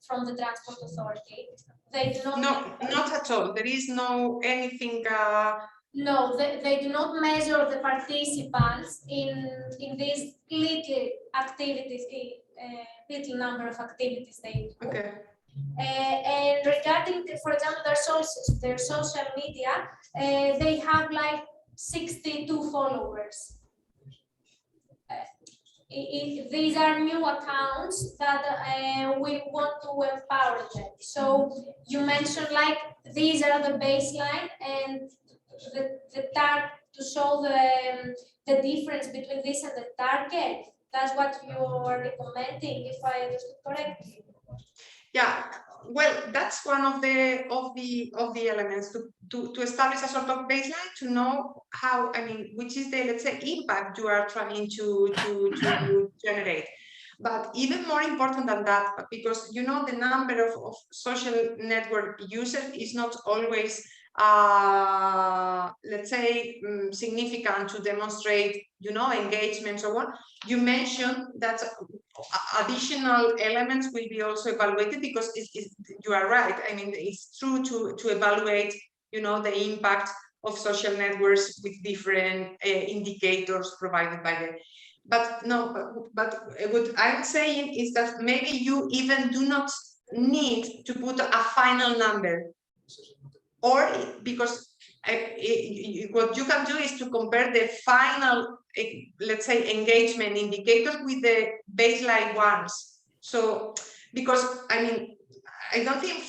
from the Transport Authority. They do not. No, not at all. There is no anything. No, they do not measure the participants in these little activities, little number of activities they do. Okay. And regarding, for example, their social media, they have like 62 followers. These are new accounts that we want to empower them. So you mentioned like these are the baseline and the target to show the difference between this and the target. That's what you are recommending, if I understood correctly. Yeah, well, that's one of the elements to establish a sort of baseline to know how, I mean, which is the, let's say, impact you are trying to generate. But even more important than that, because you know the number of social network users is not always let's say significant to demonstrate, you know, engagement, so on. You mentioned that additional elements will be also evaluated because you are right. I mean, it's true to evaluate, you know, the impact of social networks with different indicators provided by them. But no, but what I'm saying is that maybe you even do not need to put a final number, or because what you can do is to compare the final, let's say, engagement indicators with the baseline ones. So, because I mean, I don't think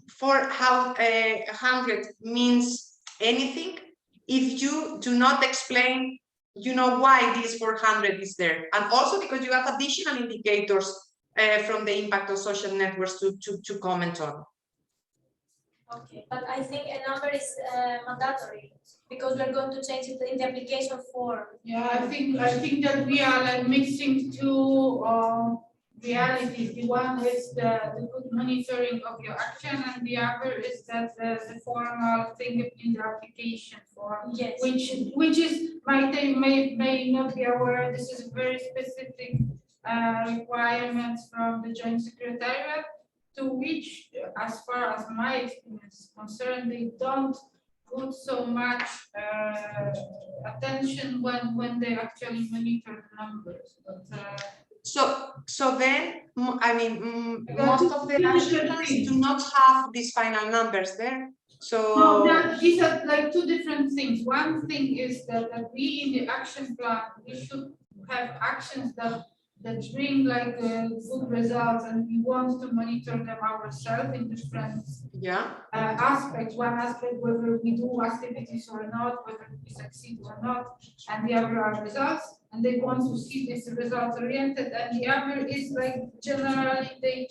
for how 100 means anything if you do not explain, you know, why this 400 is there, and also because you have additional indicators from the impact of social networks to comment on. Okay, but I think a number is mandatory because we're going to change it in the application form. Yeah, I think that we are like mixing two realities. The one is the good monitoring of your action, and the other is that the formal thing in the application form. Yes. Which is may not be aware. This is very specific requirements from the Joint Secretariat, to which, as far as my experience is concerned, they don't put so much attention when they actually monitor the numbers. But, so then, I mean, most of the action plans do not have these final numbers there. So no, these are like two different things. One thing is that we in the action plan, we should have actions that bring like good results, and we want to monitor them ourselves in different aspects. One aspect, whether we do activities or not, whether we succeed or not, and the other are results, and they want to see this results oriented, and the other is like generally the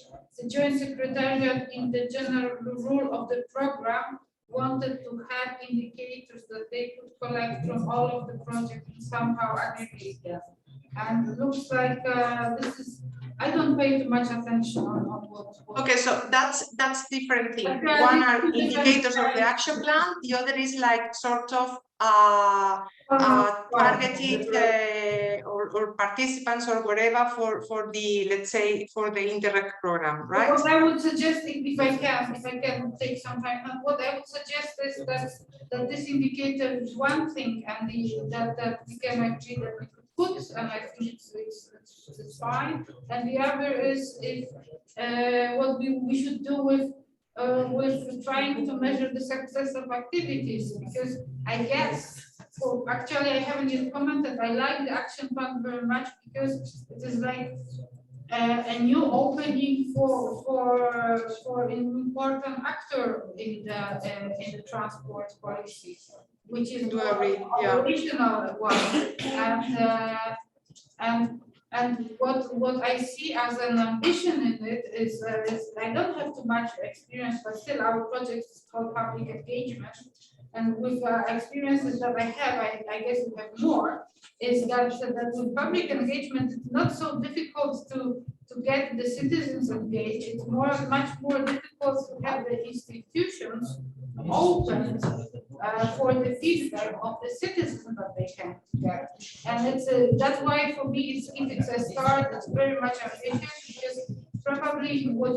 Joint Secretariat in the general rule of the program wanted to have indicators that they could collect from all of the projects and somehow aggregate them. And it looks like this is, I don't pay too much attention on what. Okay, so that's different thing. One are indicators of the action plan, the other is like sort of targeted or participants or whatever for the, let's say, for the Interreg program, right? What I would suggest, if I can take some time, what I would suggest is that this indicator is one thing, and that we can agree that we could put, and I think it's fine. And the other is if what we should do with trying to measure the success of activities, because I guess, actually I haven't yet commented, I like the action plan very much because it is like a new opening for an important actor in the transport policy, which is the original one. And what I see as an ambition in it is I don't have too much experience, but still our project is called public engagement. And with experiences that I have, I guess we have more, is that with public engagement, it's not so difficult to get the citizens engaged. It's much more difficult to have the institutions open for the feedback of the citizens that they can get. And it's that's why for me, if it's a start, it's very much ambitious, because probably what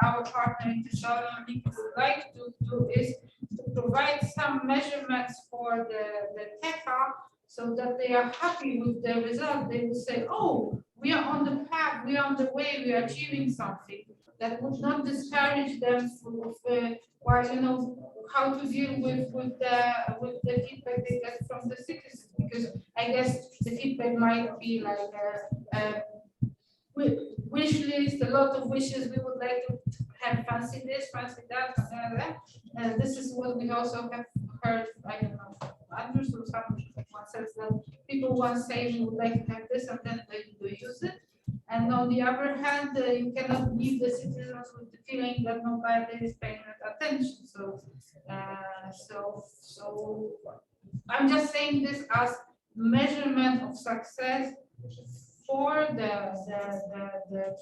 our partner in the learning would like to do is to provide some measurements for the TECA so that they are happy with the result. They will say, oh, we are on the path, we are on the way, we are achieving something. That would not discourage them how to deal with the feedback they get from the citizens, because I guess the feedback might be like a wish list, a lot of wishes. We would like to have fancy this, fancy that, and that. And this is what we also have heard, I don't know, others or someone says that people once say we would like to have this and then they do use it. And on the other hand, you cannot leave the citizens with the feeling that nobody is paying attention. So I'm just saying this as measurement of success for the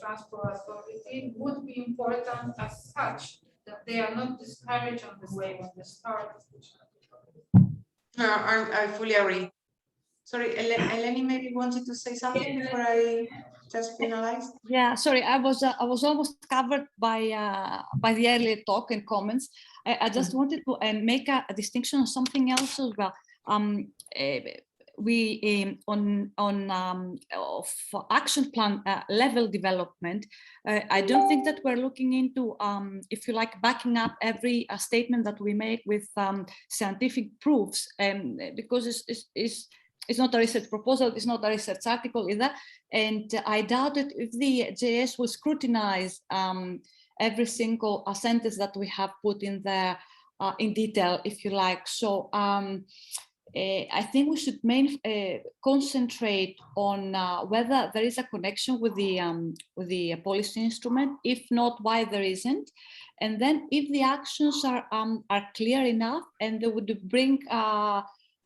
transport authority would be important as such, that they are not discouraged on the way when they start. I fully agree. Sorry, Eleni maybe wanted to say something before I just finalize. Yeah, sorry, I was almost covered by the earlier talk and comments. I just wanted to make a distinction on something else as well. We of action plan level development, I don't think that we're looking into, if you like, backing up every statement that we make with scientific proofs, because it's not a research proposal, it's not a research article either, and I doubt it if the JS will scrutinize every single sentence that we have put in there in detail, if you like. So I think we should concentrate on whether there is a connection with the policy instrument. If not, why there isn't, and then if the actions are clear enough and they would bring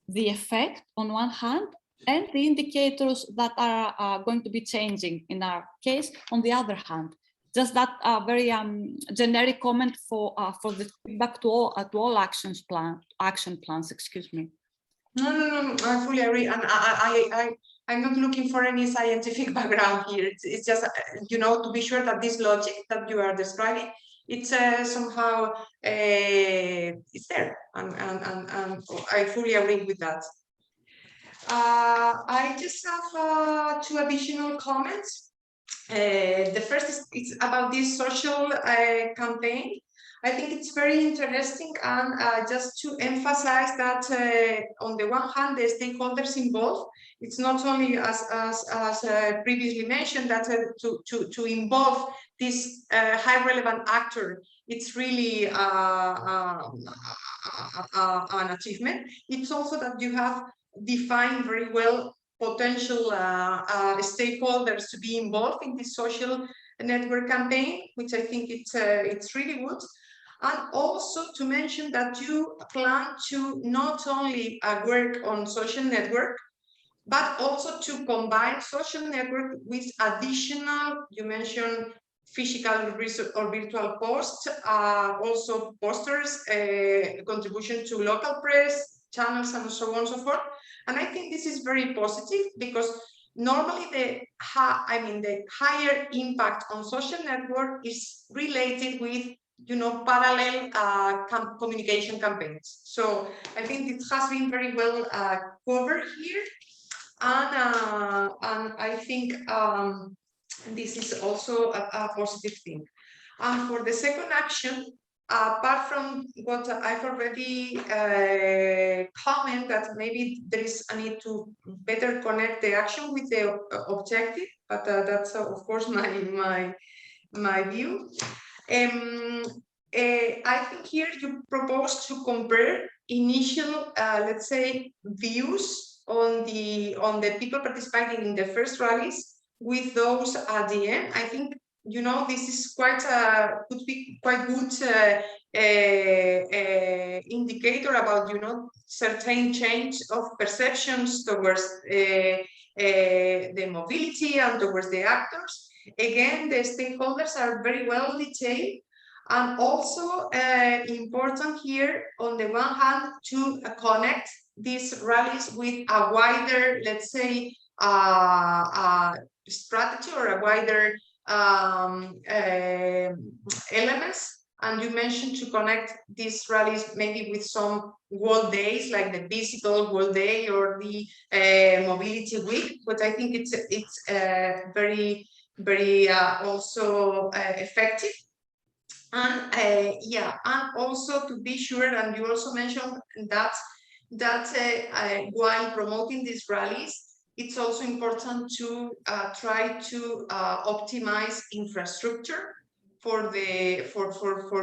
the effect on one hand, and the indicators that are going to be changing in our case on the other hand. Just that very generic comment for the feedback to all action plans. Excuse me. No, I fully agree, and I'm not looking for any scientific background here. It's just to be sure that this logic that you are describing, it's somehow it's there, and I fully agree with that. I just have two additional comments. The first is about this social campaign. I think it's very interesting, and just to emphasize that on the one hand, the stakeholders involved, it's not only as previously mentioned that to involve this high relevant actor, it's really an achievement. It's also that you have defined very well potential stakeholders to be involved in this social network campaign, which I think it's really good. And also to mention that you plan to not only work on social network, but also to combine social network with additional, you mentioned physical or virtual posts, also posters, contribution to local press, channels, and so on and so forth. And I think this is very positive, because normally the higher impact on social network is related with parallel communication campaigns. So I think it has been very well covered here, and I think this is also a positive thing. And for the second action, apart from what I've already commented, that maybe there is a need to better connect the action with the objective, but that's of course my view. I think here you propose to compare initial, let's say, views on the people participating in the first rallies with those at the end. I think this is could be quite good indicator about certain change of perceptions towards the mobility and towards the actors. Again, the stakeholders are very well detailed, and also important here on the one hand to connect these rallies with a wider, let's say, strategy or a wider elements. And you mentioned to connect these rallies maybe with some world days, like the Digital World Day or the Mobility Week. But I think it's very also effective. And yeah, and also to be sure, and you also mentioned that while promoting these rallies, it's also important to try to optimize infrastructure for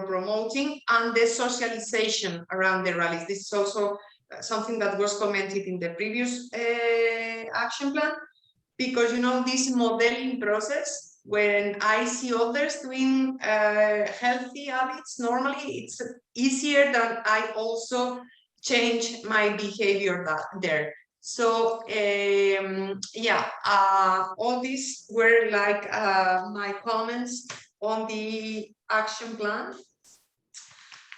promoting and the socialization around the rallies. This is also something that was commented in the previous action plan, because you know this modeling process, when I see others doing healthy habits, normally it's easier than I also change my behavior there. So yeah, all these were like my comments on the action plan.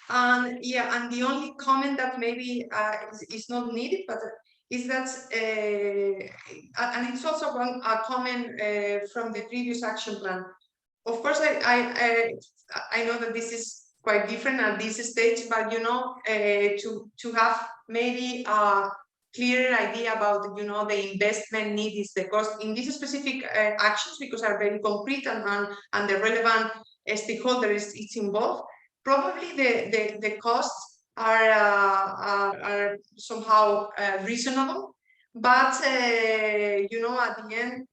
And yeah, and the only comment that maybe is not needed, but is that, and it's also a comment from the previous action plan. Of course, I know that this is quite different at this stage, but you know, to have maybe a clearer idea about, you know, the investment need is the cost in these specific actions, because are very concrete and the relevant stakeholders is involved. Probably the costs are somehow reasonable, but you know, at the end,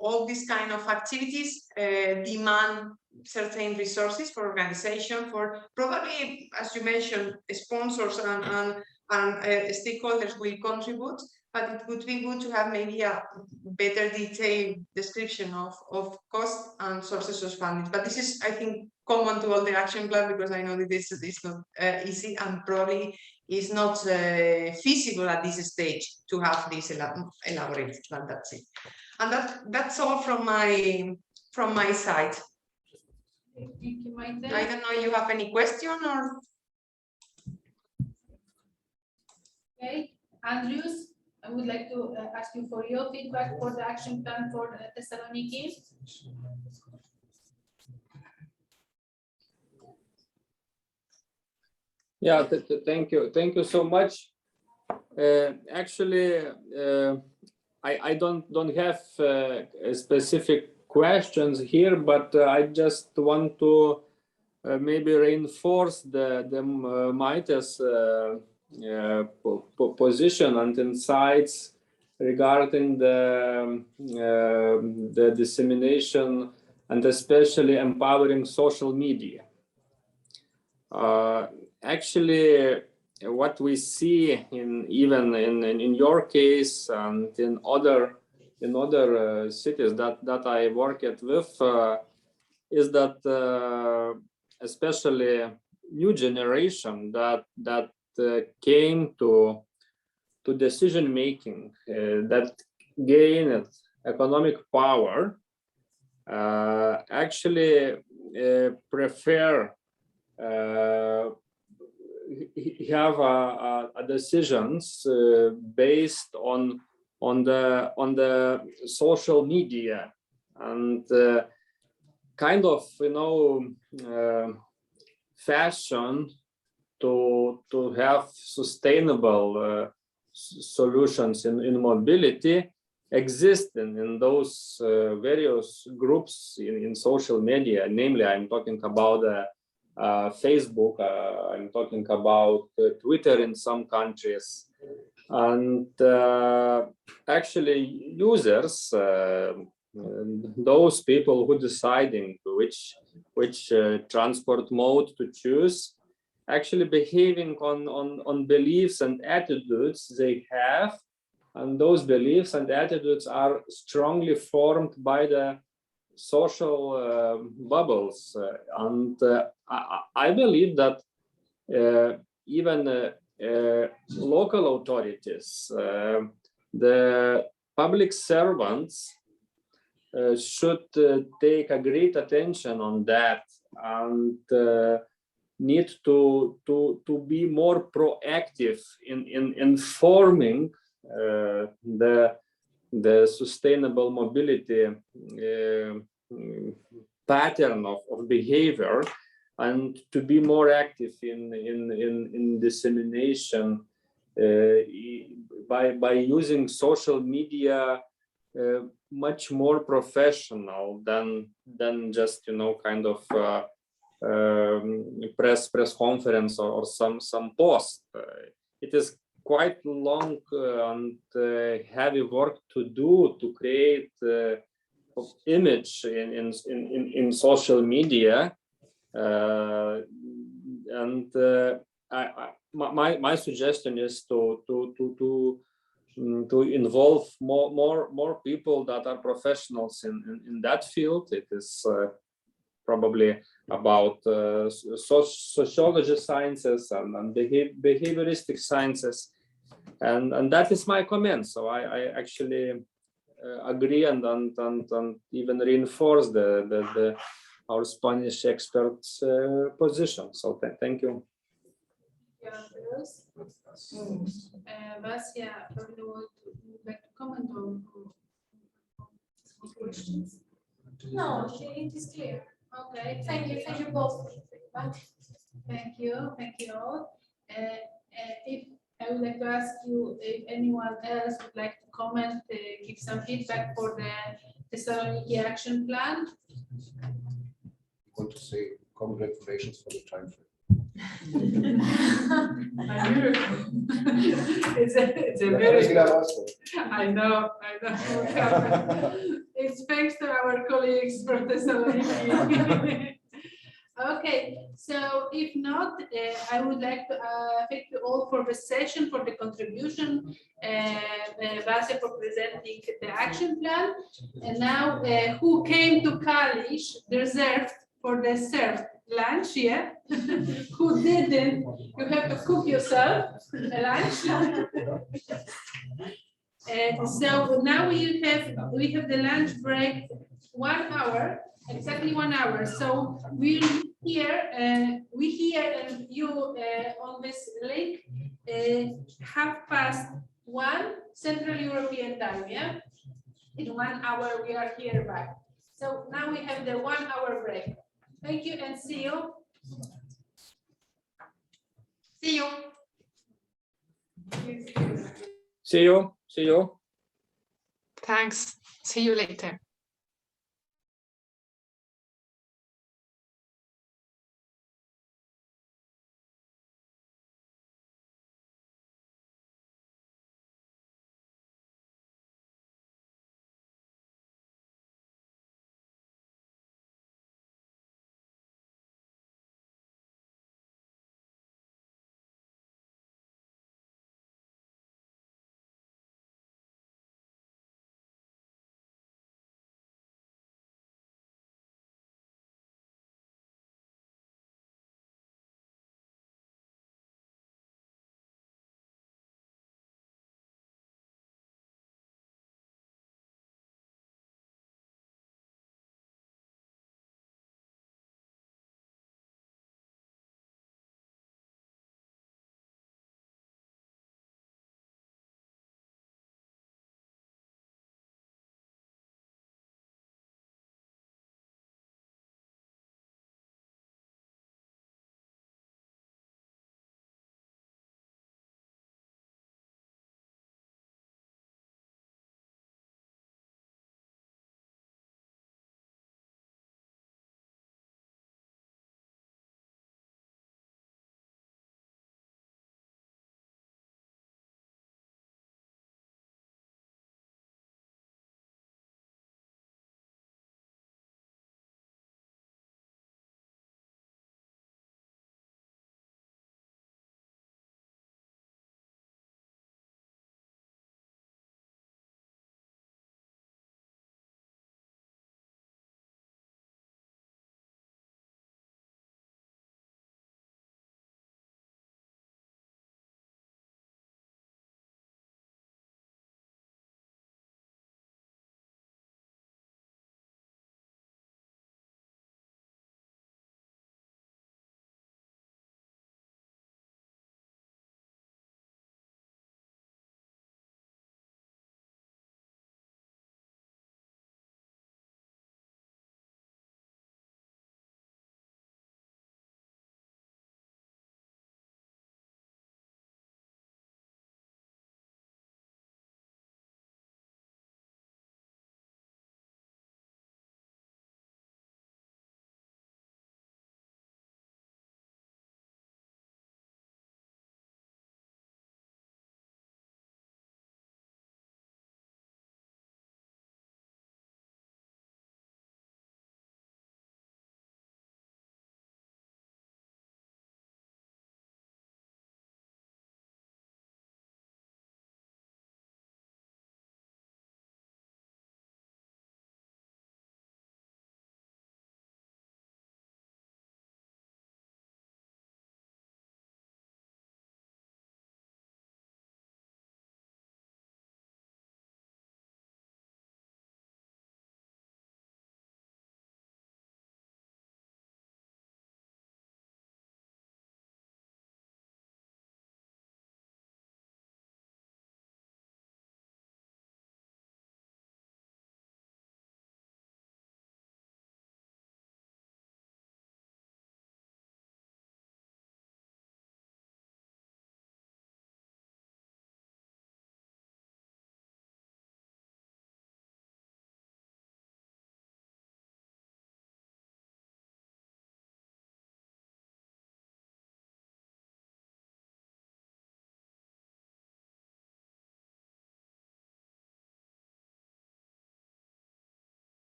all these kind of activities demand certain resources for organization, for probably, as you mentioned, sponsors and stakeholders will contribute, but it would be good to have maybe a better detailed description of cost and sources of funding. But this is, I think, common to all the action plan, because I know that this is not easy and probably is not feasible at this stage to have this elaborated plan. That's it, and that's all from my side. Thank you, Maite. I don't know if you have any question or. Okay, Andrews, I would like to ask you for your feedback for the action plan for Thessaloniki. Yeah, thank you so much. Actually, I don't have specific questions here, but I just want to maybe reinforce the Maite's position and insights regarding the dissemination and especially empowering social media. Actually, what we see even in your case and in other cities that I worked with is that especially new generation that came to decision making, that gained economic power, actually prefer have decisions based on the social media and kind of, you know, fashion to have sustainable solutions in mobility existing in those various groups in social media. Namely, I'm talking about Facebook, I'm talking about Twitter in some countries, and actually users, those people who deciding which transport mode to choose, actually behaving on beliefs and attitudes they have, and those beliefs and attitudes are strongly formed by the social bubbles, and I believe that even local authorities, the public servants should take a great attention on that and need to be more proactive in informing the the sustainable mobility pattern of behavior, and to be more active in dissemination by using social media much more professional than just kind of press conference or some post. It is quite long and heavy work to do to create image in social media, and my suggestion is to involve more people that are professionals in that field. It is probably about sociology sciences and behavioristic sciences, and that is my comment. So I actually agree and even reinforce our Spanish experts' position. So thank you. Basia, probably would like to comment on questions? No, it is clear. Okay, Thank you both for the feedback. Thank you all. If I would like to ask you if anyone else would like to comment, give some feedback for the Thessaloniki action plan. I want to say congratulations for the time frame. It's a very, I know. It's thanks to our colleagues from Thessaloniki. Okay, so if not, I would like to thank you all for the session, for the contribution, Basia for presenting the action plan. And now, who came to Kalisz deserved for the served lunch, yeah? Who didn't, you have to cook yourself a lunch. So now we have the lunch break 1 hour, exactly 1 hour. So we hear and you on this link 1:30 Central European time, yeah? In 1 hour we are here back. So now we have the 1 hour break. Thank you and see you. See you. See you. Thanks. See you later.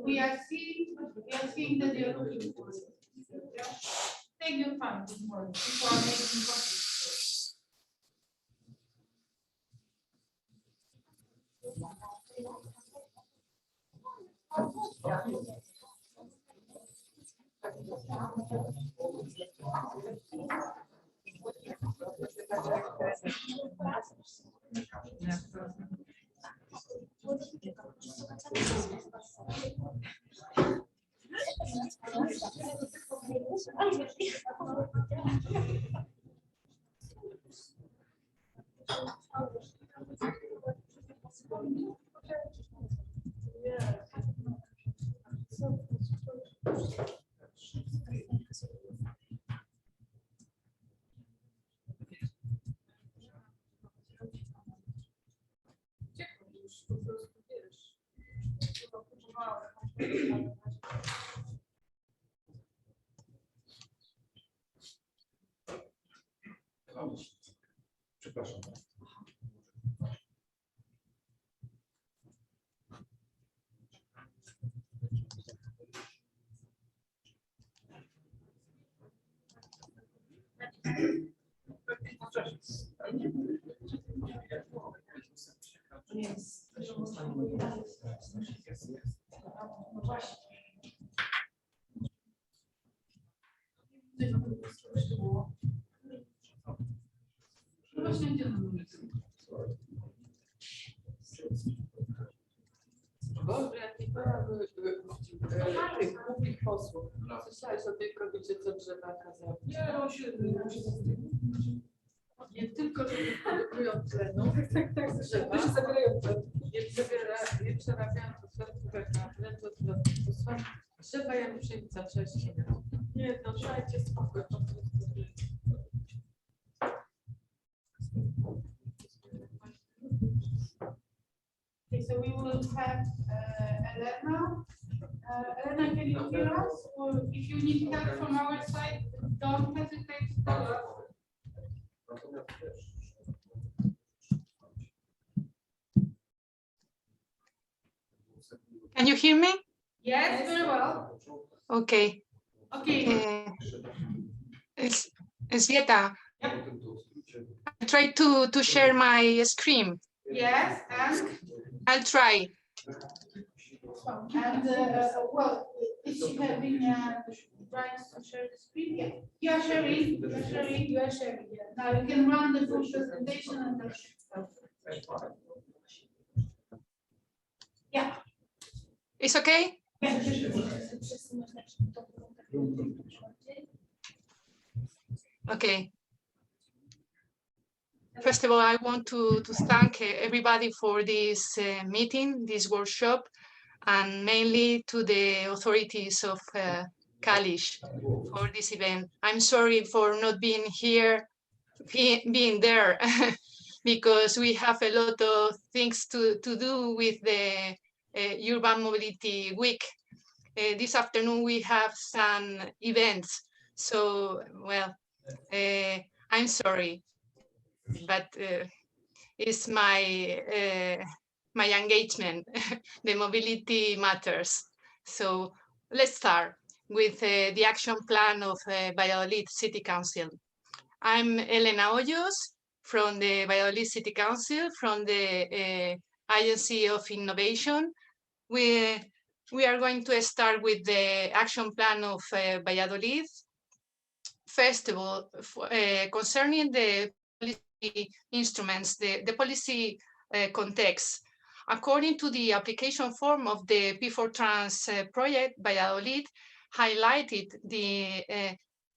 we are seeing that they are looking for it. Yeah. Take your time, don't worry, before making copies. Przepraszam. Głupich posłów. Słyszałeś o tej kobiecie, co drzewa kazała? Nie tylko, że nie produkują tlenu, drzewa, nie przerabiają fosforów węgla, wręcz odwrotnie. Drzewa jak pszenica, trzeba ścinać. Nie, no dajcie spokój. Okay, so we will have Elena. Elena, can you hear us? Or if you need help from our side, don't hesitate to tell us. Can you hear me? Yes, very well. Okay. Okay. Svieta, I try to share my screen. Yes, and? I'll try. And well, is she having rights to share the screen? Yeah. You are sharing. You are sharing. You are sharing. Yeah. Now you can run the full presentation and then. Yeah. It's okay? Okay. First of all, I want to thank everybody for this meeting, this workshop, and mainly to the authorities of Kalisz for this event. I'm sorry for not being here, being there, because we have a lot of things to do with the Urban Mobility Week. This afternoon we have some events, so well, I'm sorry, but it's my my engagement. The mobility matters. So let's start with the action plan of Valladolid City Council. I'm Elena Hoyos from the Valladolid City Council, from the Agency of Innovation. We are going to start with the action plan of Valladolid. First of all, concerning the policy instruments, the policy context. According to the application form of the Pe4Trans project, Valladolid highlighted the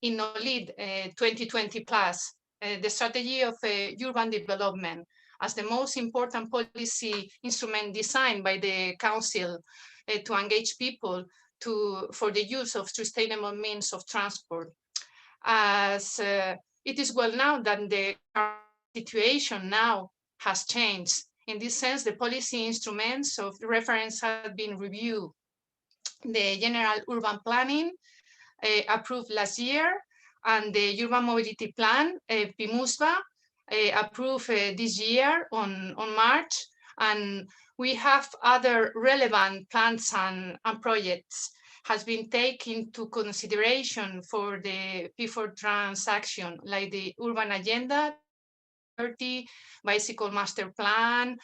InnoLead 2020 plus, the strategy of urban development, as the most important policy instrument designed by the Council to engage people for the use of sustainable means of transport. As it is well known that the situation now has changed. In this sense, the policy instruments of reference have been reviewed. The General Urban Planning approved last year, and the Urban Mobility Plan, PMUSVA, approved this year on March. And we have other relevant plans and projects has been taken into consideration for the Pe4Trans action, like the Urban Agenda 30, Bicycle Master Plan,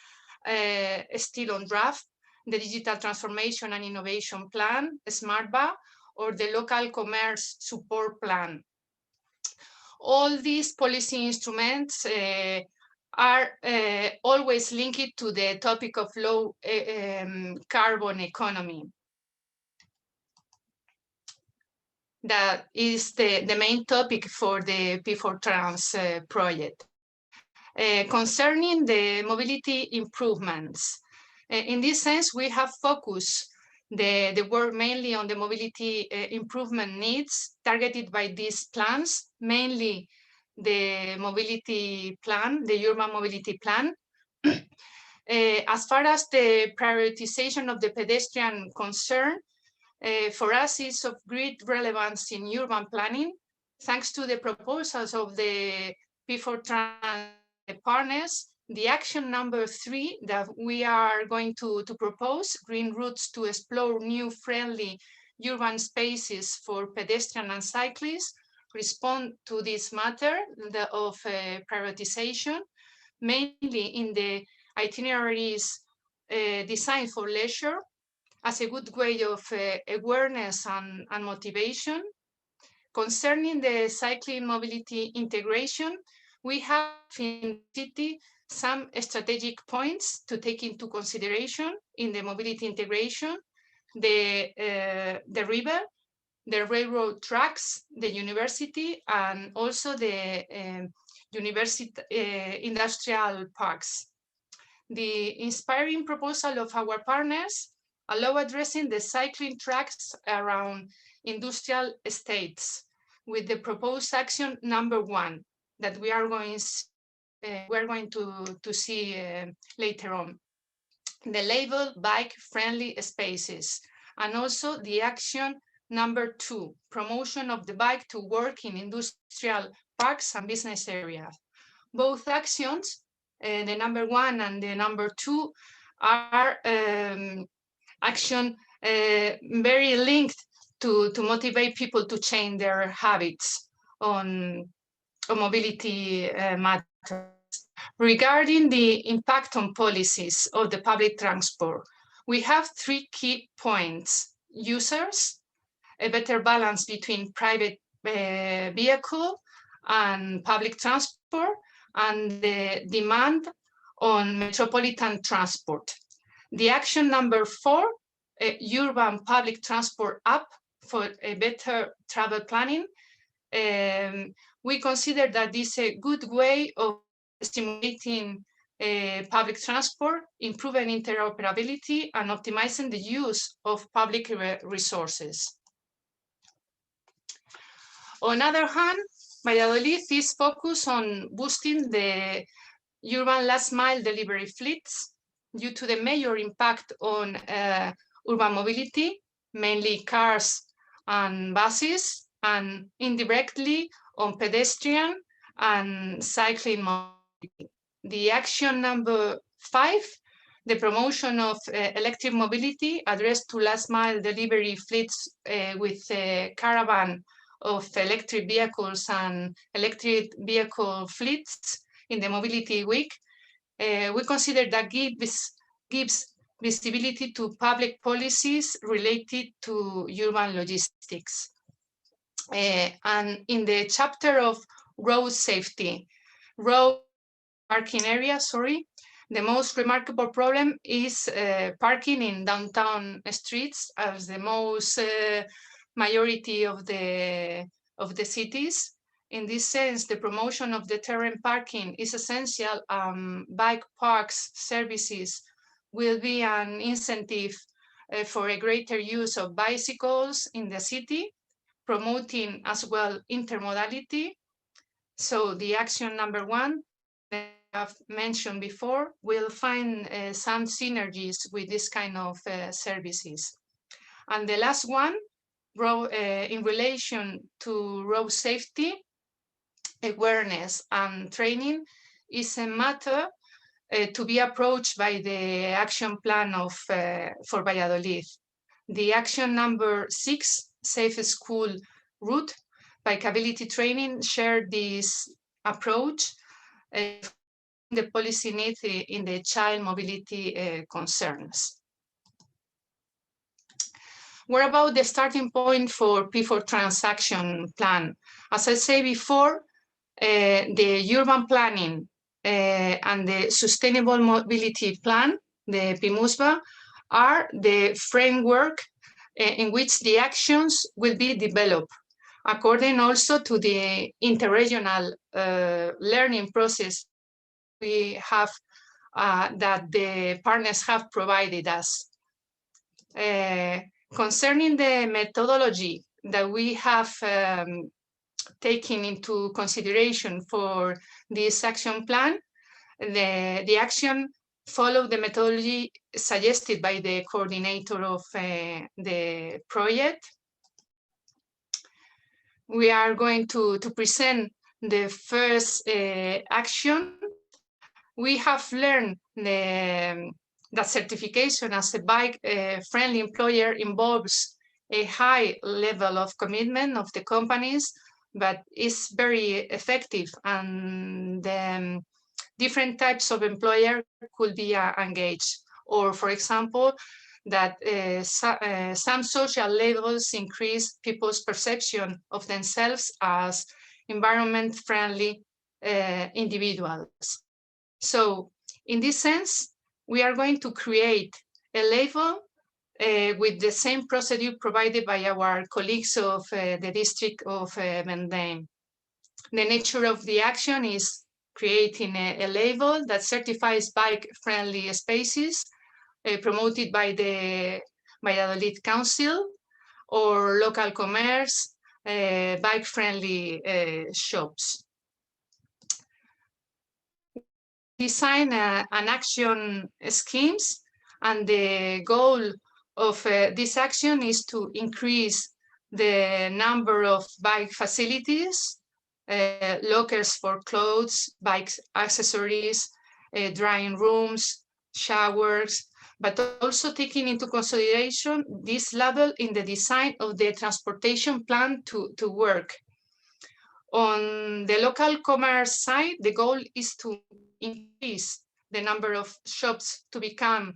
still on draft, the Digital Transformation and Innovation Plan, SmartBA, or the Local Commerce Support Plan. All these policy instruments are always linked to the topic of low carbon economy. That is the main topic for the Pe4Trans project. Concerning the mobility improvements, in this sense, we have focused the work mainly on the mobility improvement needs targeted by these plans, mainly the mobility plan, the urban mobility plan. As far as the prioritization of the pedestrian concern, for us is of great relevance in urban planning, thanks to the proposals of the Pe4Trans partners. The action number 3 that we are going to propose, green routes to explore new friendly urban spaces for pedestrians and cyclists, respond to this matter of prioritization, mainly in the itineraries designed for leisure, as a good way of awareness and motivation. Concerning the cycling mobility integration, we have in the city some strategic points to take into consideration in the mobility integration: the river, the railroad tracks, the university, and also the university industrial parks. The inspiring proposal of our partners allow addressing the cycling tracks around industrial estates with the proposed action number 1 that we are going to see later on. The label bike-friendly spaces, and also the action number 2, promotion of the bike to work in industrial parks and business areas. Both actions, the number 1 and the number 2, are action very linked to motivate people to change their habits on mobility matters. Regarding the impact on policies of the public transport, we have 3 key points: users, a better balance between private vehicle and public transport, and the demand on metropolitan transport. The action number 4, urban public transport app for a better travel planning. We consider that this is a good way of stimulating public transport, improving interoperability, and optimizing the use of public resources. On the other hand, Valladolid is focused on boosting the urban last mile delivery fleets due to the major impact on urban mobility, mainly cars and buses, and indirectly on pedestrian and cycling mobility. The action number 5, the promotion of electric mobility addressed to last mile delivery fleets with a caravan of electric vehicles and electric vehicle fleets in the Mobility Week. We consider that gives visibility to public policies related to urban logistics. And in the chapter of road safety, road parking area, the most remarkable problem is parking in downtown streets, as the most majority of the cities. In this sense, the promotion of the terrain parking is essential. Bike parks services will be an incentive for a greater use of bicycles in the city, promoting as well intermodality. So the action number 1 that I've mentioned before will find some synergies with this kind of services. And the last one, in relation to road safety, awareness and training, is a matter to be approached by the action plan of for Valladolid. The action number 6, Safe School Route, bikeability training, shared this approach, the policy needs in the child mobility concerns. What about the starting point for Pe4Trans action plan? As I said before, the urban planning and the sustainable mobility plan, the PIMUSBA, are the framework in which the actions will be developed, according also to the interregional learning process we have that the partners have provided us. Concerning the methodology that we have taken into consideration for this action plan, the action follow the methodology suggested by the coordinator of the project. We are going to present the first action. We have learned that certification as a bike-friendly employer involves a high level of commitment of the companies, but is very effective, and different types of employer could be engaged. Or, for example, that some social labels increase people's perception of themselves as environment-friendly individuals. So, in this sense, we are going to create a label with the same procedure provided by our colleagues of the district of Vendôme. The nature of the action is creating a label that certifies bike-friendly spaces promoted by the Valladolid Council or local commerce, bike-friendly shops. Design an action schemes, and the goal of this action is to increase the number of bike facilities, lockers for clothes, bike accessories, drying rooms, showers, but also taking into consideration this level in the design of the transportation plan to work. On the local commerce side, the goal is to increase the number of shops to become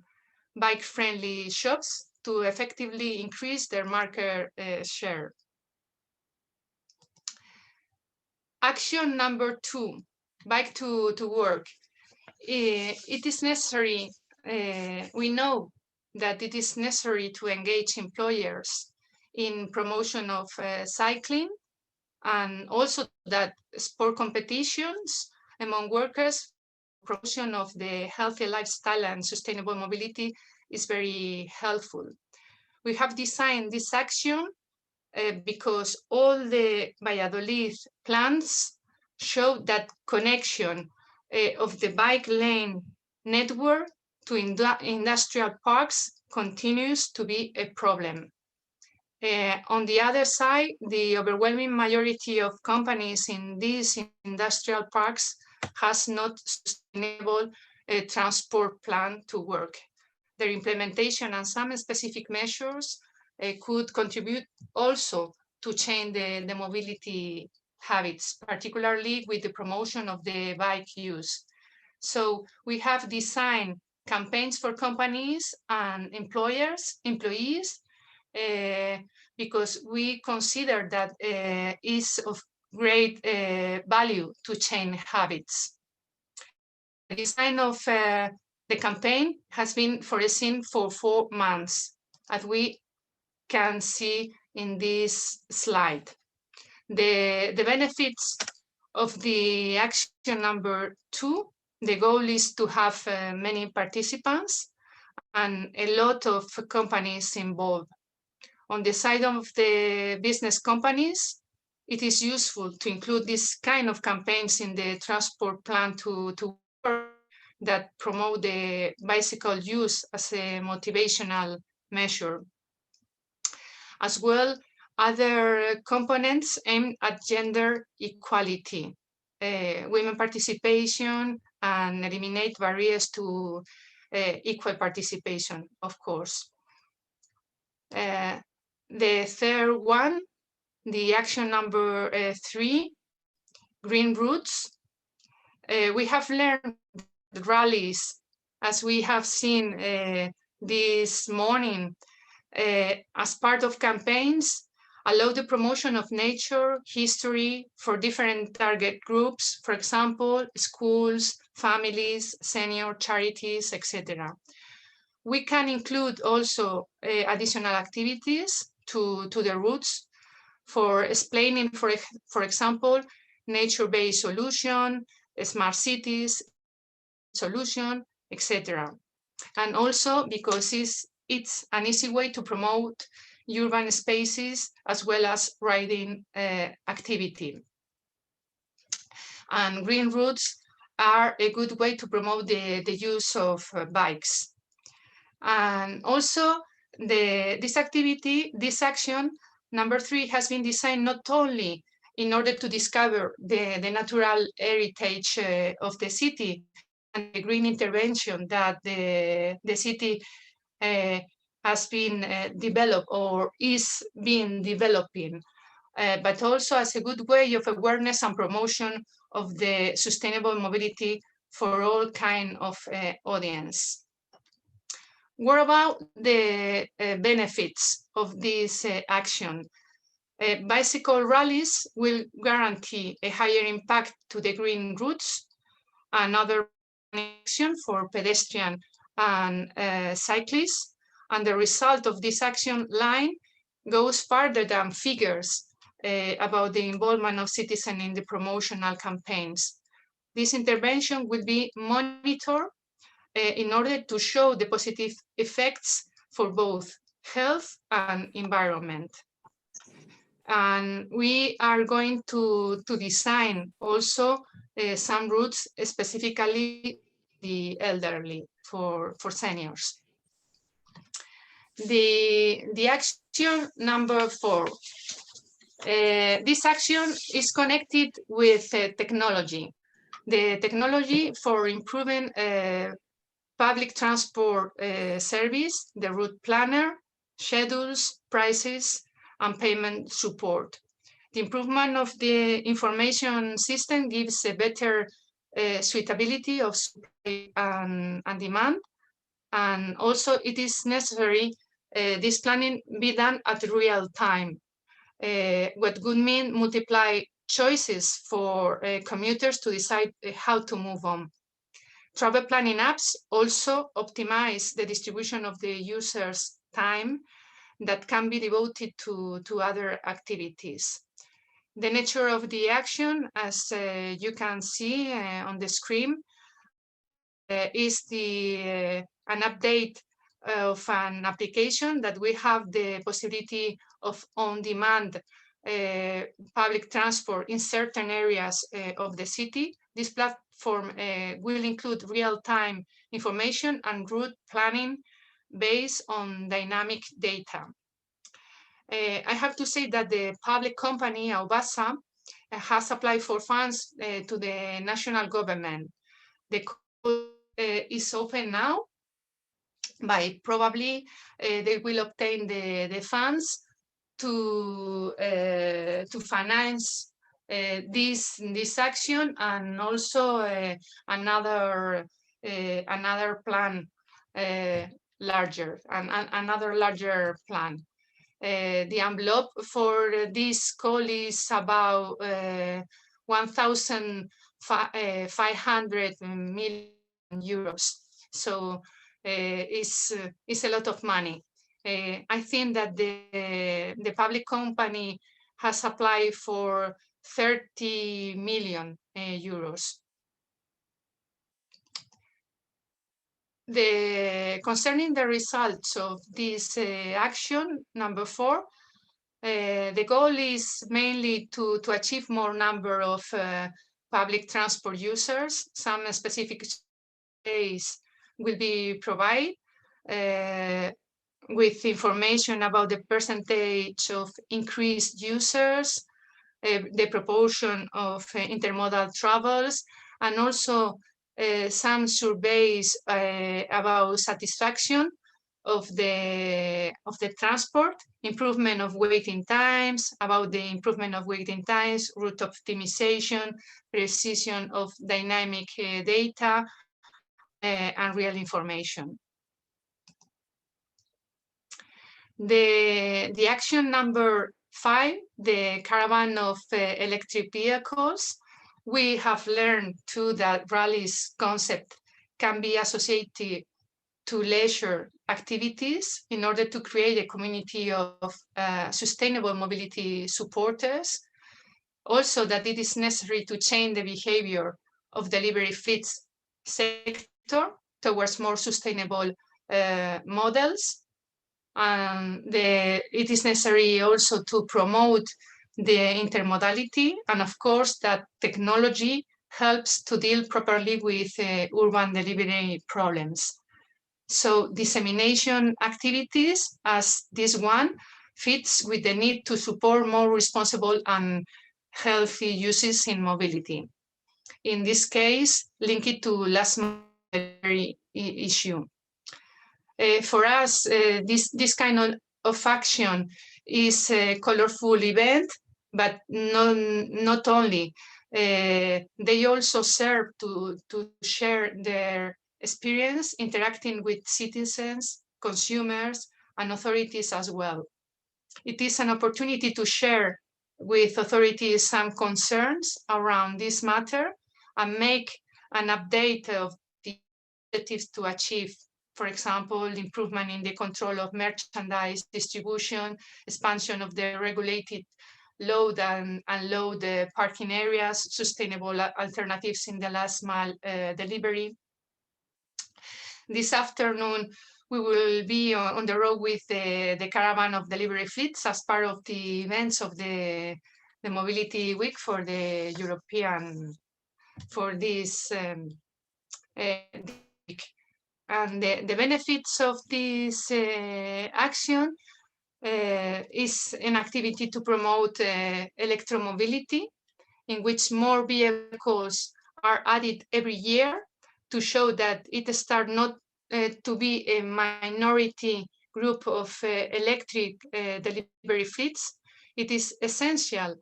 bike-friendly shops to effectively increase their market share. Action number 2, bike to work. It is necessary, we know that it is necessary to engage employers in promotion of cycling, and also that sport competitions among workers, promotion of the healthy lifestyle and sustainable mobility is very helpful. We have designed this action because all the Valladolid plans show that connection of the bike lane network to industrial parks continues to be a problem. On the other side, the overwhelming majority of companies in these industrial parks has not sustainable transport plan to work. Their implementation and some specific measures could contribute also to change the mobility habits, particularly with the promotion of the bike use. So we have designed campaigns for companies and employees, because we consider that is of great value to change habits. The design of the campaign has been foreseen for 4 months, as we can see in this slide. The benefits of the action number 2, the goal is to have many participants and a lot of companies involved. On the side of the business companies, it is useful to include this kind of campaigns in the transport plan to work that promote the bicycle use as a motivational measure. As well, other components aimed at gender equality, women participation, and eliminate barriers to equal participation, of course. The third one, the action number 3, green routes. We have learned that rallies, as we have seen this morning, as part of campaigns, allow the promotion of nature, history for different target groups, for example, schools, families, senior charities, etc. We can include also additional activities to the routes for explaining, for example, nature-based solution, smart cities solution, etc. And also because it's an easy way to promote urban spaces as well as riding activity. And green routes are a good way to promote the use of bikes. And also this action, number 3, has been designed not only in order to discover the natural heritage of the city and the green intervention that the city has been developed or is being developing, but also as a good way of awareness and promotion of the sustainable mobility for all kind of audience. What about the benefits of this action? Bicycle rallies will guarantee a higher impact to the green routes, another action for pedestrian and cyclists, and the result of this action line goes further than figures about the involvement of citizens in the promotional campaigns. This intervention will be monitored in order to show the positive effects for both health and environment. And we are going to design also some routes specifically the elderly, for seniors. The action number 4. This action is connected with technology. The technology for improving public transport service, the route planner, schedules, prices, and payment support. The improvement of the information system gives a better suitability of supply and demand. And also it is necessary this planning be done at real time. What would mean multiply choices for commuters to decide how to move on. Travel planning apps also optimize the distribution of the user's time that can be devoted to other activities. The nature of the action, as you can see on the screen, is an update of an application that we have the possibility of on-demand public transport in certain areas of the city. This platform will include real-time information and route planning based on dynamic data. I have to say that the public company, Aubasa, has applied for funds to the national government. The code is open now, but probably they will obtain the funds to finance this action, and also another plan, another larger plan. The envelope for this call is about 1,500 million euros. So it's a lot of money. I think that the public company has applied for 30 million euros. Concerning the results of this action, number 4, the goal is mainly to achieve more number of public transport users. Some specific ways will be provided with information about the percentage of increased users, the proportion of intermodal travels, and also some surveys about satisfaction of the transport, improvement of waiting times, about the improvement of waiting times, route optimization, precision of dynamic data, and real information. The action number 5, the caravan of electric vehicles. We have learned too that rallies concept can be associated to leisure activities in order to create a community of sustainable mobility supporters. Also that it is necessary to change the behavior of delivery fleets sector towards more sustainable models. It is necessary also to promote the intermodality, and of course that technology helps to deal properly with urban delivery problems. So dissemination activities as this one fits with the need to support more responsible and healthy uses in mobility. In this case, link it to last mile delivery issue. For us, this kind of action is a colorful event, but not only. They also serve to share their experience interacting with citizens, consumers, and authorities as well. It is an opportunity to share with authorities some concerns around this matter and make an update of the objectives to achieve. For example, improvement in the control of merchandise distribution, expansion of the regulated load and unload parking areas, sustainable alternatives in the last mile delivery. This afternoon, we will be on the road with the caravan of delivery fleets as part of the events of the Mobility Week for the European, for this week. And the benefits of this action is an activity to promote electromobility, in which more vehicles are added every year to show that it starts not to be a minority group of electric delivery fleets. It is essential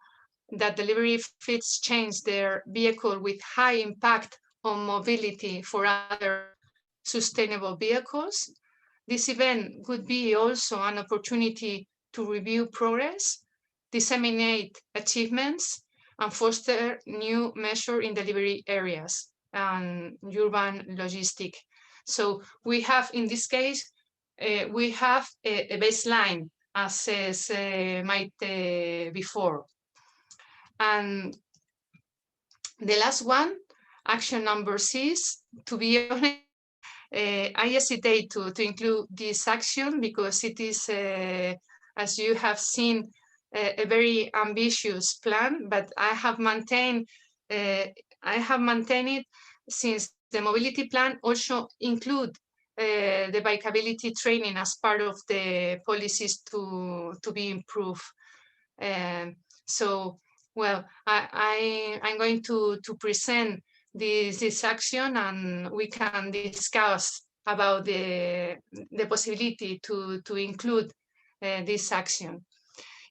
that delivery fleets change their vehicle with high impact on mobility for other sustainable vehicles. This event could be also an opportunity to review progress, disseminate achievements, and foster new measures in delivery areas and urban logistic. So we have, in this case, we have a baseline, as says Maite before. And the last one, action number 6, to be honest, I hesitate to include this action because it is, as you have seen, a very ambitious plan, but I have maintained it since the mobility plan also include the bikeability training as part of the policies to be improved. So, well, I'm going to present this action, and we can discuss about the possibility to include this action.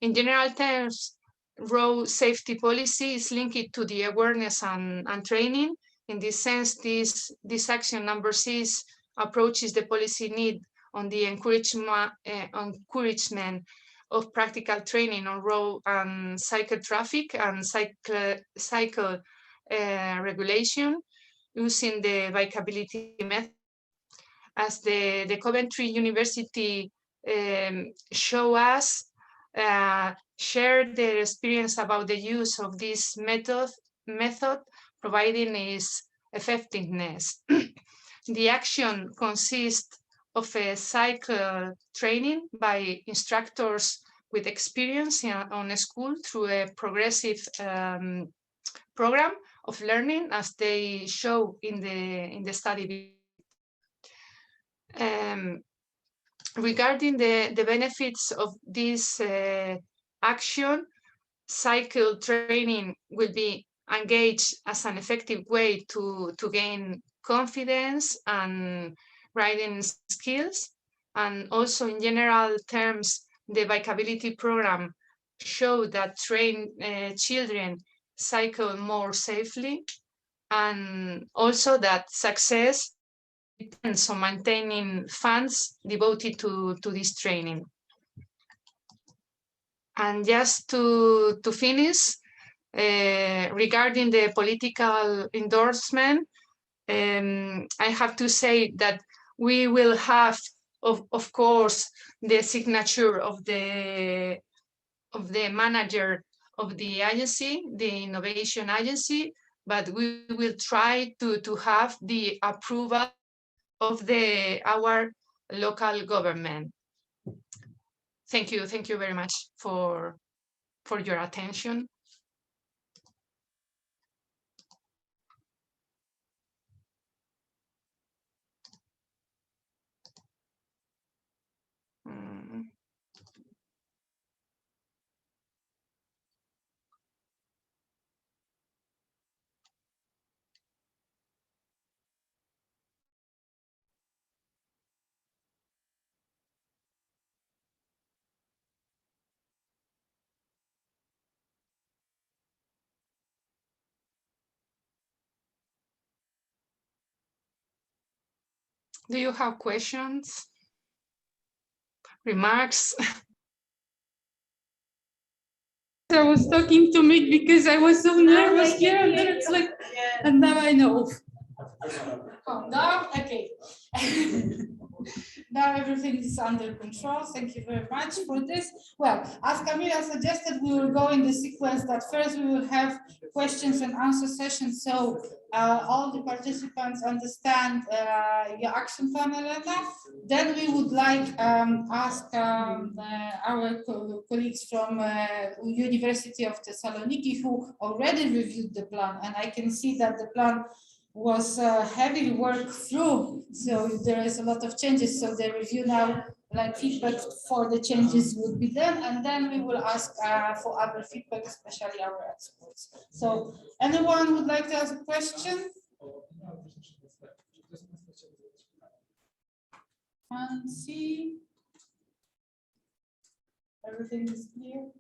In general terms, road safety policy is linked to the awareness and training. In this sense, this action number 6 approaches the policy need on the encouragement of practical training on road and cycle traffic and cycle regulation using the bikeability method. As the Coventry University show us, share their experience about the use of this method providing its effectiveness. The action consists of a cycle training by instructors with experience on a school through a progressive program of learning, as they show in the study. Regarding the benefits of this action, cycle training will be engaged as an effective way to gain confidence and writing skills. And also in general terms, the bikeability program showed that trained children cycle more safely, and also that success depends on maintaining funds devoted to this training. And just to finish, regarding the political endorsement, I have to say that we will have, of course, the signature of the manager of the agency, the innovation agency, but we will try to have the approval of our local government. Thank you very much for your attention. Do you have questions, remarks? I was talking to Mick because I was so nervous here, and then it's like, and now I know. Oh, now, okay. Now everything is under control. Thank you very much for this. Well, as Camila suggested, we will go in the sequence that first we will have questions and answer sessions. So all the participants understand your action plan, Elena. Then we would like ask our colleagues from University of Thessaloniki who already reviewed the plan, and I can see that the plan was heavily worked through, so there is a lot of changes. So the review now, like feedback for the changes would be done, and then we will ask for other feedback, especially our experts. So anyone would like to ask a question? And see, everything is clear.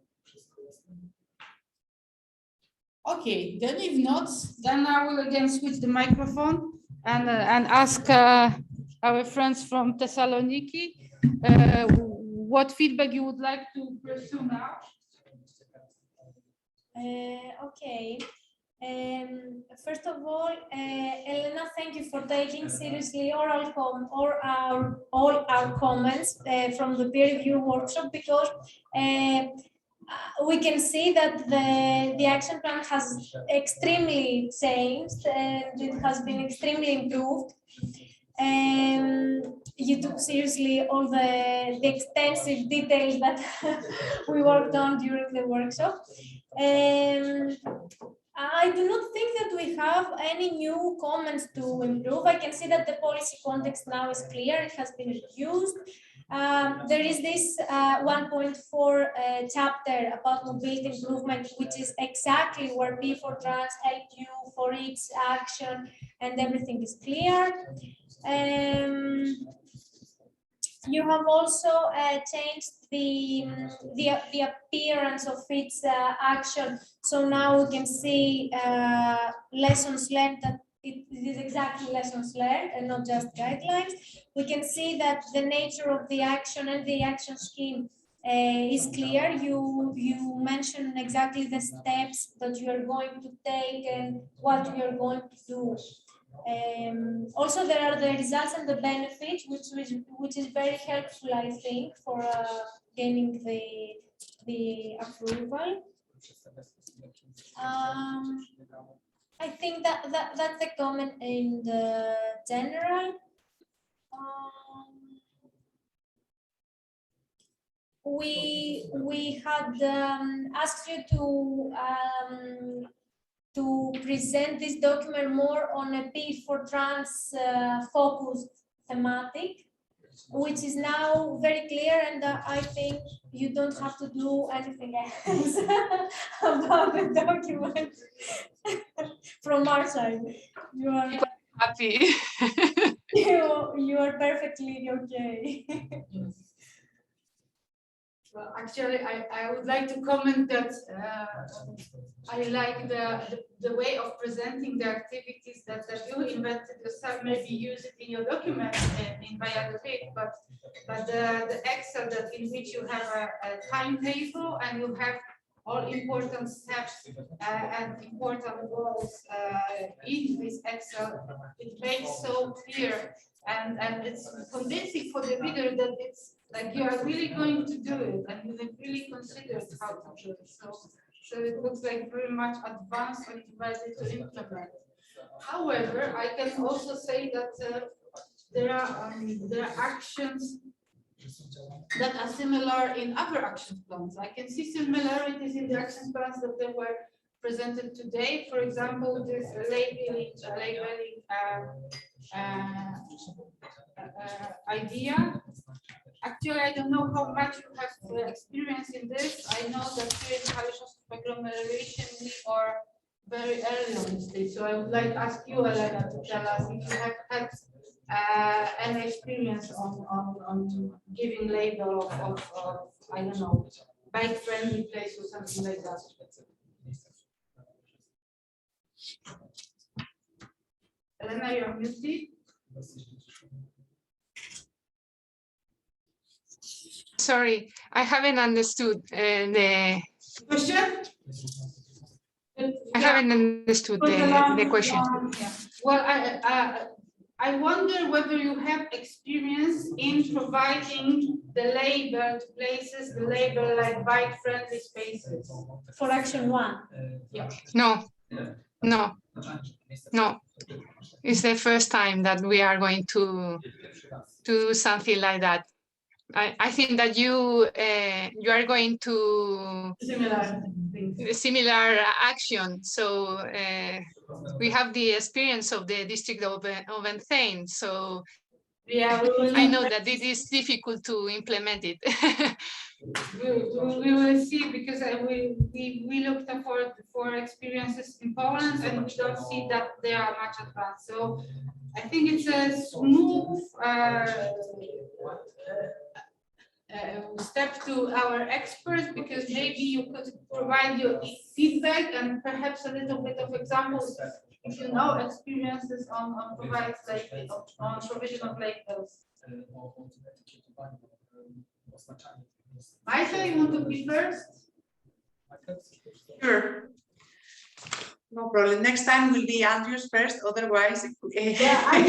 Okay, then if not, then I will again switch the microphone and ask our friends from Thessaloniki what feedback you would like to pursue now. Okay. First of all, Elena, thank you for taking seriously all our comments from the peer review workshop, because we can see that the action plan has extremely changed and it has been extremely improved. You took seriously all the extensive details that we worked on during the workshop. I do not think that we have any new comments to improve. I can see that the policy context now is clear, it has been reduced. There is this 1.4 chapter about mobility improvement, which is exactly where Pe4Trans helped you for each action, and everything is clear. You have also changed the appearance of its action. So now we can see lessons learned, that it is exactly lessons learned and not just guidelines. We can see that the nature of the action and the action scheme is clear. You mentioned exactly the steps that you are going to take and what you are going to do. Also, there are the results and the benefits, which is very helpful, I think, for gaining the approval. I think that's the comment in the general. We had asked you to present this document more on a Pe4Trans focused thematic, which is now very clear, and I think you don't have to do anything else about the document from our side. You are happy. You are perfectly okay. Well, actually, I would like to comment that I like the way of presenting the activities that you invented yourself. Maybe use it in your document in Biographic, but the Excel that in which you have a timetable and you have all important steps and important goals in this Excel, it makes so clear and it's convincing for the reader that it's like you are really going to do it and you have really considered how to do it. So it looks like very much advanced and ready to implement. However, I can also say that there are actions that are similar in other action plans. I can see similarities in the action plans that they were presented today. For example, this labeling idea. Actually, I don't know how much you have experience in this. I know that here in Kalisko-Ostrowska agglomeration we are very early on this stage. So I would like to ask you, Elena, to tell us if you have had any experience on giving label of I don't know, bike-friendly place or something like that. Elena, you're muted. Sorry, I haven't understood the question. I haven't understood the question. Yeah. Well, I wonder whether you have experience in providing the labeled places, the label like bike-friendly spaces. For action 1. Yeah. No. It's the first time that we are going to do something like that. I think that you are going to similar action. So we have the experience of the district of Entain. So yeah, I know that it is difficult to implement it. we will see because we looked for experiences in Poland and we don't see that they are much advanced. So I think it's a smooth step to our experts because maybe you could provide your feedback and perhaps a little bit of examples if you know experiences on provision of labels. Maisa, you want to be first? Sure. No problem. Next time will be Andrew's first. Otherwise, yeah, I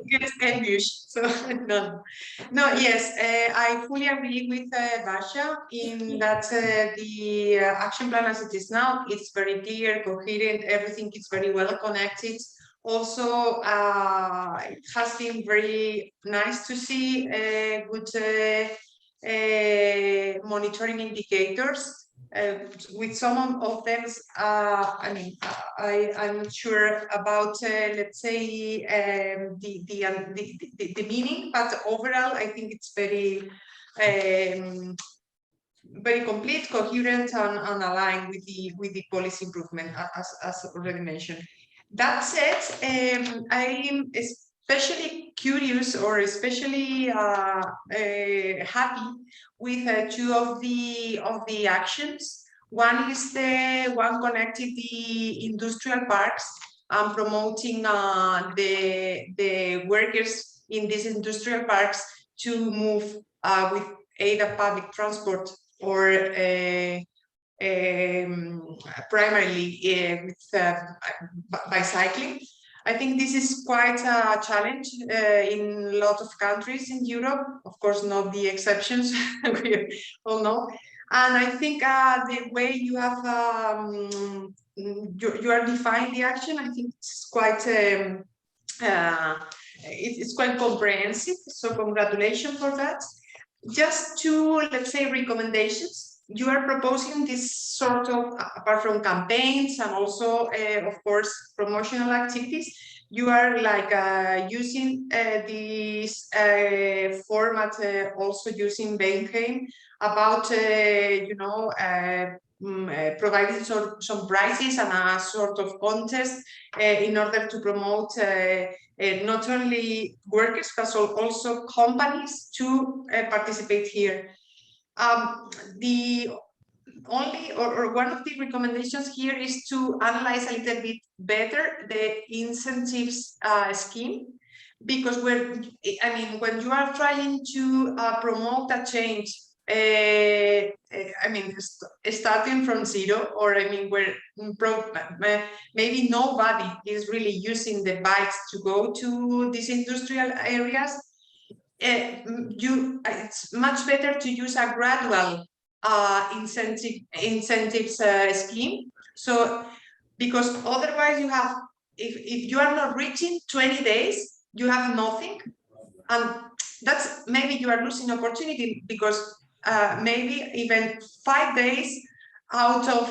get envious. So no. Yes, I fully agree with Basha in that the action plan as it is now, it's very clear, coherent. Everything is very well connected. Also, it has been very nice to see good monitoring indicators. With some of them, I mean, I'm not sure about, let's say, the meaning, but overall, I think it's very, very complete, coherent, and aligned with the policy improvement, as already mentioned. That said, I'm especially curious or especially happy with two of the actions. One is the one connected the industrial parks and promoting the workers in these industrial parks to move with either public transport or primarily by cycling. I think this is quite a challenge in a lot of countries in Europe, of course, not the exceptions, we all know. And I think the way you have you are defining the action, I think it's quite it's quite comprehensive. So congratulations for that. Just two, let's say, recommendations. You are proposing this sort of, apart from campaigns and also, of course, promotional activities, you are like using this format, also using Bentheim about, you know, provided some prizes and a sort of contest in order to promote not only workers but also companies to participate here. The only or one of the recommendations here is to analyze a little bit better the incentives scheme, because when you are trying to promote a change, starting from zero, or where maybe nobody is really using the bikes to go to these industrial areas, it's much better to use a gradual incentives scheme. So, because otherwise you have, if you are not reaching 20 days, you have nothing, and that's maybe you are losing opportunity, because maybe even 5 days out of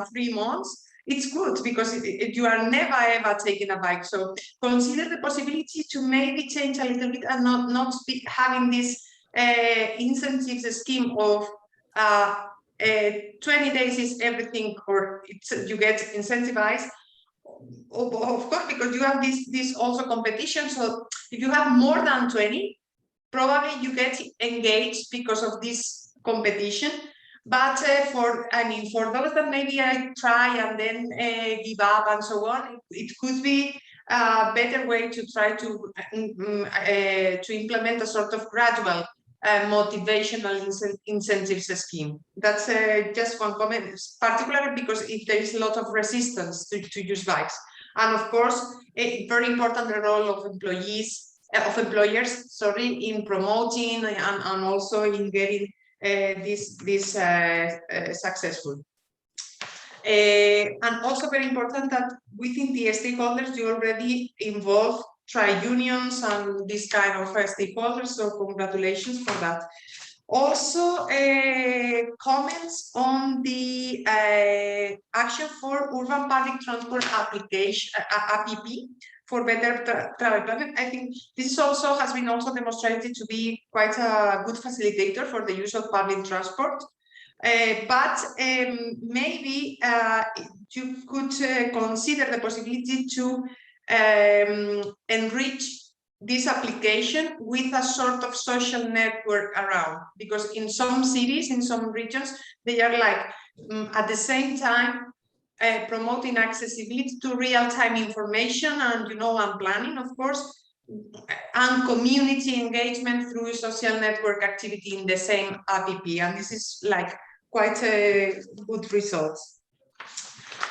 3 months, it's good, because you are never ever taking a bike. So consider the possibility to maybe change a little bit and not having this incentives scheme of 20 days is everything, or you get incentivized. Of course, because you have this also competition. So if you have more than 20, probably you get engaged because of this competition. But for those that maybe I try and then give up and so on, it could be a better way to try to implement a sort of gradual motivational incentives scheme. That's just one comment, particularly because if there is a lot of resistance to use bikes. And of course, a very important role of employers, sorry, in promoting and also in getting this successful. And also very important that within the stakeholders, you already involve trade unions and this kind of stakeholders, so congratulations for that. Also, comments on the action for urban public transport application, APP, for better travel planning. I think this also has been also demonstrated to be quite a good facilitator for the use of public transport. But maybe you could consider the possibility to enrich this application with a sort of social network around, because in some cities, in some regions, they are like at the same time promoting accessibility to real-time information and and planning, of course, and community engagement through social network activity in the same app, and this is like quite a good results.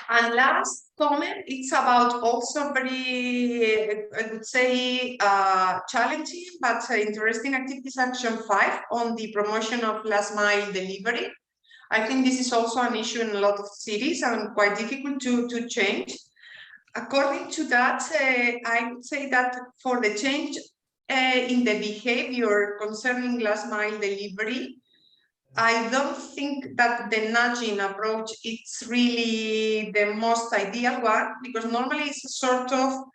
And last comment, it's about also very, I would say, challenging but interesting activities, action 5 on the promotion of last mile delivery. I think this is also an issue in a lot of cities and quite difficult to change. According to that, I would say that for the change in the behavior concerning last mile delivery, I don't think that the nudging approach is really the most ideal one, because normally it's a sort of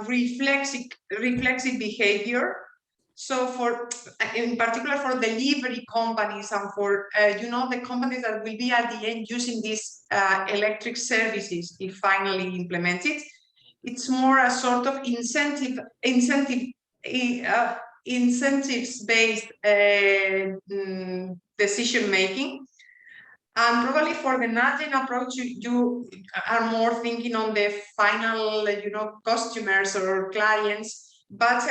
reflexive behavior. So in particular for delivery companies and for the companies that will be at the end using these electric services if finally implemented, it's more a sort of incentives-based decision making. And probably for the nudging approach, you are more thinking on the final, customers or clients. But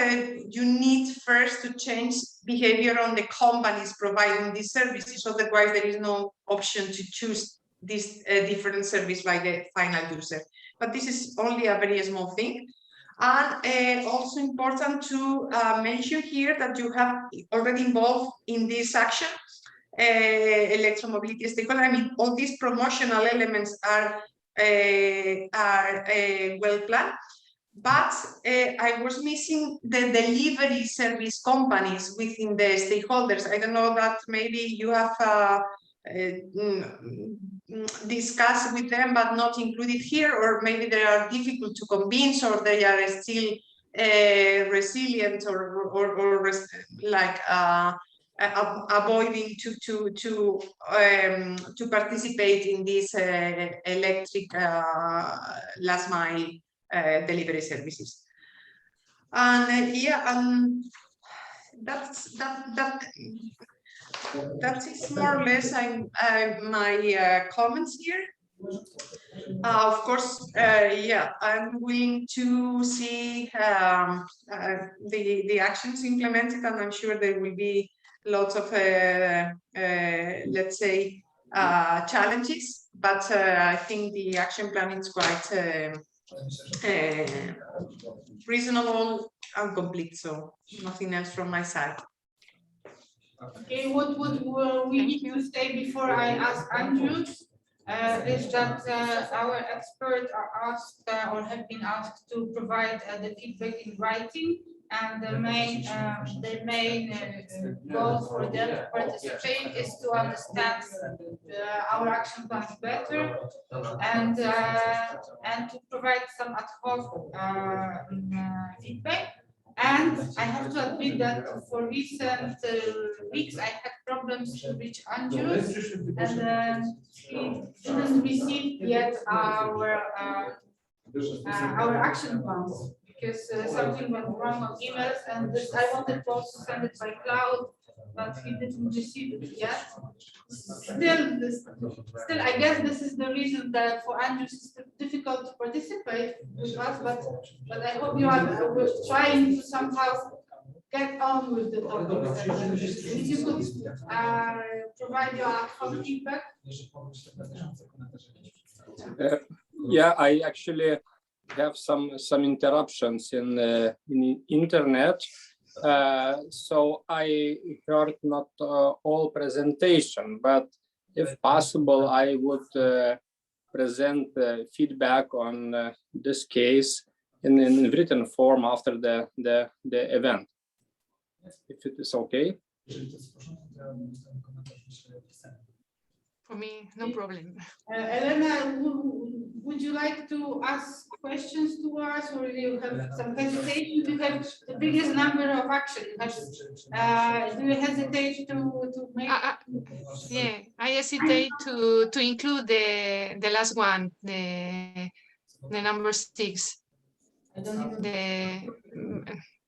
you need first to change behavior on the companies providing these services. Otherwise, there is no option to choose this different service by the final user. But this is only a very small thing. And also important to mention here that you have already involved in this action electromobility stakeholder. I mean, all these promotional elements are well planned. But I was missing the delivery service companies within the stakeholders. I don't know that maybe you have discussed with them but not included here, or maybe they are difficult to convince, or they are still resilient, or like avoiding to participate in this electric last mile delivery services. And that is more or less my comments here. Of course, I'm willing to see the actions implemented, and I'm sure there will be lots of, let's say, challenges, but I think the action plan is quite reasonable and complete, so nothing else from my side. Okay, what we need to say before I ask Andrew is that our experts are asked or have been asked to provide the feedback in writing, and the main goal for them to participate is to understand our action plans better and to provide some ad hoc feedback. And I have to admit that for recent weeks, I had problems to reach Andrew, and he didn't receive yet our action plans because something went wrong on emails, and I wanted to also send it by cloud, but he didn't receive it yet. Still, I guess this is the reason that for Andrew it's difficult to participate with us, but I hope you are trying to somehow get on with the topic. If you could provide your ad-hoc feedback. Yeah, I actually have some interruptions in internet, so I heard not all presentation, but if possible, I would present feedback on this case in written form after the event, if it is okay. For me, no problem. Elena, would you like to ask questions to us, or you have some hesitation? You have the biggest number of actions. Do you hesitate to make? Yeah, I hesitate to include the last one, the number 6,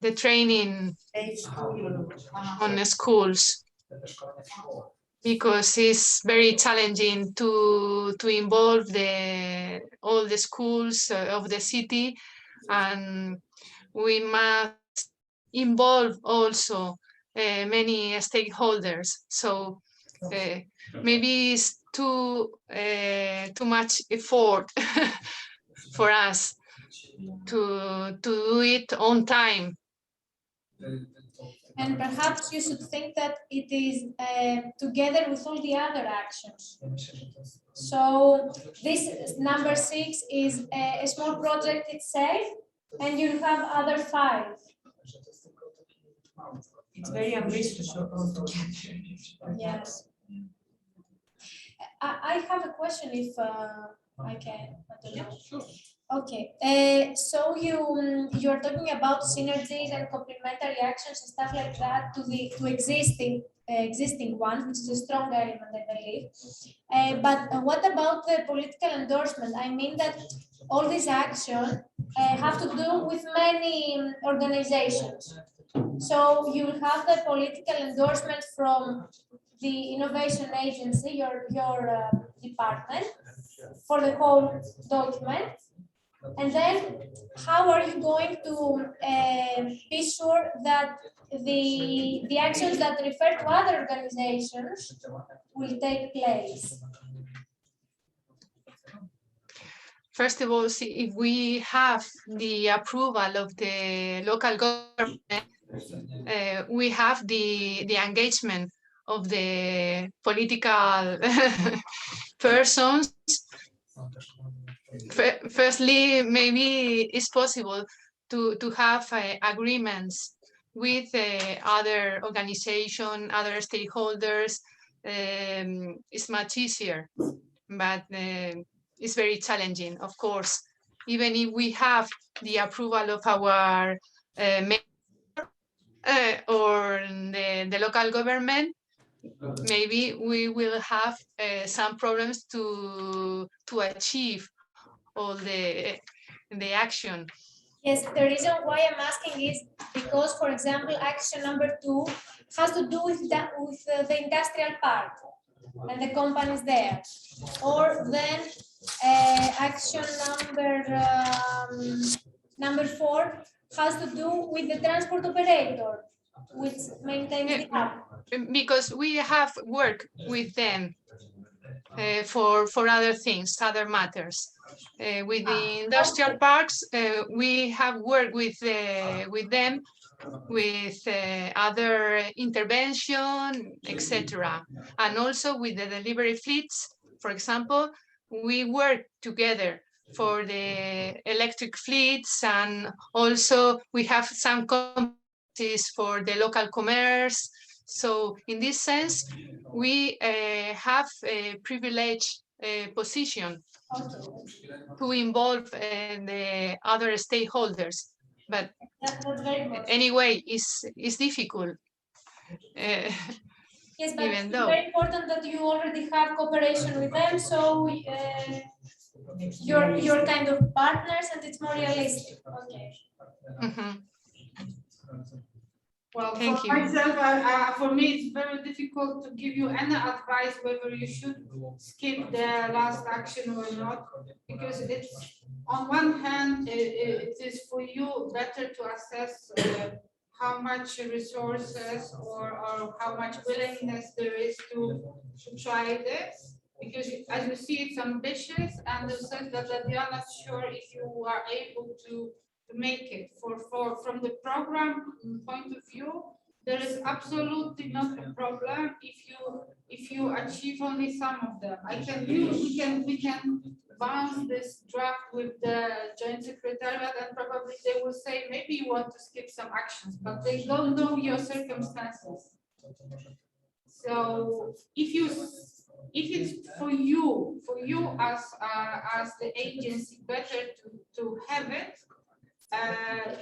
the training on the schools, because it's very challenging to involve all the schools of the city, and we must involve also many stakeholders. So maybe it's too much effort for us to do it on time. And perhaps you should think that it is together with all the other actions. So this number 6 is a small project itself, and you have other 5. It's very ambitious. Yes. I have a question, if I can. Okay. So you're talking about synergies and complementary actions and stuff like that to existing ones, which is a strong element, I believe. But what about the political endorsement? I mean that all these actions have to do with many organizations. So you will have the political endorsement from the innovation agency, your department, for the whole document. And then how are you going to be sure that the actions that refer to other organizations will take place? First of all, see if we have the approval of the local government, we have the engagement of the political persons. Firstly, maybe it's possible to have agreements with other organizations, other stakeholders. It's much easier, but it's very challenging, of course. Even if we have the approval of our mayor, or the local government, maybe we will have some problems to achieve all the action. Yes, the reason why I'm asking is because, for example, action number 2 has to do with the industrial park and the companies there. Or then action number 4 has to do with the transport operator, which maintains the hub. Because we have worked with them for other things, other matters. With the industrial parks, we have worked with them with other intervention, etc. And also with the delivery fleets, for example, we work together for the electric fleets, and also we have some competencies for the local commerce. So in this sense, we have a privileged position to involve the other stakeholders. But anyway, it's difficult. Yes, but even it's though. very important that you already have cooperation with them, so you're kind of partners, and it's more realistic. Okay. Well, Thank for you. myself, for me, it's very difficult to give you any advice whether you should skip the last action or not, because it's on one hand, it is for you better to assess how much resources or how much willingness there is to try this, because as you see, it's ambitious, and the sense that you are not sure if you are able to make it. From the program point of view, there is absolutely not a problem if you achieve only some of them. We can bounce this draft with the joint secretariat, and probably they will say maybe you want to skip some actions, but they don't know your circumstances. So if it's for you as the agency, better to have it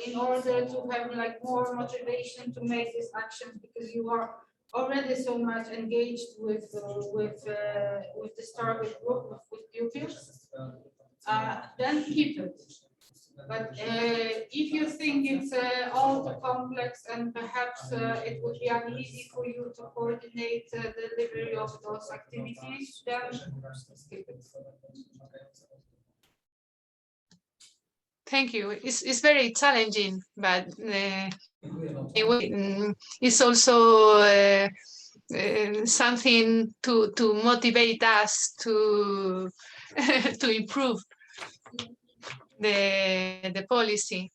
in order to have like more motivation to make these actions, because you are already so much engaged with the target group, with pupils, then keep it. But if you think it's all too complex, and perhaps it would be uneasy for you to coordinate the delivery of those activities, then skip it. Thank you. It's very challenging, but it's also something to motivate us to to improve the policy.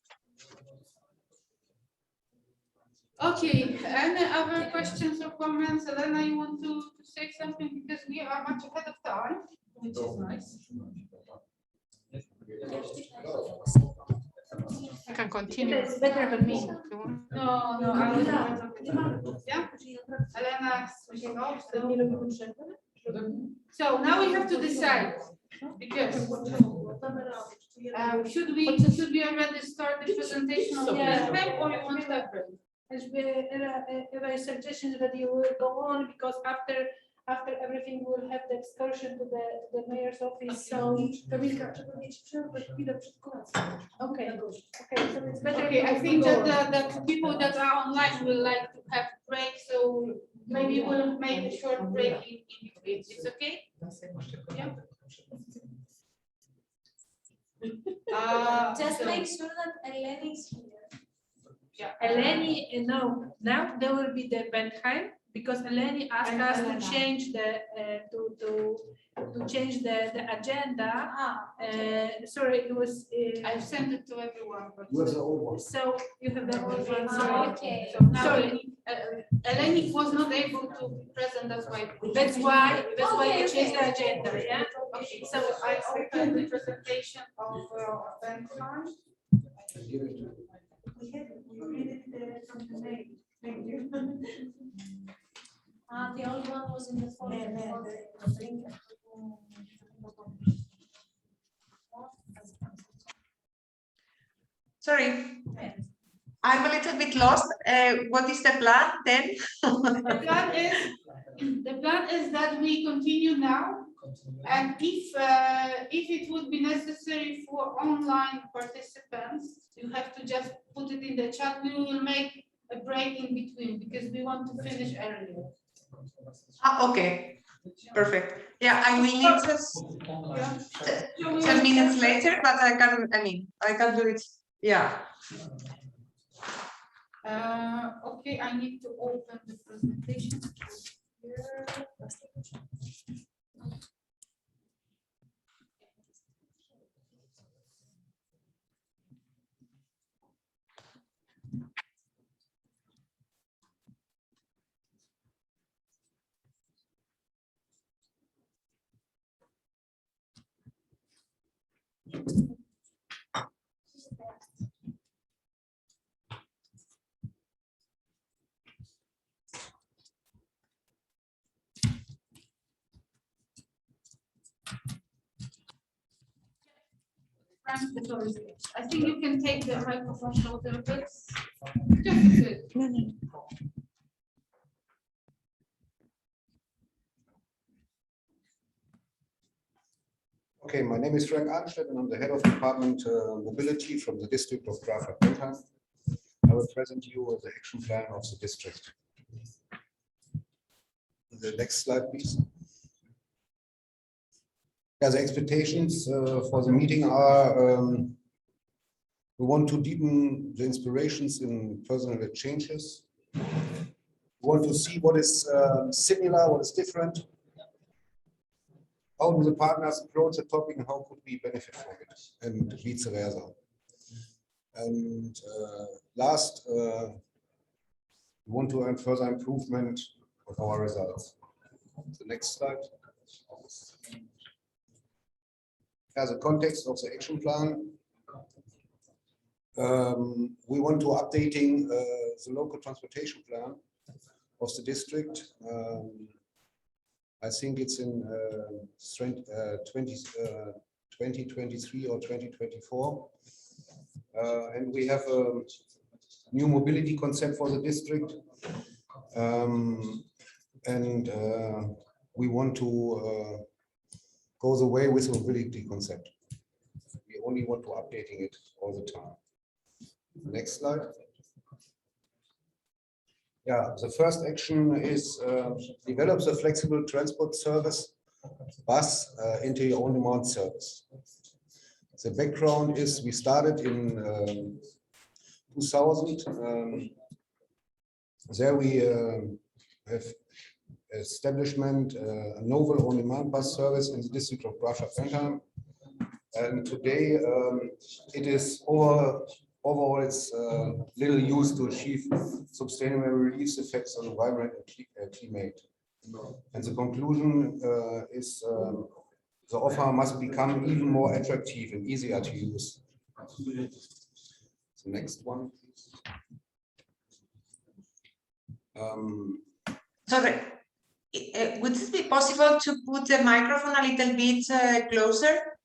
Okay, any other questions or comments? Elena, you want to say something, because we are much ahead of time, which is nice. I can continue. It's better than me. No, I was. Yeah, Elena. So now we have to decide, because should we already start the presentation of the time, or you want to have it? My suggestion is that you will go on, because after everything we'll have the excursion to the mayor's office. So okay, so it's better. Okay, I think that the people that are online will like to have break, so maybe we'll make a short break in between. It's okay? Yeah. Just make sure that Eleni is here. Yeah, Eleni, no, now there will be the Bentheim, because Eleni asked us to change the the agenda. Sorry, it was. I've sent it to everyone. So you have the old one. Okay. So now Eleni was not able to be present. That's why Okay, we changed the okay. agenda. Yeah. Okay. So I open the presentation of Bentheim. The old one was in the folder. Sorry. I'm a little bit lost. What is the plan then? The plan is that we continue now, and if it would be necessary for online participants, you have to just put it in the chat. We will make a break in between because we want to finish earlier. Okay, perfect. Yeah, I will need just 10 minutes later, but I can do it. Yeah. Okay, I need to open the presentation. I think you can take the microphone a little bit. Just a bit. Okay, my name is Frank Arnstedt and I'm the head of Department Mobility from the district of Pe4Trans. I will present you the action plan of the district. The next slide, please. Yeah, the expectations for the meeting are we want to deepen the inspirations in personal exchanges. We want to see what is similar, what is different. How do the partners approach the topic and how could we benefit from it, and vice versa. And last, we want to earn further improvement of our results. The next slide. As a context of the action plan, we want to updating the local transportation plan of the district. I think it's in 2023 or 2024. And we have a new mobility concept for the district. We want to go the way with the mobility concept. We only want to updating it all the time. Next slide. Yeah, the first action is develop the flexible transport service bus into your own demand service. The background is we started in 2000. There we have establishment a novel on-demand bus service in the district of Pe4Trans. And today it is overall it's little used to achieve sustainable relief effects on environment and climate. And the conclusion is the offer must become even more attractive and easier to use. The next one, please. Sorry, would it be possible to put the microphone a little bit closer?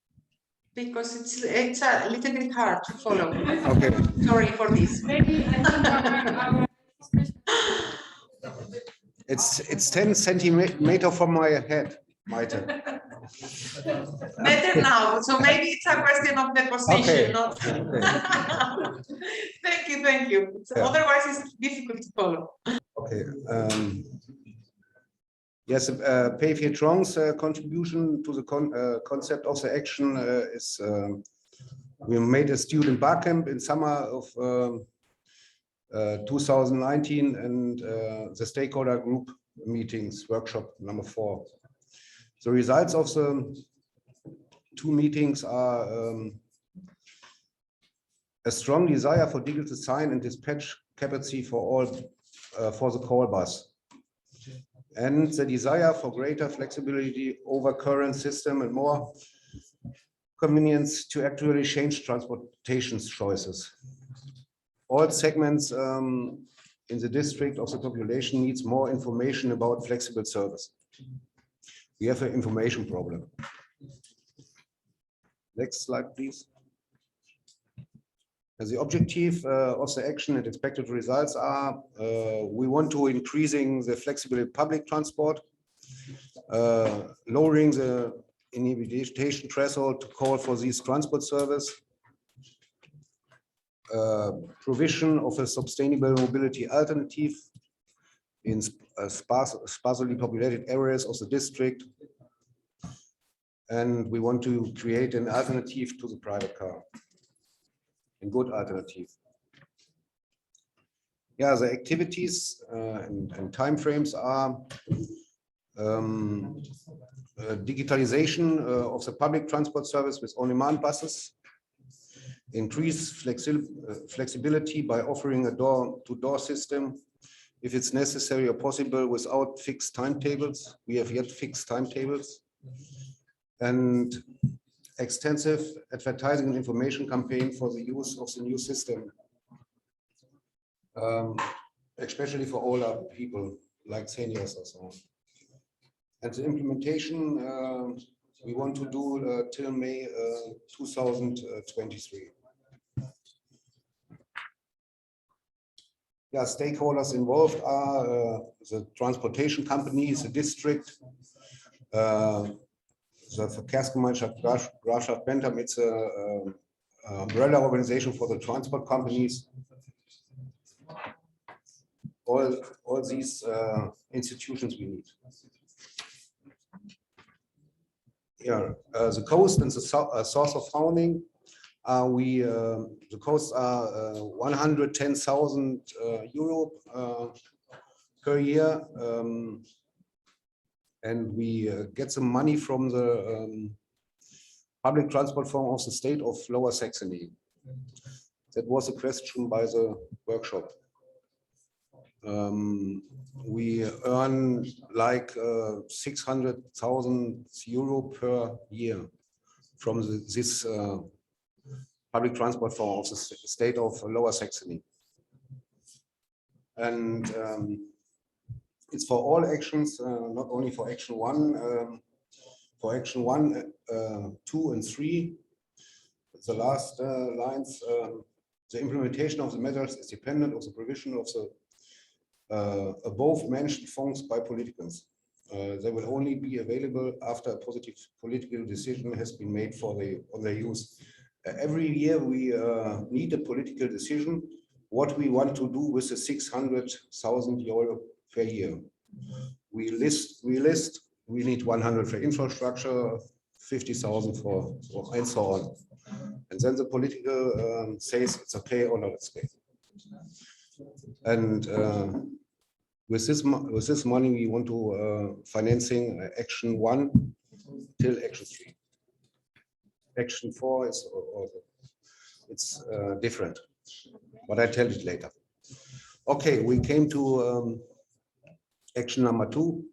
Because it's a little bit hard to follow. Okay. Sorry for this. It's 10 centimeters from my head, Maite. Better now, so maybe it's a question of the position. Okay. Not... Okay. Thank you. Yeah. Otherwise, it's difficult to follow. Okay. Yes, Pe4Trans contribution to the concept of the action is we made a student barcamp in summer of 2019 and the stakeholder group meetings, workshop number 4. The results of the 2 meetings are a strong desire for digital sign and dispatch capacity for all for the call bus, and the desire for greater flexibility over current system and more convenience to actually change transportation choices. All segments in the district of the population needs more information about flexible service. We have an information problem. Next slide, please. And the objective of the action and expected results are, we want to increasing the flexible public transport, lowering the inhibition threshold to call for these transport service, provision of a sustainable mobility alternative in sparsely populated areas of the district, and we want to create an alternative to the private car, a good alternative. Yeah, the activities and timeframes are digitalization of the public transport service with on-demand buses, increase flexibility by offering a door-to-door system if it's necessary or possible without fixed timetables. We have yet fixed timetables. And extensive advertising and information campaign for the use of the new system, especially for older people like seniors or so on. And the implementation we want to do till May 2023. Yeah, stakeholders involved are the transportation companies, the district, the Verkehrsgemeinschaft Grafschaft-Bentham. It's an umbrella organization for the transport companies. All these institutions we need. Yeah, the cost and the source of funding. The costs are 110,000 euro per year, and we get some money from the public transport fund of the state of Lower Saxony. That was a question by the workshop. We earn like 600,000 euro per year from this public transport fund of the state of Lower Saxony. And it's for all actions, not only for action 1. For action 1, 2, and 3, the last lines, the implementation of the measures is dependent on the provision of the above mentioned funds by politicans. They will only be available after a positive political decision has been made on their use. Every year we need a political decision what we want to do with the 600,000 euro per year. We need 100 for infrastructure, 50,000 for and so on. And then the political says it's okay or not it's okay. And with this money we want to financing action 1 till action 3. Action 4 is it's different, but I tell it later. Okay, we came to action number 2.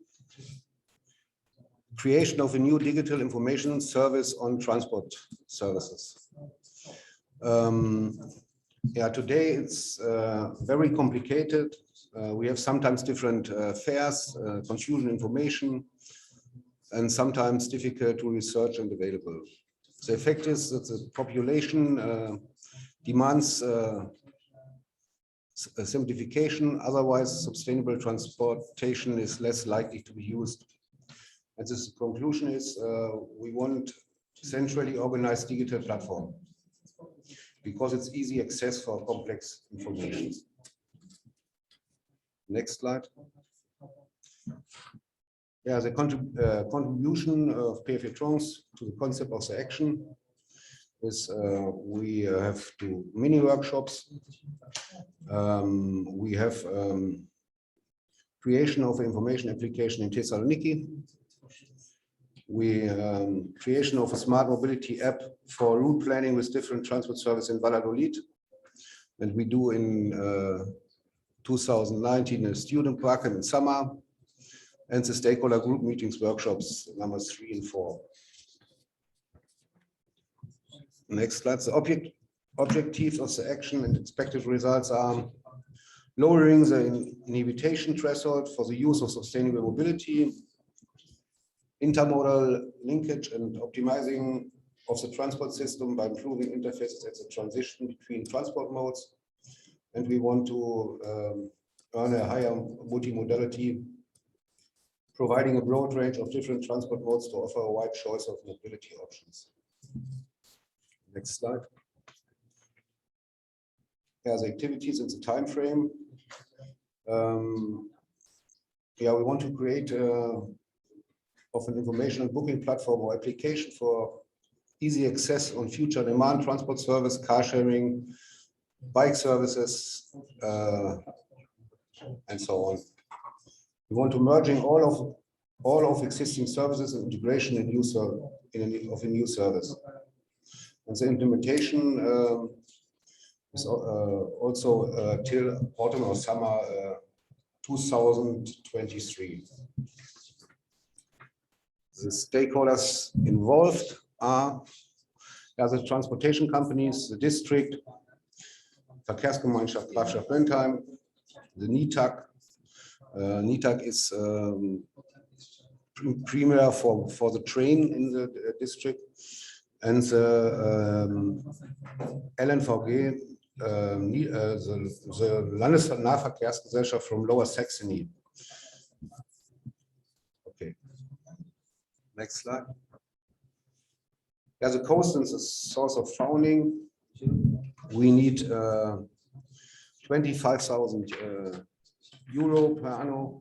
Creation of a new digital information service on transport services. Yeah, today it's very complicated. We have sometimes different fares, confusion information, and sometimes difficult to research and available. The effect is that the population demands a simplification, otherwise sustainable transportation is less likely to be used. And this conclusion is we want centrally organized digital platform because it's easy access for complex information. Next slide. Yeah, the contribution of Pe4Trans to the concept of the action is we have 2 mini workshops. We have creation of an information application in Thessaloniki. We creation of a smart mobility app for route planning with different transport service in Valladolid. And we do in 2019 a student park in summer, and the stakeholder group meetings workshops number 3 and 4. Next slide. The objectives of the action and expected results are lowering the inhibition threshold for the use of sustainable mobility, intermodal linkage and optimizing of the transport system by improving interfaces at the transition between transport modes. And we want to earn a higher multimodality, providing a broad range of different transport modes to offer a wide choice of mobility options. Next slide. Yeah, the activities and the time frame. Yeah, we want to create of an information and booking platform or application for easy access on future demand transport service, car sharing, bike services, and so on. We want to merging all of existing services and integration in of a new service. And the implementation is also till autumn or summer 2023. The stakeholders involved are the transportation companies, the district, Verkehrsgemeinschaft Grafschaft Bentheim, the NITAG. NITAG is premier for the train in the district, and the LNVG, the Landesnahverkehrsgesellschaft from Lower Saxony. Okay, next slide. Yeah, the cost and the source of funding. We need 25,000 euro per annum,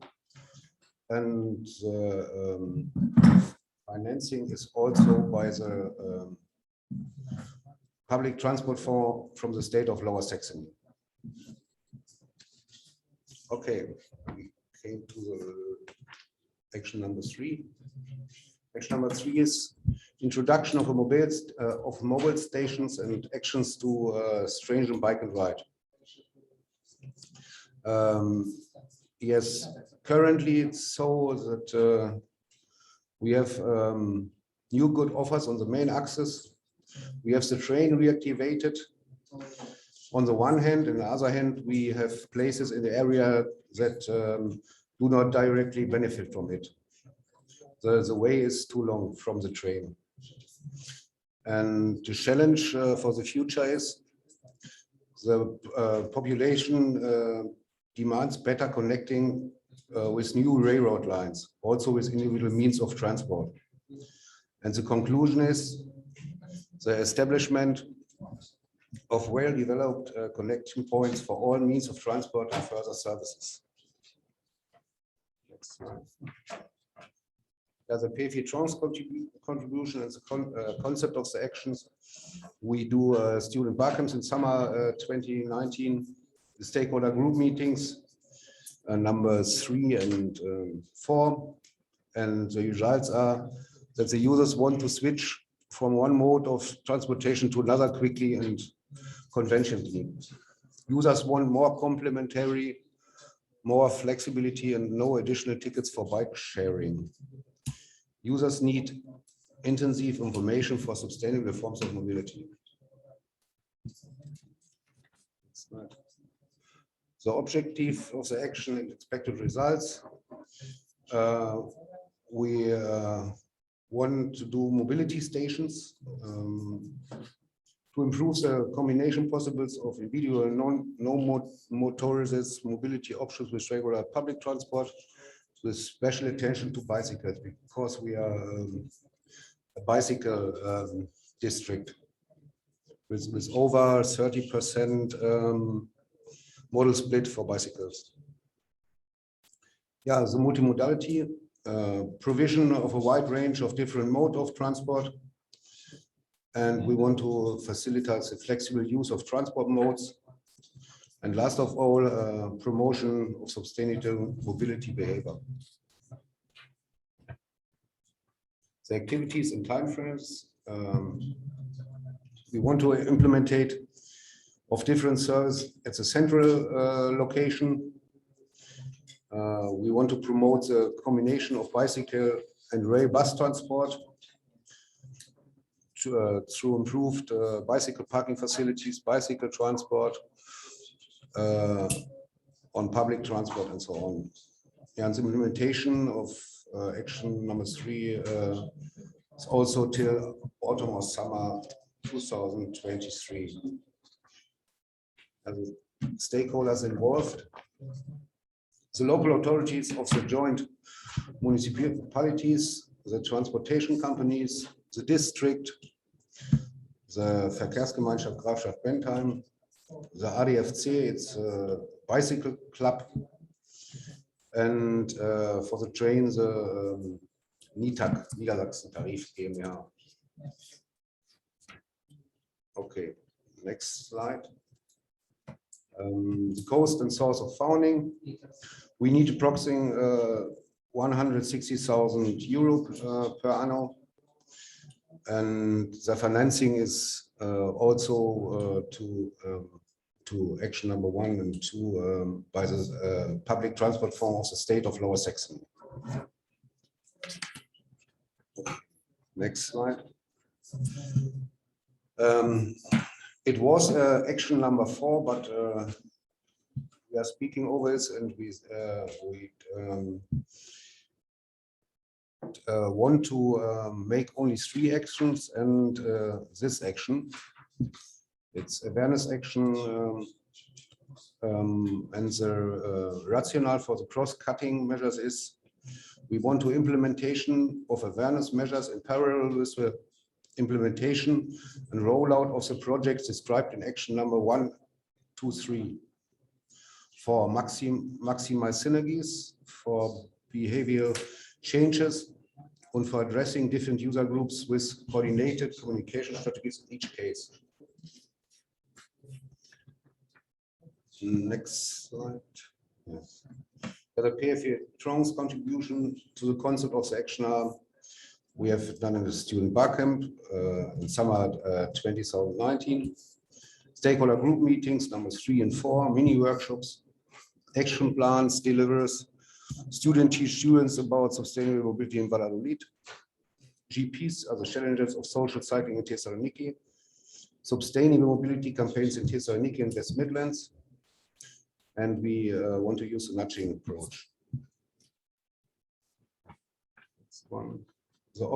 and financing is also by the public transport from the state of Lower Saxony. Okay, we came to the action number 3. Action number 3 is introduction of mobile stations and actions to strengthen bike and ride. Yes, currently it's so that we have new good offers on the main axis. We have the train reactivated on the one hand, and the other hand, we have places in the area that do not directly benefit from it. The way is too long from the train. And the challenge for the future is the population demands better connecting with new railroad lines, also with individual means of transport. And the conclusion is the establishment of well-developed connection points for all means of transport and further services. Next slide. There's a Pe4Trans contribution and the concept of the actions. We do student barcamps in summer 2019, the stakeholder group meetings, number 3 and 4. And the results are that the users want to switch from one mode of transportation to another quickly and conventionally. Users want more complementary, more flexibility, and no additional tickets for bike sharing. Users need intensive information for sustainable forms of mobility. The objective of the action and expected results. We want to do mobility stations to improve the combination possibles of individual and non-motorized mobility options with regular public transport, with special attention to bicycles, because we are a bicycle district with over 30% model split for bicycles. Yeah, the multimodality, provision of a wide range of different modes of transport. And we want to facilitate the flexible use of transport modes. And last of all, promotion of sustainable mobility behavior. The activities and timeframes. We want to implement of different services at the central location. We want to promote the combination of bicycle and rail bus transport through improved bicycle parking facilities, bicycle transport on public transport, and so on. And the implementation of action number 3 It's also till autumn or summer 2023. And stakeholders involved, the local authorities of the joint municipalities, the transportation companies, the district, the Verkehrsgemeinschaft Grafschaft Bentheim, the ADFC, it's a bicycle club, and for the train, the NITAG, Niedersachsen Tarif GmbH. Okay, next slide. The cost and source of funding. We need approximately 160,000 euro per annum, and the financing is also to action number 1 and 2 by the public transport form of the state of Lower Saxony. Next slide. It was action number 4, but we are speaking over this, and we want to make only 3 actions, and this action, it's awareness action, and the rationale for the cross-cutting measures is we want to implementation of awareness measures in parallel with the implementation and rollout of the projects described in action number 1, 2, 3 for maximize synergies, for behavioral changes, and for addressing different user groups with coordinated communication strategies in each case. Next slide. Yes. The Pe4Trans contribution to the concept of the action we have done in the student barcamp in summer 2019. Stakeholder group meetings, number 3 and 4, mini workshops, action plans, delivers, student teach students about sustainable mobility in Valladolid. GPs are the challenges of social cycling in Thessaloniki. Sustainable mobility campaigns in Thessaloniki and West Midlands. And we want to use a nudging approach. The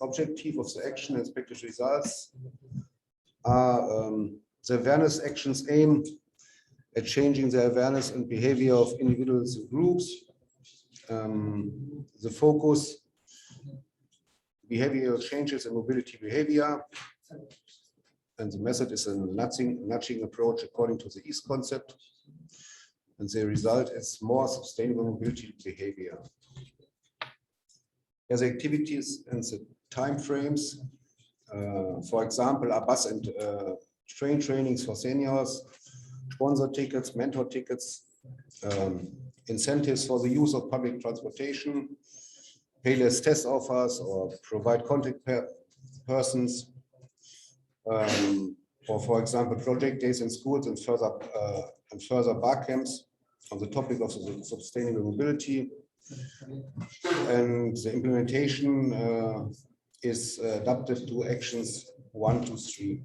objective of the action and expected results are the awareness actions aim at changing the awareness and behavior of individuals and groups. The focus, behavioral changes in mobility behavior. And the method is a nudging approach according to the EAST concept. And the result is more sustainable mobility behavior. As activities and the time frames, for example, are bus and train trainings for seniors, sponsor tickets, mentor tickets, incentives for the use of public transportation, payless test offers, or provide contact persons, or for example, project days in schools and further bar camps on the topic of sustainable mobility. And the implementation is adapted to actions 1 to 3.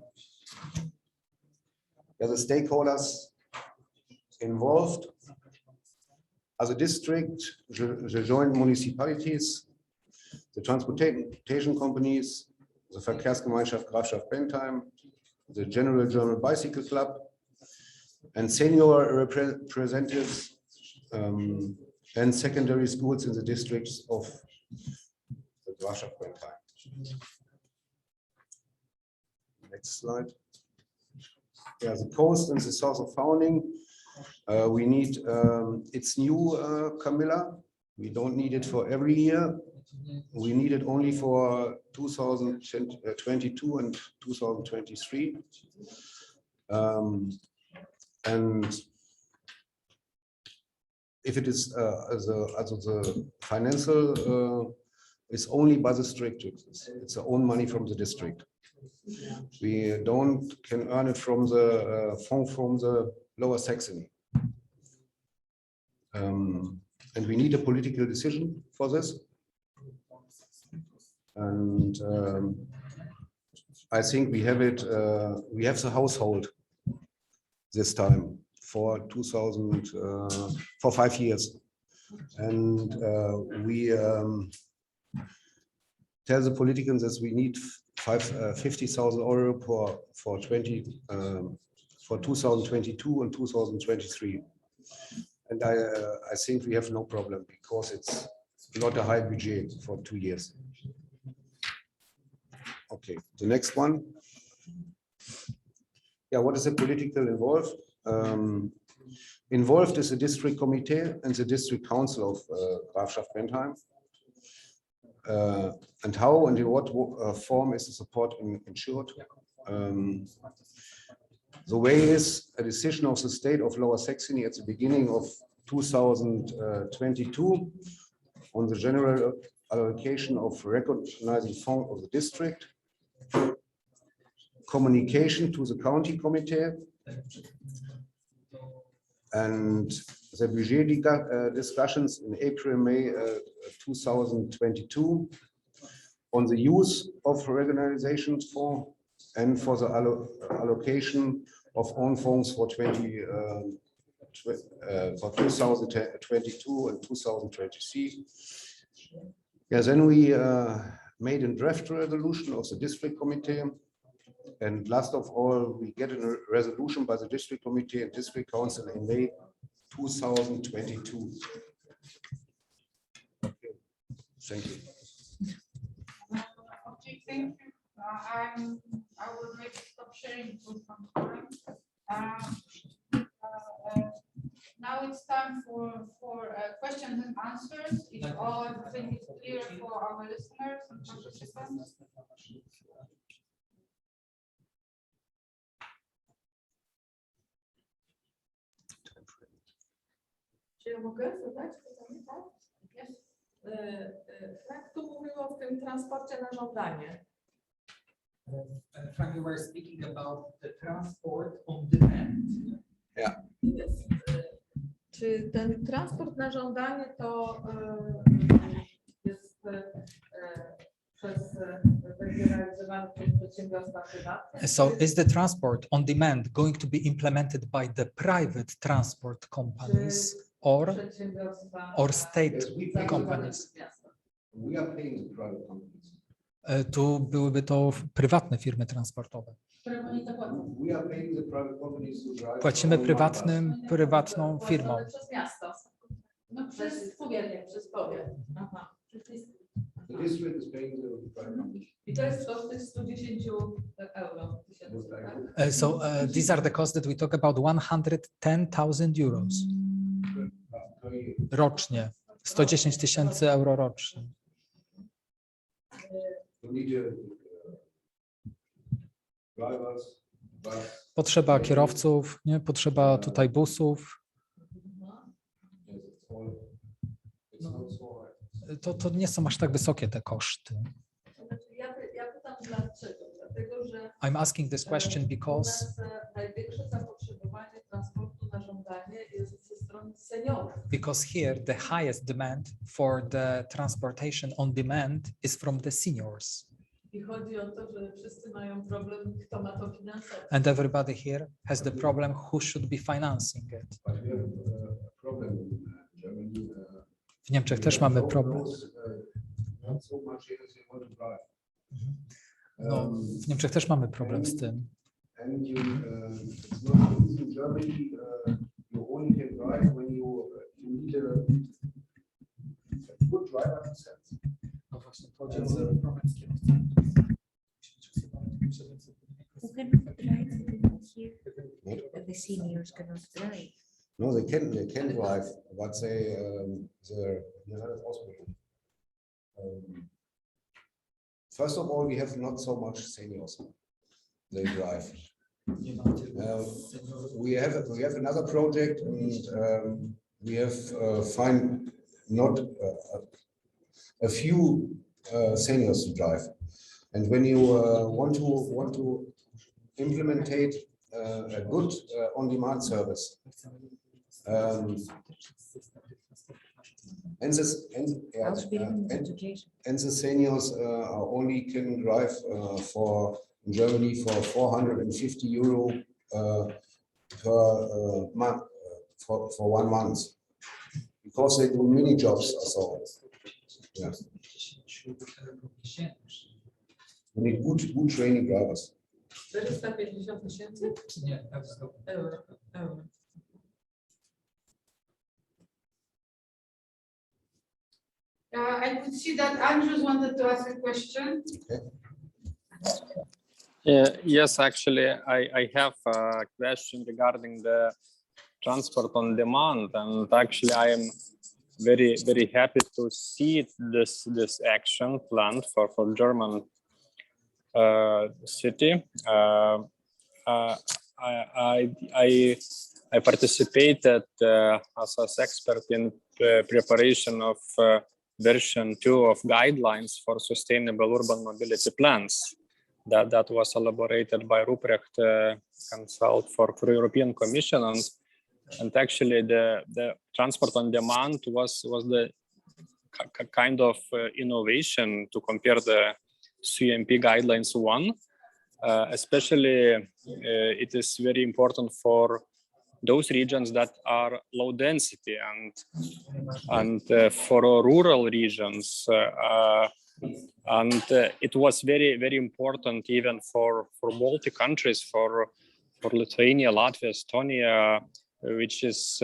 There are the stakeholders involved as a district, the joint municipalities, the transportation companies, the Verkehrsgemeinschaft Grafschaft Bentheim, the General German Bicycle Club, and senior representatives and secondary schools in the districts of the Grafschaft Bentheim. Next slide. Yeah, the cost and the source of funding. We need, it's new, Camilla. We don't need it for every year. We need it only for 2022 and 2023. And if it is the financial is only by the district, it's the own money from the district. We can earn it from the fund from the Lower Saxony. And we need a political decision for this. And I think we have it, we have the household this time for 2000, for 5 years. And tell the politicians that we need 50,000 euro for 2022 and 2023. And I think we have no problem because it's not a high budget for 2 years. Okay, the next one. Yeah, what is the political involved? Involved is the district committee and the district council of Grafschaft Bentheim. And how and in what form is the support ensured? The way is a decision of the state of Lower Saxony at the beginning of 2022 on the general allocation of recognizing fund of the district, communication to the county committee, and the budget discussions in April, May 2022 on the use of regionalizations for and for the allocation of own funds for 2022 and 2023. Yeah, then we made a draft resolution of the district committee. And last of all, we get a resolution by the district committee and district council in May 2022. Okay. Thank you. Okay, thank you. I will maybe stop sharing for some time. Now it's time for questions and answers. If all everything is clear for our listeners and participants. Czy ja mogę zadać pytanie, tak? Frank tu mówił o tym transporcie na żądanie. Frank, you were speaking about the transport on demand. Yeah. Jest. Czy ten transport na żądanie to jest będzie realizowany przez przedsiębiorstwa prywatne? So is the transport on demand going to be implemented by the private transport companies or state companies? We are paying the private companies. Tu byłyby to prywatne firmy transportowe. We are paying the private companies to drive. Płacimy prywatną firmą. Przez miasto. No przez powiat, przez powiat. Aha. The district is paying the private companies. I to jest koszt tych 110 euro. So these are the costs that we talk about, 110,000 euros rocznie, 110 tysięcy euro rocznie. Potrzeba kierowców, nie? Potrzeba tutaj busów. To nie są aż tak wysokie te koszty. Ja pytam dlaczego? Dlatego, że I'm asking this question because największe zapotrzebowanie transportu na żądanie jest ze strony seniorów. Because here the highest demand for the transportation on demand is from the seniors. I chodzi o to, że wszyscy mają problem, kto ma to finansować. And everybody here has the problem who should be financing it. W Niemczech też mamy problem. No, w Niemczech też mamy problem z tym. No właśnie, chodzi o problem z kierowcami. The seniors cannot drive. No, they can drive, but first of all, we have not so much seniors. They drive. We have another project, and we have find not a few seniors to drive. And when you want to implementate a good on-demand service, and the seniors only can drive in Germany for 450 euro per month for 1 month, because they do mini jobs. So, yeah. We need good training drivers. 450 000? Nie, Euro. Euro. I could see that Andrews wanted to ask a question. Yes, actually, I have a question regarding the transport on demand, and actually I am very happy to see this action plan for German city. I participated as expert in preparation of version 2 of guidelines for sustainable urban mobility plans. That was elaborated by Ruprecht Consult for European Commission, and actually the transport on demand was the kind of innovation to compare the CMP guidelines 1. Especially it is very important for those regions that are low density and for rural regions. And it was very important even for Baltic countries, for Lithuania, Latvia, Estonia, which is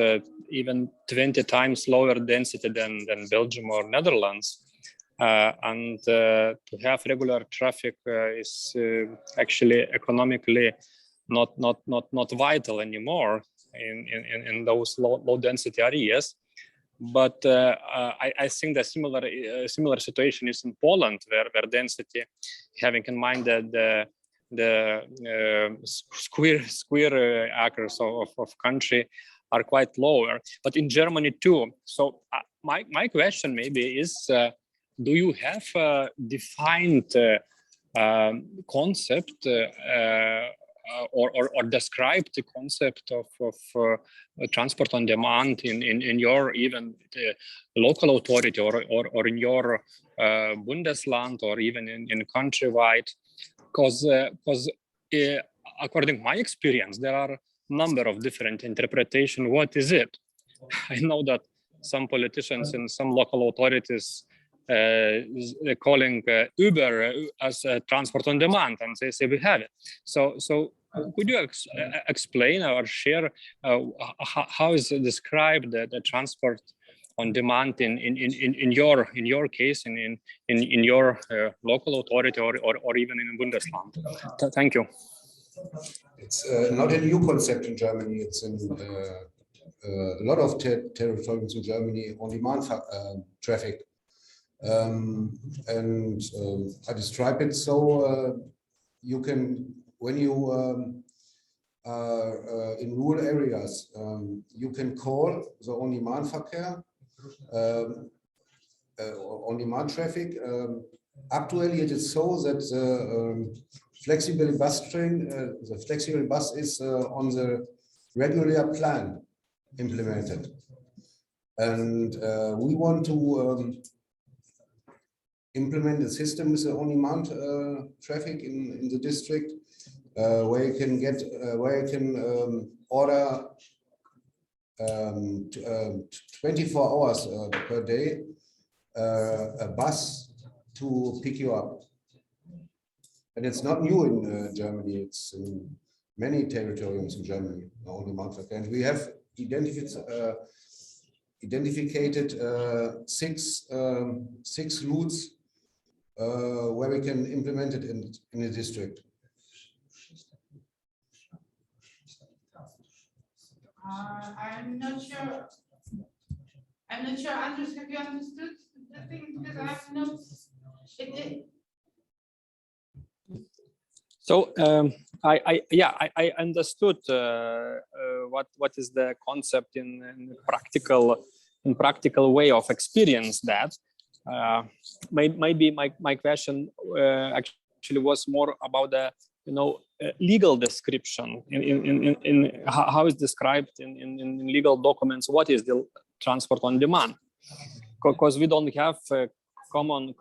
even 20 times lower density than Belgium or Netherlands. And to have regular traffic is actually economically not vital anymore in those low density areas. But I think the similar situation is in Poland, where density, having in mind that the square acres of country are quite lower, but in Germany too. So my question maybe is, do you have a defined concept or describe the concept of transport on demand in your even local authority or in your Bundesland or even in countrywide? Because according to my experience, there are a number of different interpretations. What is it? I know that some politicians in some local authorities calling Uber as transport on demand, and they say we have it. So could you explain or share how is it described the transport on demand in your case in your local authority or even in Bundesland? Thank you. It's not a new concept in Germany. It's in a lot of territories in Germany on demand traffic. I describe it so you can, when you are in rural areas, you can call the on-demand verkehr, on-demand traffic. Actually, it is so that the flexible bus train, the flexible bus is on the regular plan implemented, and we want to implement a system with the on-demand traffic in the district, where you can get order 24 hours per day a bus to pick you up. And it's not new in Germany. It's in many territories in Germany, on-demand traffic. And we have identified six routes where we can implement it in a district. I'm not sure, Andrews, have you understood the thing? Because I've not. So I understood what is the concept in practical way of experience that. Maybe my question actually was more about the legal description in how is described in legal documents. What is the transport on demand? Because we don't have common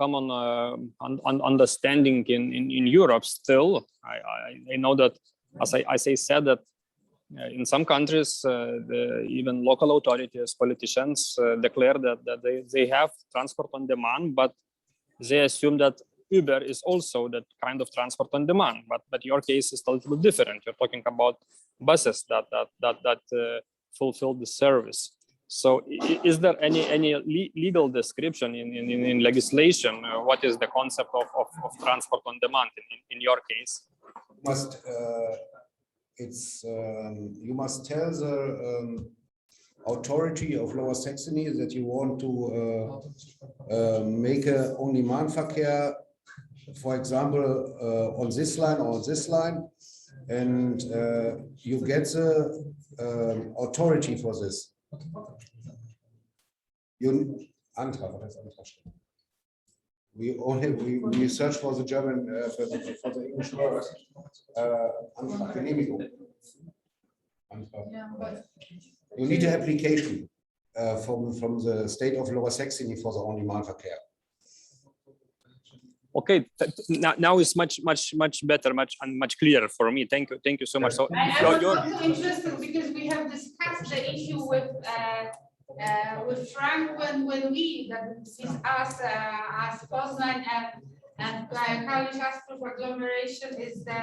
understanding in Europe still. I know that, as I said, that in some countries, even local authorities, politicians declare that they have transport on demand, but they assume that Uber is also that kind of transport on demand, but your case is a little bit different. You're talking about buses that fulfill the service. So is there any legal description in legislation? What is the concept of transport on demand in your case? You must tell the authority of Lower Saxony that you want to make a on-demand Verkehr, for example, on this line or on this line, and you get the authority for this. We search for the German for the English word. Antrag, Genehmigung. You need an application from the state of Lower Saxony for the on-demand Verkehr. Okay, now it's much better, much clearer for me. Thank you so much. So I was also interested because we have discussed the issue with Frank when we, that is us as Poznań and Kalisko-Ostrowska agglomeration is the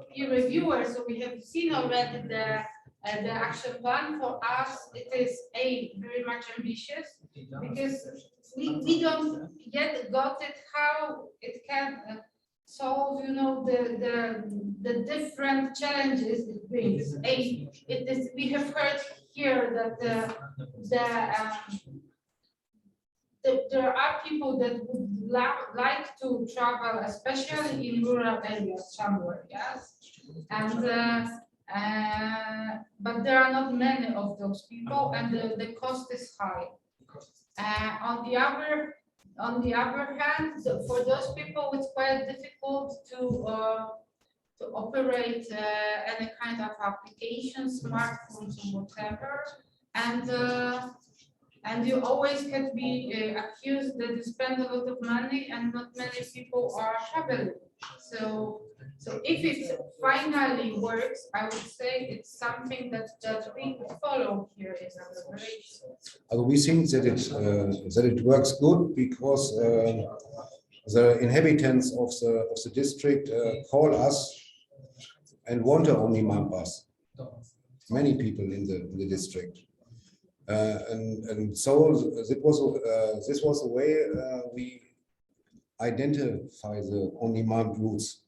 peer reviewer. So we have seen already the action plan. For us, it is very much ambitious because we don't yet got it how it can solve, the different challenges it brings. We have heard here that there are people that would like to travel, especially in rural areas somewhere, yes, and but there are not many of those people, and the cost is high. On the other hand, for those people, it's quite difficult to operate any kind of application, smartphones or whatever, and you always can be accused that you spend a lot of money and not many people are traveling. So if it finally works, I would say it's something that we could follow here in our operation. We think that it works good because the inhabitants of the district call us and want an on-demand bus. Many people in the district, and so this was the way we identify the on-demand routes.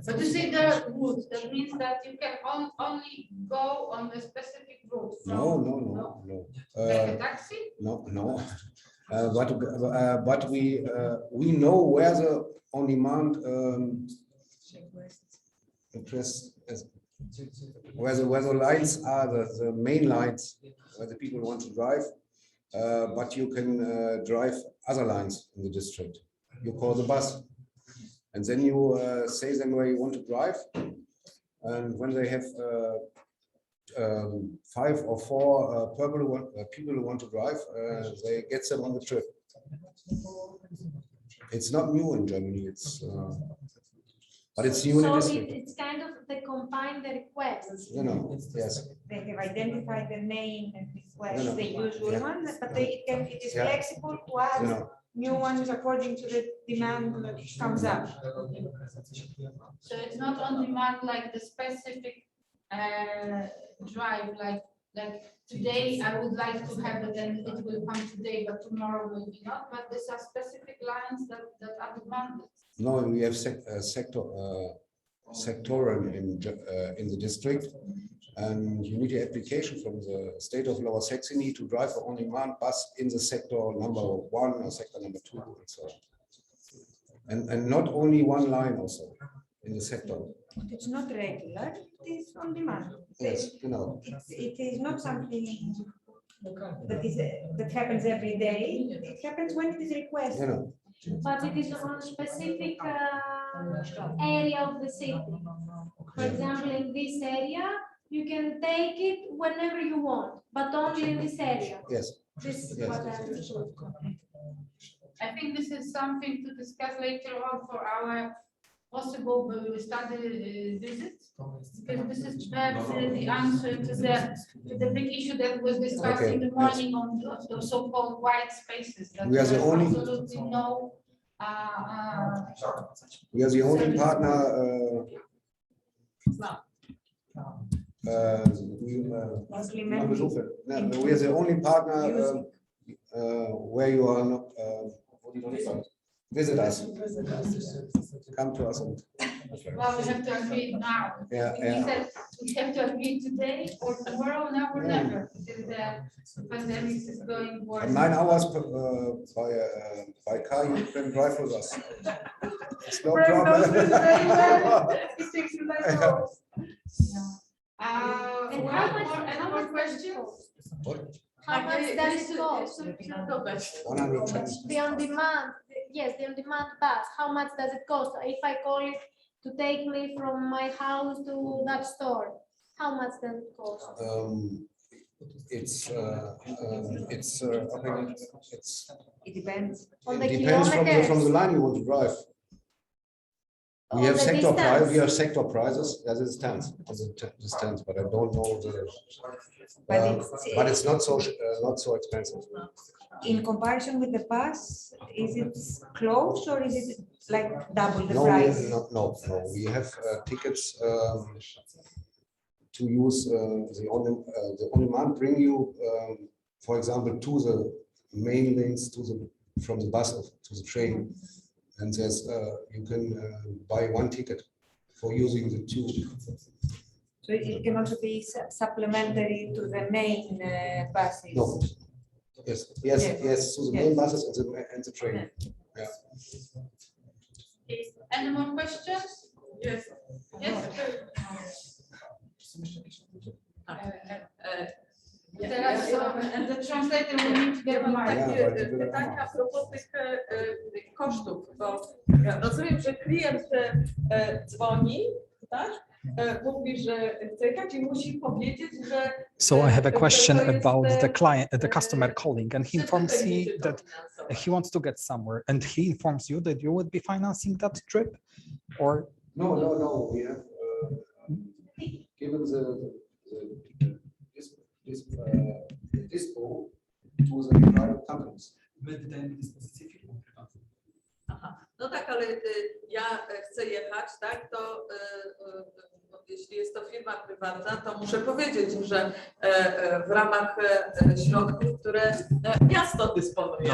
But you say the route, that means that you can only go on a specific route. No. Like a taxi? No. But we know where the on-demand where the lines are, the main lines where the people want to drive, but you can drive other lines in the district. You call the bus, and then you say them where you want to drive, and when they have 5 or 4 people who want to drive, they get them on the trip. It's not new in Germany. But it's new in the district. It's kind of they combine the requests. Yes. They have identified the main request, the usual one, but it is flexible to add new ones according to the demand that comes up. So it's not on demand like the specific drive, like today I would like to have it and it will come today, but tomorrow will be not. But these are specific lines that are demanded. No, we have sectoral in the district, and you need an application from the state of Lower Saxony to drive an on-demand bus in the sector number 1 or sector number 2, and so on. And not only one line also in the sector. It's not regular, it is on demand. Yes, it is not something that happens every day. It happens when it is requested. But it is on a specific area of the city. For example, in this area, you can take it whenever you want, but only in this area. Yes. This is what I understood. I think this is something to discuss later on for our possible study visits, because this is perhaps the answer to the big issue that was discussed in the morning on the so-called white spaces. That we are the only. Absolutely no We are the only partner. We are the only partner where you are not. Visit us. Come to us. Well, we have to agree now. Yeah, He said we have to agree today or tomorrow, now or never, until the pandemic is going worse. 9 hours by car, you can drive with us. It's no problem. It takes you 9 hours. And Any more questions? What? how much does it cost? 120. The on-demand, yes, the on-demand bus, how much does it cost? If I call it to take me from my house to that store, how much does it cost? It depends. On the Depends kilometers? from the line you want to drive. We On have the sector price. distance? We have sector prices as it stands, but I don't know the. But it's not so expensive. In comparison with the bus, is it close or is it like double the No, price? no. We have tickets to use the on-demand bring you, for example, to the main links from the bus to the train, and there's you can buy one ticket for using the tube. So it can also be supplementary to the main buses? No. Yes, to the main buses and the train. Yeah. Any more questions? Yes. Yes. And the translator will need to get Ja mam marked. takie pytanie a propos tych kosztów, bo ja rozumiem, że klient dzwoni, tak? Mówi, że chce jechać i musi powiedzieć, że. So I have a question about the customer calling, and he informs you that he wants to get somewhere, and he informs you that you would be financing that trip, or No. We have given dispo to the private companies. My wydajemy dyspozycję firmom prywatnym. Aha, no tak, ale ja chcę jechać, tak, to jeśli jest to firma prywatna, to muszę powiedzieć, że w ramach środków, które miasto dysponuje,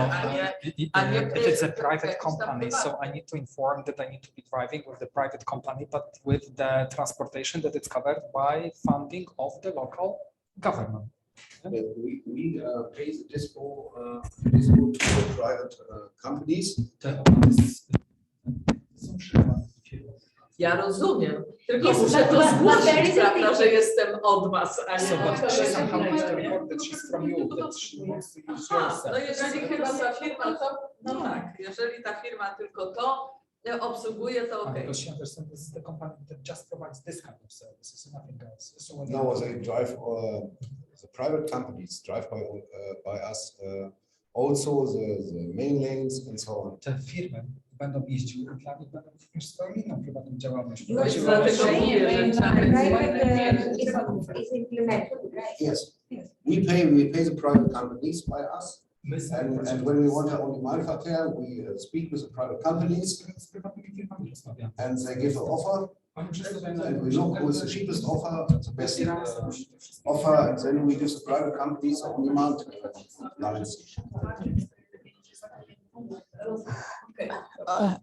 a nie if it's a private company, so I need to inform that I need to be driving with the private company, but with the transportation that it's covered by funding of the local government. We pay the dispo to the private companies. Ja rozumiem, tylko Yes, muszę to but zgłosić, there is a prawda, thing. że jestem od was, a nie So, od but she somehow needs to report that she's from you, that she wants to use your no jeżeli service. chyba ta firma to, no tak, jeżeli ta firma tylko to obsługuje, to okej. Because she understands this is the company that just provides this kind of services, nothing else. So when No, they drive. The private companies drive by us. Also the main lanes and so on. te firmy będą jeździły, dla nich będą również swoją inną prywatną działalność. Właśnie dlatego mówię, że trzeba Is implemented, right? Yes, we pay the private companies by us. And when we want our on-demand verkehr, we speak with the private companies, and they give an offer, and we look who is the cheapest offer, the best offer, and then we give the private companies on-demand lines.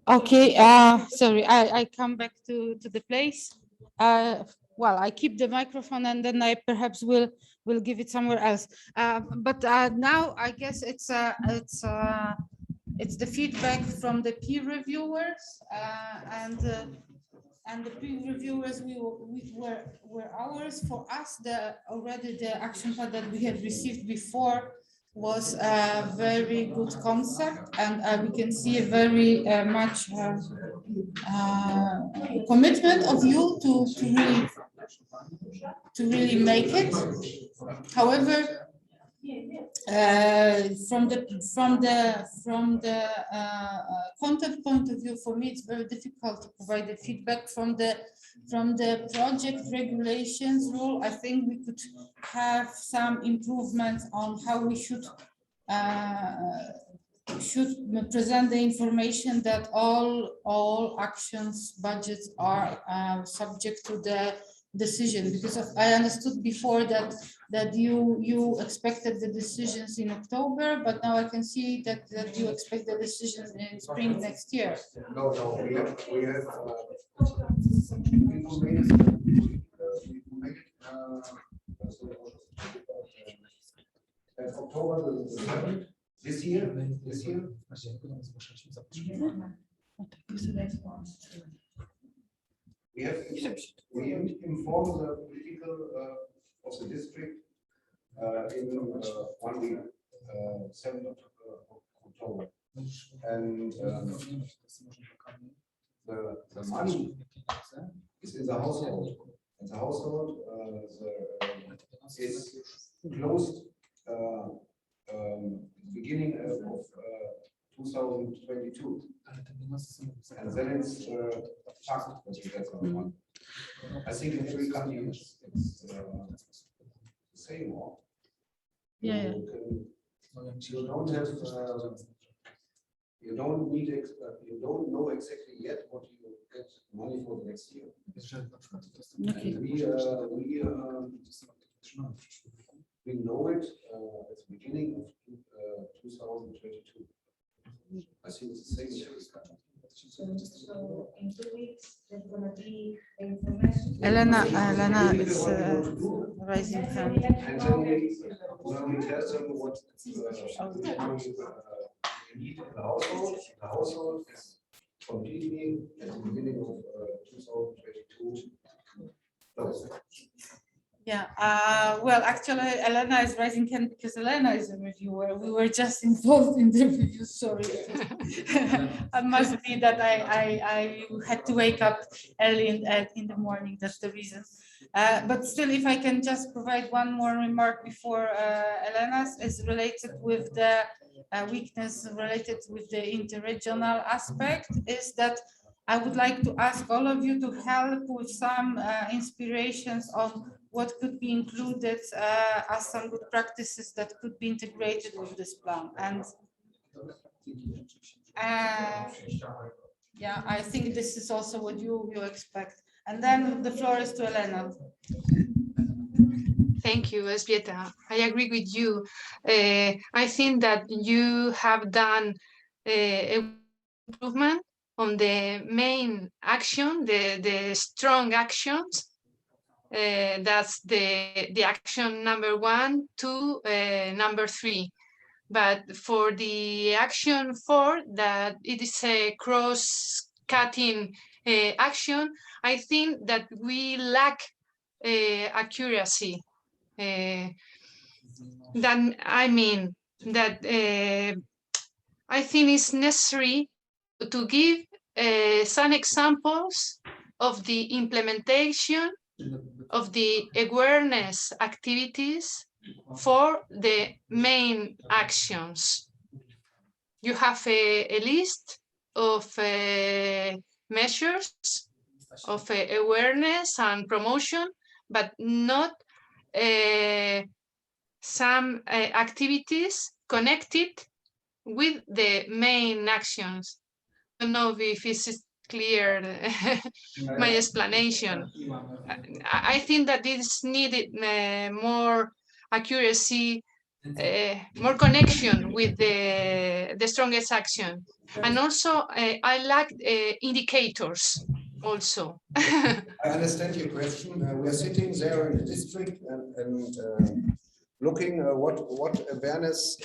Okay, sorry, I come back to the place. Well, I keep the microphone and then I perhaps will give it somewhere else. But now I guess it's the feedback from the peer reviewers and the peer reviewers were ours. For us, already the action plan that we had received before was a very good concept, and we can see a very much commitment of you to really make it. However, from the content point of view, for me, it's very difficult to provide the feedback from the project regulations rule. I think we could have some improvements on how we should should present the information that all actions budgets are subject to the decision, because I understood before that you expected the decisions in October, but now I can see that you expect the decisions in spring next year. No, we have October the 7th, this year. We inform the political of the district in 1 week, 7th of October. And the money is in the household. And the household is closed beginning of 2022. And then it's fucked. I think in every country it's the same. Yeah. You don't have. You don't need. You don't know exactly yet what you get money for the next year. Okay. We know it at the beginning of 2022. I think it's the same in every country. So in 2 weeks, there's gonna be information. Elena is raising hand. And then we tell them what we need in the household. The household is completely at the beginning of 2022. Yeah, well, actually, Elena is raising hand because Elena is a reviewer. We were just involved in the review, sorry. It must be that I had to wake up early in the morning, that's the reason. But still, if I can just provide one more remark before Elena's, is related with the weakness related with the interregional aspect, is that I would like to ask all of you to help with some inspirations on what could be included as some good practices that could be integrated with this plan. And yeah, I think this is also what you expect. And then the floor is to Elena. Thank you, Elżbieta. I agree with you. I think that you have done improvement on the main action, the strong actions. That's the action number 1, 2, number 3. But for the action 4, that it is a cross-cutting action, I think that we lack accuracy. Then I mean that I think it's necessary to give some examples of the implementation of the awareness activities for the main actions. You have a list of measures of awareness and promotion, but not some activities connected with the main actions. I don't know if this is clear, my explanation. I think that this needed more accuracy, more connection with the strongest action. And also, I like indicators also. I understand your question. We are sitting there in the district and looking what awareness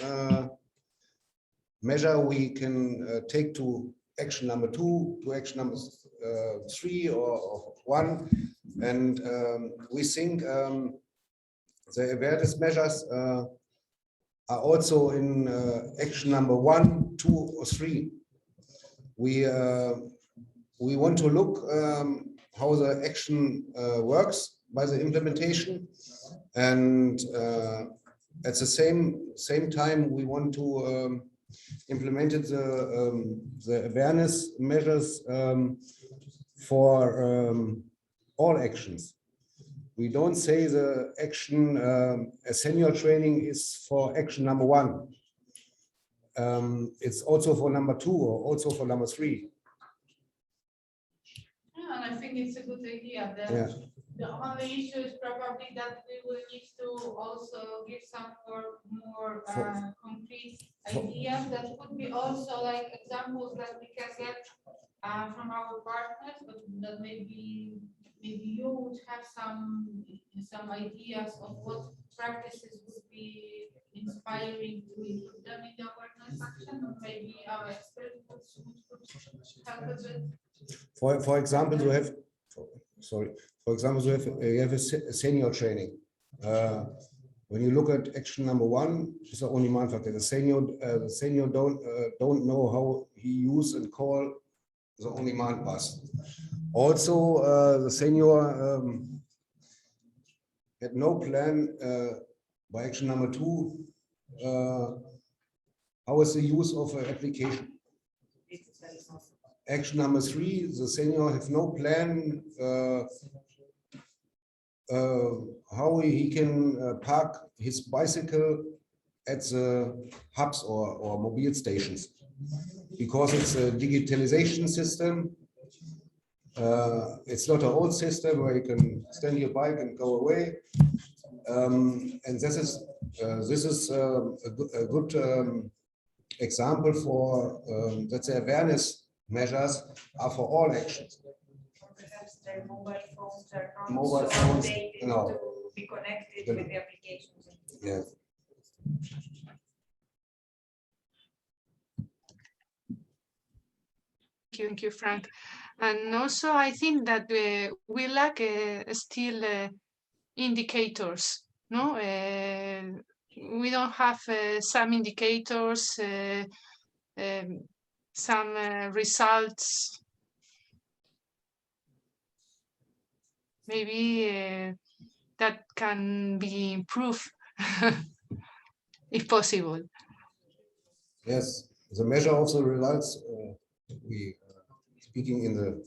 measure we can take to action number 2, to action number 3 or 1, and we think the awareness measures are also in action number 1, 2, or 3. We want to look how the action works by the implementation, and at the same time we want to implemented the awareness measures for all actions. We don't say the action a senior training is for action number 1. it's also for number 2 or also for number 3. Yeah, and I think it's a good idea. Yeah. The only issue is probably that we will need to also give some more concrete ideas that could be also like examples that we can get from our partners, but that maybe you would have some ideas of what practices would be inspiring to include them in the awareness action, or maybe our experts would help us with. For example, you have, you have a senior training. When you look at action number 1, it's the only man factor. The senior don't know how he use and call the only man pass. Also, the senior had no plan by action number 2. How is the use of an application? Action number 3, the senior have no plan how he can park his bicycle at the hubs or mobile stations, because it's a digitalization system. It's not an old system where you can stand your bike and go away. And this is a good example for that the awareness measures are for all actions. Perhaps their mobile phones are not Mobile so phones, updated no. to be connected with the applications. Yeah. Thank you, Frank. And also, I think that we lack still indicators. No, we don't have some indicators, some results. Maybe that can be improved if possible. Yes, the measure of the results. We speaking in the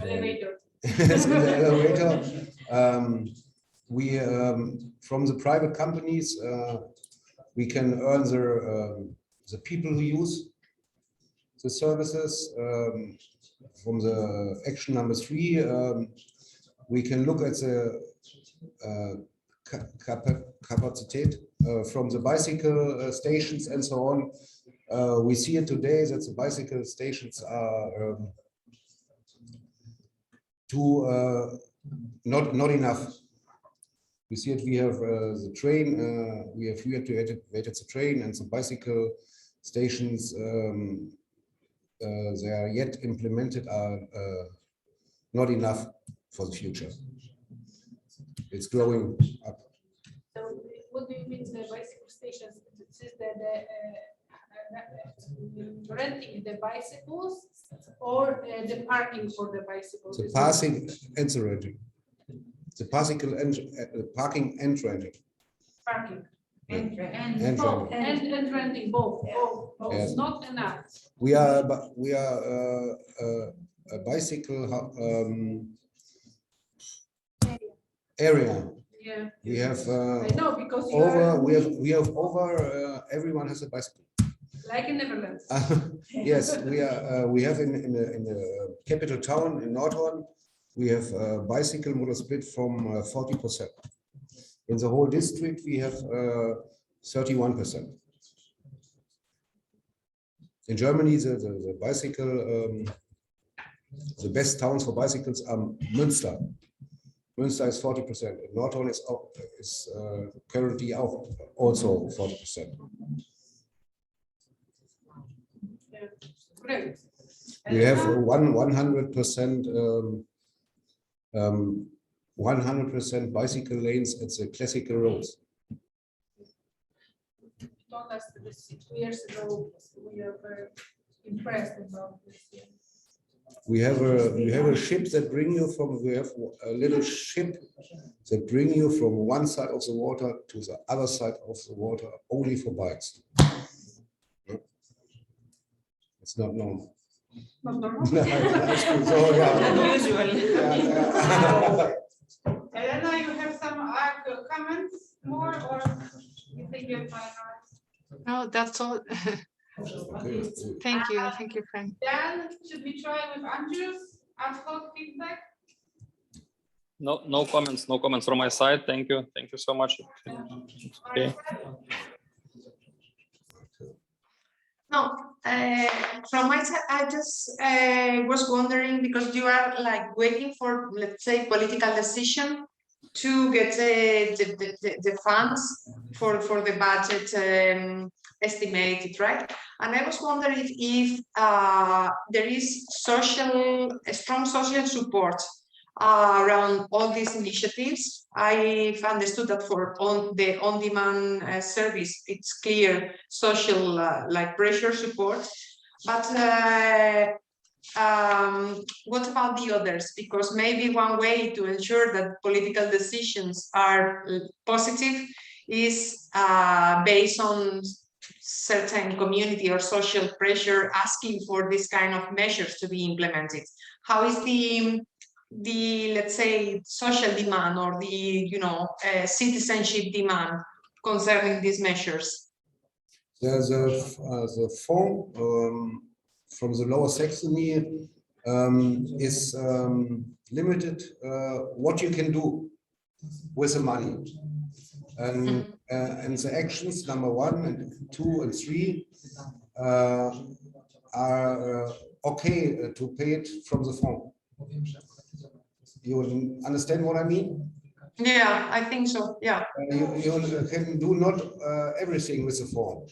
Elevator. yes, in the elevator. We from the private companies we can earn the people who use the services. From the action number 3, we can look at the capacity from the bicycle stations and so on. We see it today that the bicycle stations are not enough. We see it. We have the train. We have reactivated the train and the bicycle stations. They are yet implemented are not enough for the future. It's growing up. So what do you mean the bicycle stations? Is that renting the bicycles or the parking for the bicycles? The passing and the renting. The bicycle and parking and renting. Parking. And And both, renting. and renting both. Yes. Not enough. We are a bicycle area. Yeah. We have I know, because you over. are, We have over. Everyone has a bicycle. like in Netherlands. Yes, we have in the capital town in Nordhorn. We have bicycle model split from 40%. In the whole district, we have 31%. In Germany, the bicycle, the best towns for bicycles are Münster. Münster is 40%. And Nordhorn is currently also 40%. Great. We have 100%. 100% bicycle lanes at the classical roads. You told us this 2 years ago. We are very impressed about this. We have a ship that bring you from. We have a little ship that bring you from one side of the water to the other side of the water only for bikes. It's not normal. Not normal. So, yeah. Unusual. Elena, you have some comments more, or you think you're fine? No, that's all. Thank you, Frank. Then should we try with Andrew's ad hoc feedback? No comments from my side. Thank you so much. Okay. No, from my side, I just was wondering, because you are like waiting for, let's say, political decision to get the funds for the budget estimated, right? And I was wondering if there is strong social support around all these initiatives. I've understood that for the on-demand service, it's clear social like pressure support, but what about the others? Because maybe one way to ensure that political decisions are positive is based on certain community or social pressure asking for this kind of measures to be implemented. How is the let's say social demand or the citizenship demand concerning these measures? There's the form from the Lower Saxony is limited what you can do with the money, and the actions number 1 and 2 and 3 are okay to pay it from the form. You understand what I mean? Yeah, I think so. Yeah. You can do not everything with the form.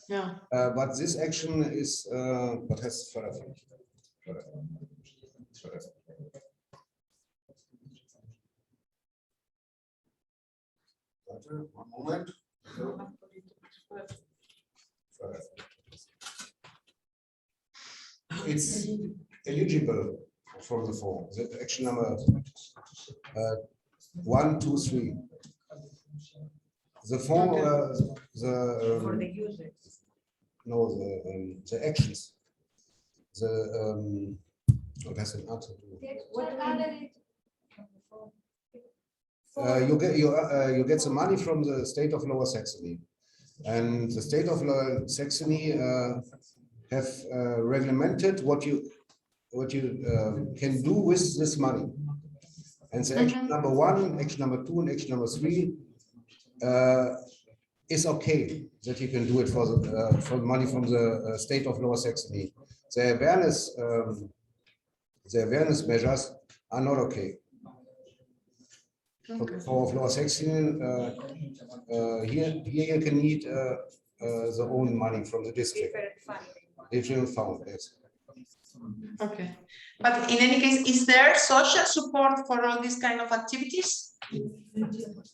Yeah. But this action is what has Förderfläche. One moment. It's eligible from the form. The action number 1, 2, 3. The form, For the users. no, the actions. What has an answer to? You get the money from the state of Lower Saxony, and the state of Lower Saxony have regulated what you can do with this money. And the action number 1, action number 2, and action number 3 is okay that you can do it for the money from the state of Lower Saxony. The awareness measures are not okay. For Lower Saxony, here you can need the own money from the district. Different fund, yes. Okay, but in any case, is there social support for all these kind of activities?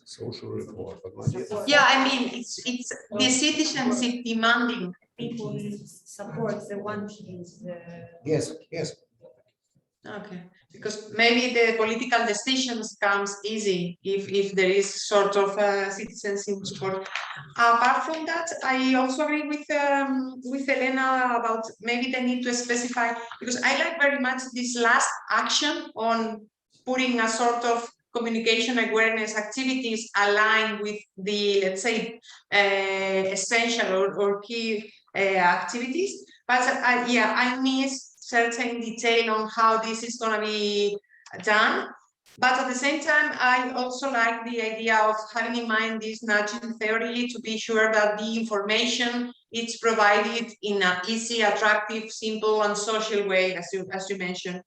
Social report, but my dear. Yeah, I mean, it's the citizenship demanding. People support the one is Yes, yes. Okay, because maybe the political decisions comes easy if there is sort of citizenship support. Apart from that, I also agree with Elena about maybe they need to specify, because I like very much this last action on putting a sort of communication awareness activities aligned with the, let's say, essential or key activities. But yeah, I miss certain detail on how this is going to be done. But at the same time, I also like the idea of having in mind this nudging theory to be sure that the information is provided in an easy, attractive, simple, and social way, as you mentioned.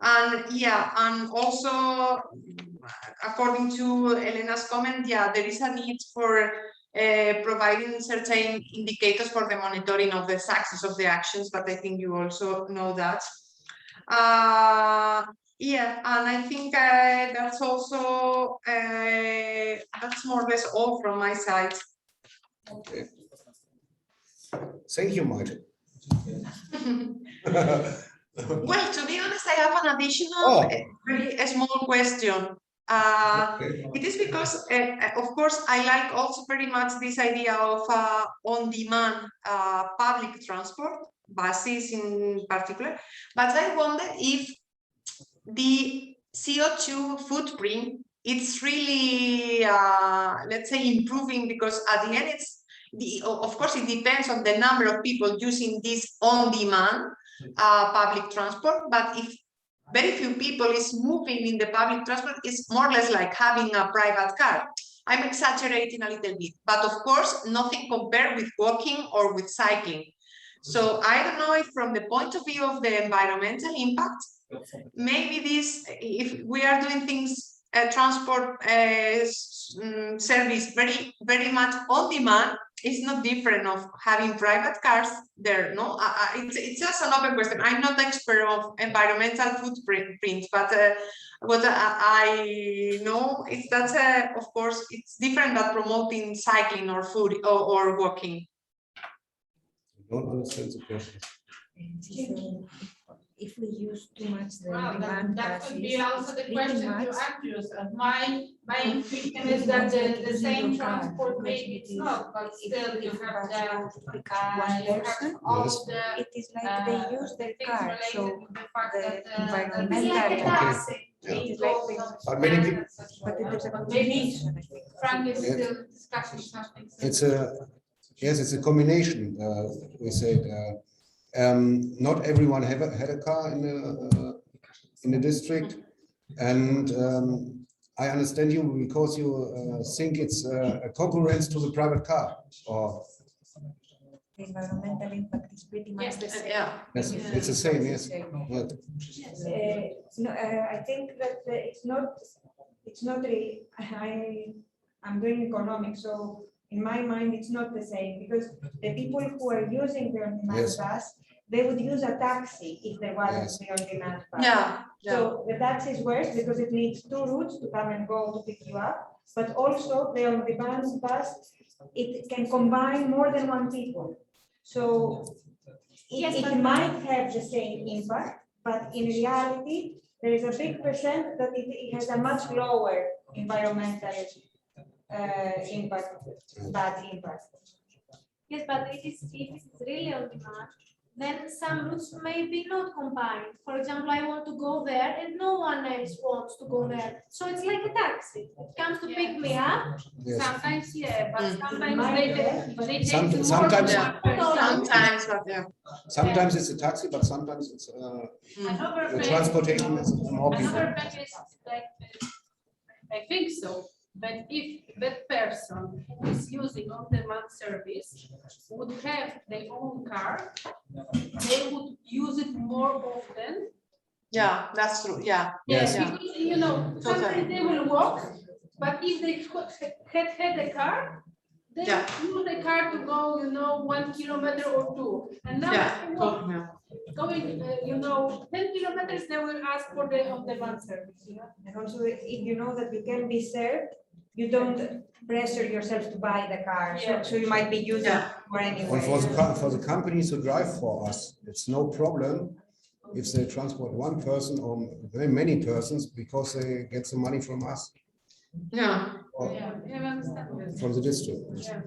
And yeah, and also according to Elena's comment, yeah, there is a need for providing certain indicators for the monitoring of the success of the actions, but I think you also know that. Yeah, and I think that's also that's more or less all from my side. Okay. Thank you, Maite. Well, to be honest, I have an additional very small question. It is because, of course, I like also very much this idea of on-demand public transport, buses in particular, but I wonder if the CO2 footprint, it's really, let's say, improving, because at the end, Of course, it depends on the number of people using this on-demand public transport, but if very few people is moving in the public transport, it's more or less like having a private car. I'm exaggerating a little bit, but of course, nothing compared with walking or with cycling. So I don't know if from the point of view of the environmental impact, maybe this, if we are doing things, transport service very much on demand, it's not different of having private cars there. No, it's just an open question. I'm not expert of environmental footprint, but what I know is that of course it's different than promoting cycling or food or walking. I don't understand the question. If we use too much the Well, demand that could be passes, also the pretty question much- to Andrews. My impression is that the same transport maybe it's not, but still you have all Yes. the it is like they use their things car, related so to the fact the that environmental it is like this. But many people, But it is a maybe combination, I think. Frank is Yes. still discussing something. it's a, yes, it's a combination. We said, not everyone had a car in the district. And I understand you because you think it's a concurrence to the private car, or The environmental impact is pretty much the same. it's the same, yes. Yeah. No, I think that it's not really, I'm doing economics, so in my mind, it's not the same, because the people who are using the on-demand Yes. bus, they would use a taxi if there wasn't Yes. the on-demand bus. Yeah. So the taxi is worse because it needs two routes to come and go to pick you up, but also the on-demand bus, it can combine more than one people. So it might have the same impact, but in reality, there is a big percent that it has a much lower environmental impact, bad impact. Yes, but if it's really on demand, then some routes may be not combined. For example, I want to go there and no one else wants to go there. So it's like a taxi. It comes to pick me up. Yes. Sometimes, yeah, but sometimes Might they take Sometimes- more than sometimes- one person. Sometimes, but yeah. Sometimes it's a taxi, but sometimes it's Another the thing- transportation is more people. Another thing is like, I think so, but if that person who is using on-demand service would have their own car, they would use it more often. Yeah, that's true. Yeah. Yes, Yeah. because, you know, sometimes they will walk, but if they had a car, they use the car to go, 1 kilometer or 2. And now going, 10 kilometers, they will ask for the on-demand service. And also, if you know that you can be served, you don't pressure yourself to buy the car, so you might be using it for anyway. And for the companies who drive for us, it's no problem if they transport one person or very many persons because they get some money from us, Yeah. or I understand. from the district. Yeah.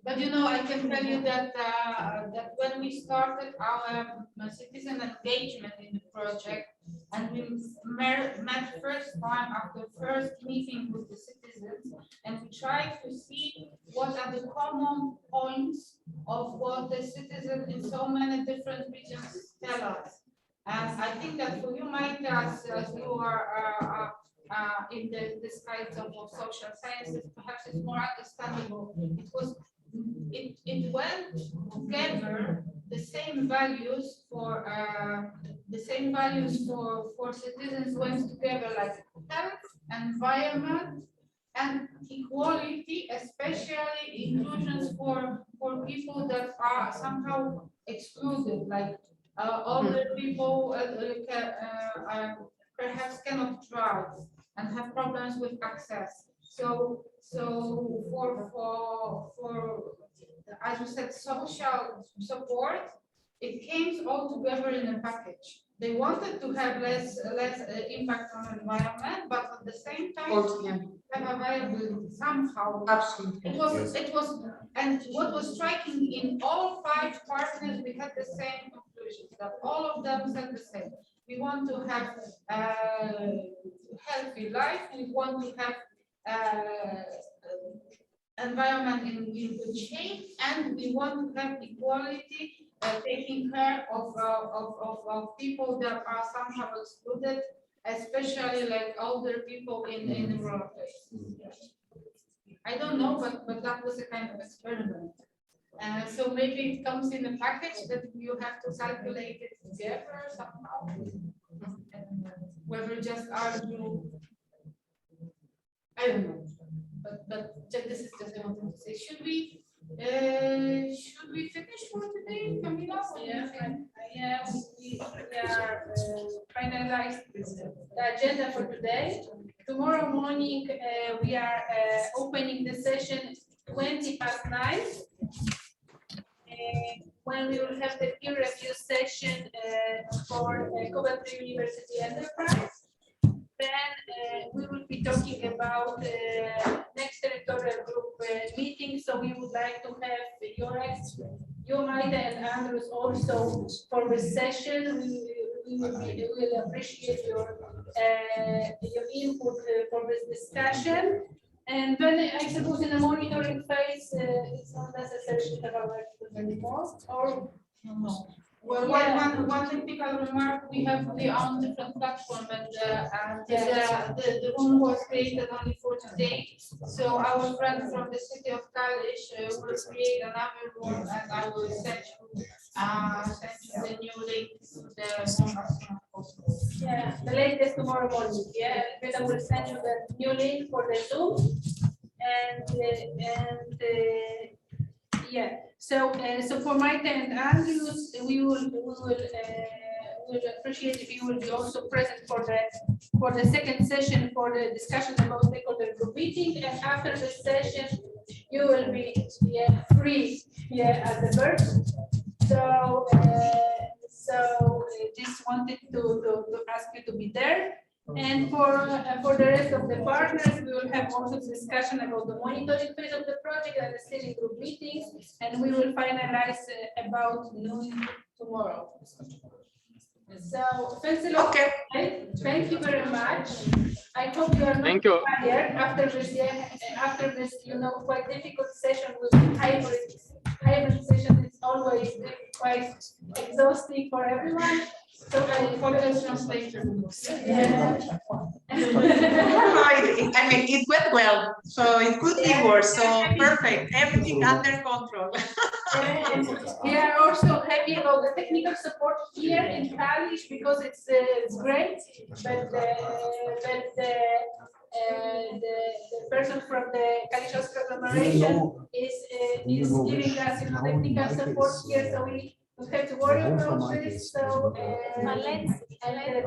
But I can tell you that that when we started our citizen engagement in the project, and we met first time after first meeting with the citizens, and we tried to see what are the common points of what the citizens in so many different regions tell us. And I think that for you, Mike, as you are in this kind of social sciences, perhaps it's more understandable. It went together the same values for citizens went together, like health, environment, and equality, especially inclusions for people that are somehow excluded, like older people perhaps cannot drive and have problems with access. So for as you said, social support, it came all together in a package. They wanted to have less impact on the environment, but at the same time have availability somehow. Absolutely. It was, and what was striking in all 5 partners, we had the same conclusions, that all of them said the same. We want to have healthy life. We want to have environment in good shape, and we want to have equality, taking care of people that are somehow excluded, especially like older people in rural places. I don't know, but that was a kind of experiment. So maybe it comes in a package that you have to calculate it together somehow. Whether just argue, I don't know. But this is just what I wanted to say. Should we finish for today, Camila? Yeah, we are finalized the agenda for today. Tomorrow morning we are opening the session 9:20. When we will have the peer review session for Pe4Trans University Enterprise. Then we will be talking about next territorial group meeting. So we would like to have your Maida and Andrews also for the session. We will appreciate your input for this discussion. And then I suppose in the monitoring phase, it's not necessary to have our experts anymore, or no? Well, one technical remark, we are on different platform, and the room was created only for today. So our friend from the city of Kalisz will create another room, and I will send you the new link to the room as soon as possible. Yeah, the latest tomorrow morning. Yeah, and I will send you the new link for the Zoom, and yeah. So for Maite and Andrews, we will appreciate if you will be also present for the second session for the discussion about stakeholder group meeting, and after the session you will be free at the bird. So just wanted to ask you to be there. And for the rest of the partners, we will have also discussion about the monitoring phase of the project and the steering group meetings, and we will finalize about noon tomorrow. So thanks a lot. Okay. Thank you very much. I hope you are not tired after this, quite difficult session with hybrid session. It's always quite exhausting for everyone. So for the translation. I mean, it went well, so it could be worse. So perfect, everything under control. And we are also happy about the technical support here in Kalisz because it's great, but the person from the Kalisko-Ostrowska agglomeration is giving us technical support here, so we have to worry about this. So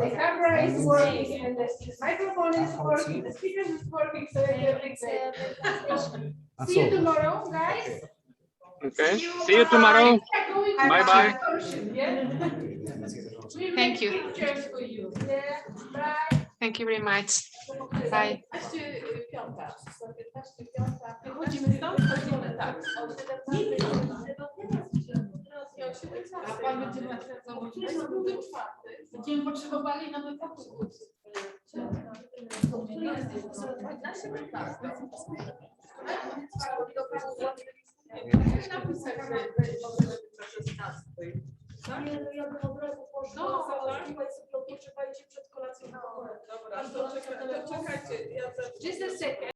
the camera is working, and the microphone is working, the speaker is working, so it's see you tomorrow, guys. Okay, see you tomorrow. Bye bye. Thank you. For you. Yeah. Bye. Thank you very much. Bye. A pan będzie będziemy potrzebowali nowy pokój. Napisać, że ja bym od razu poszła, poczekajcie przed kolacją. Dobra, to czekajcie. Just a second.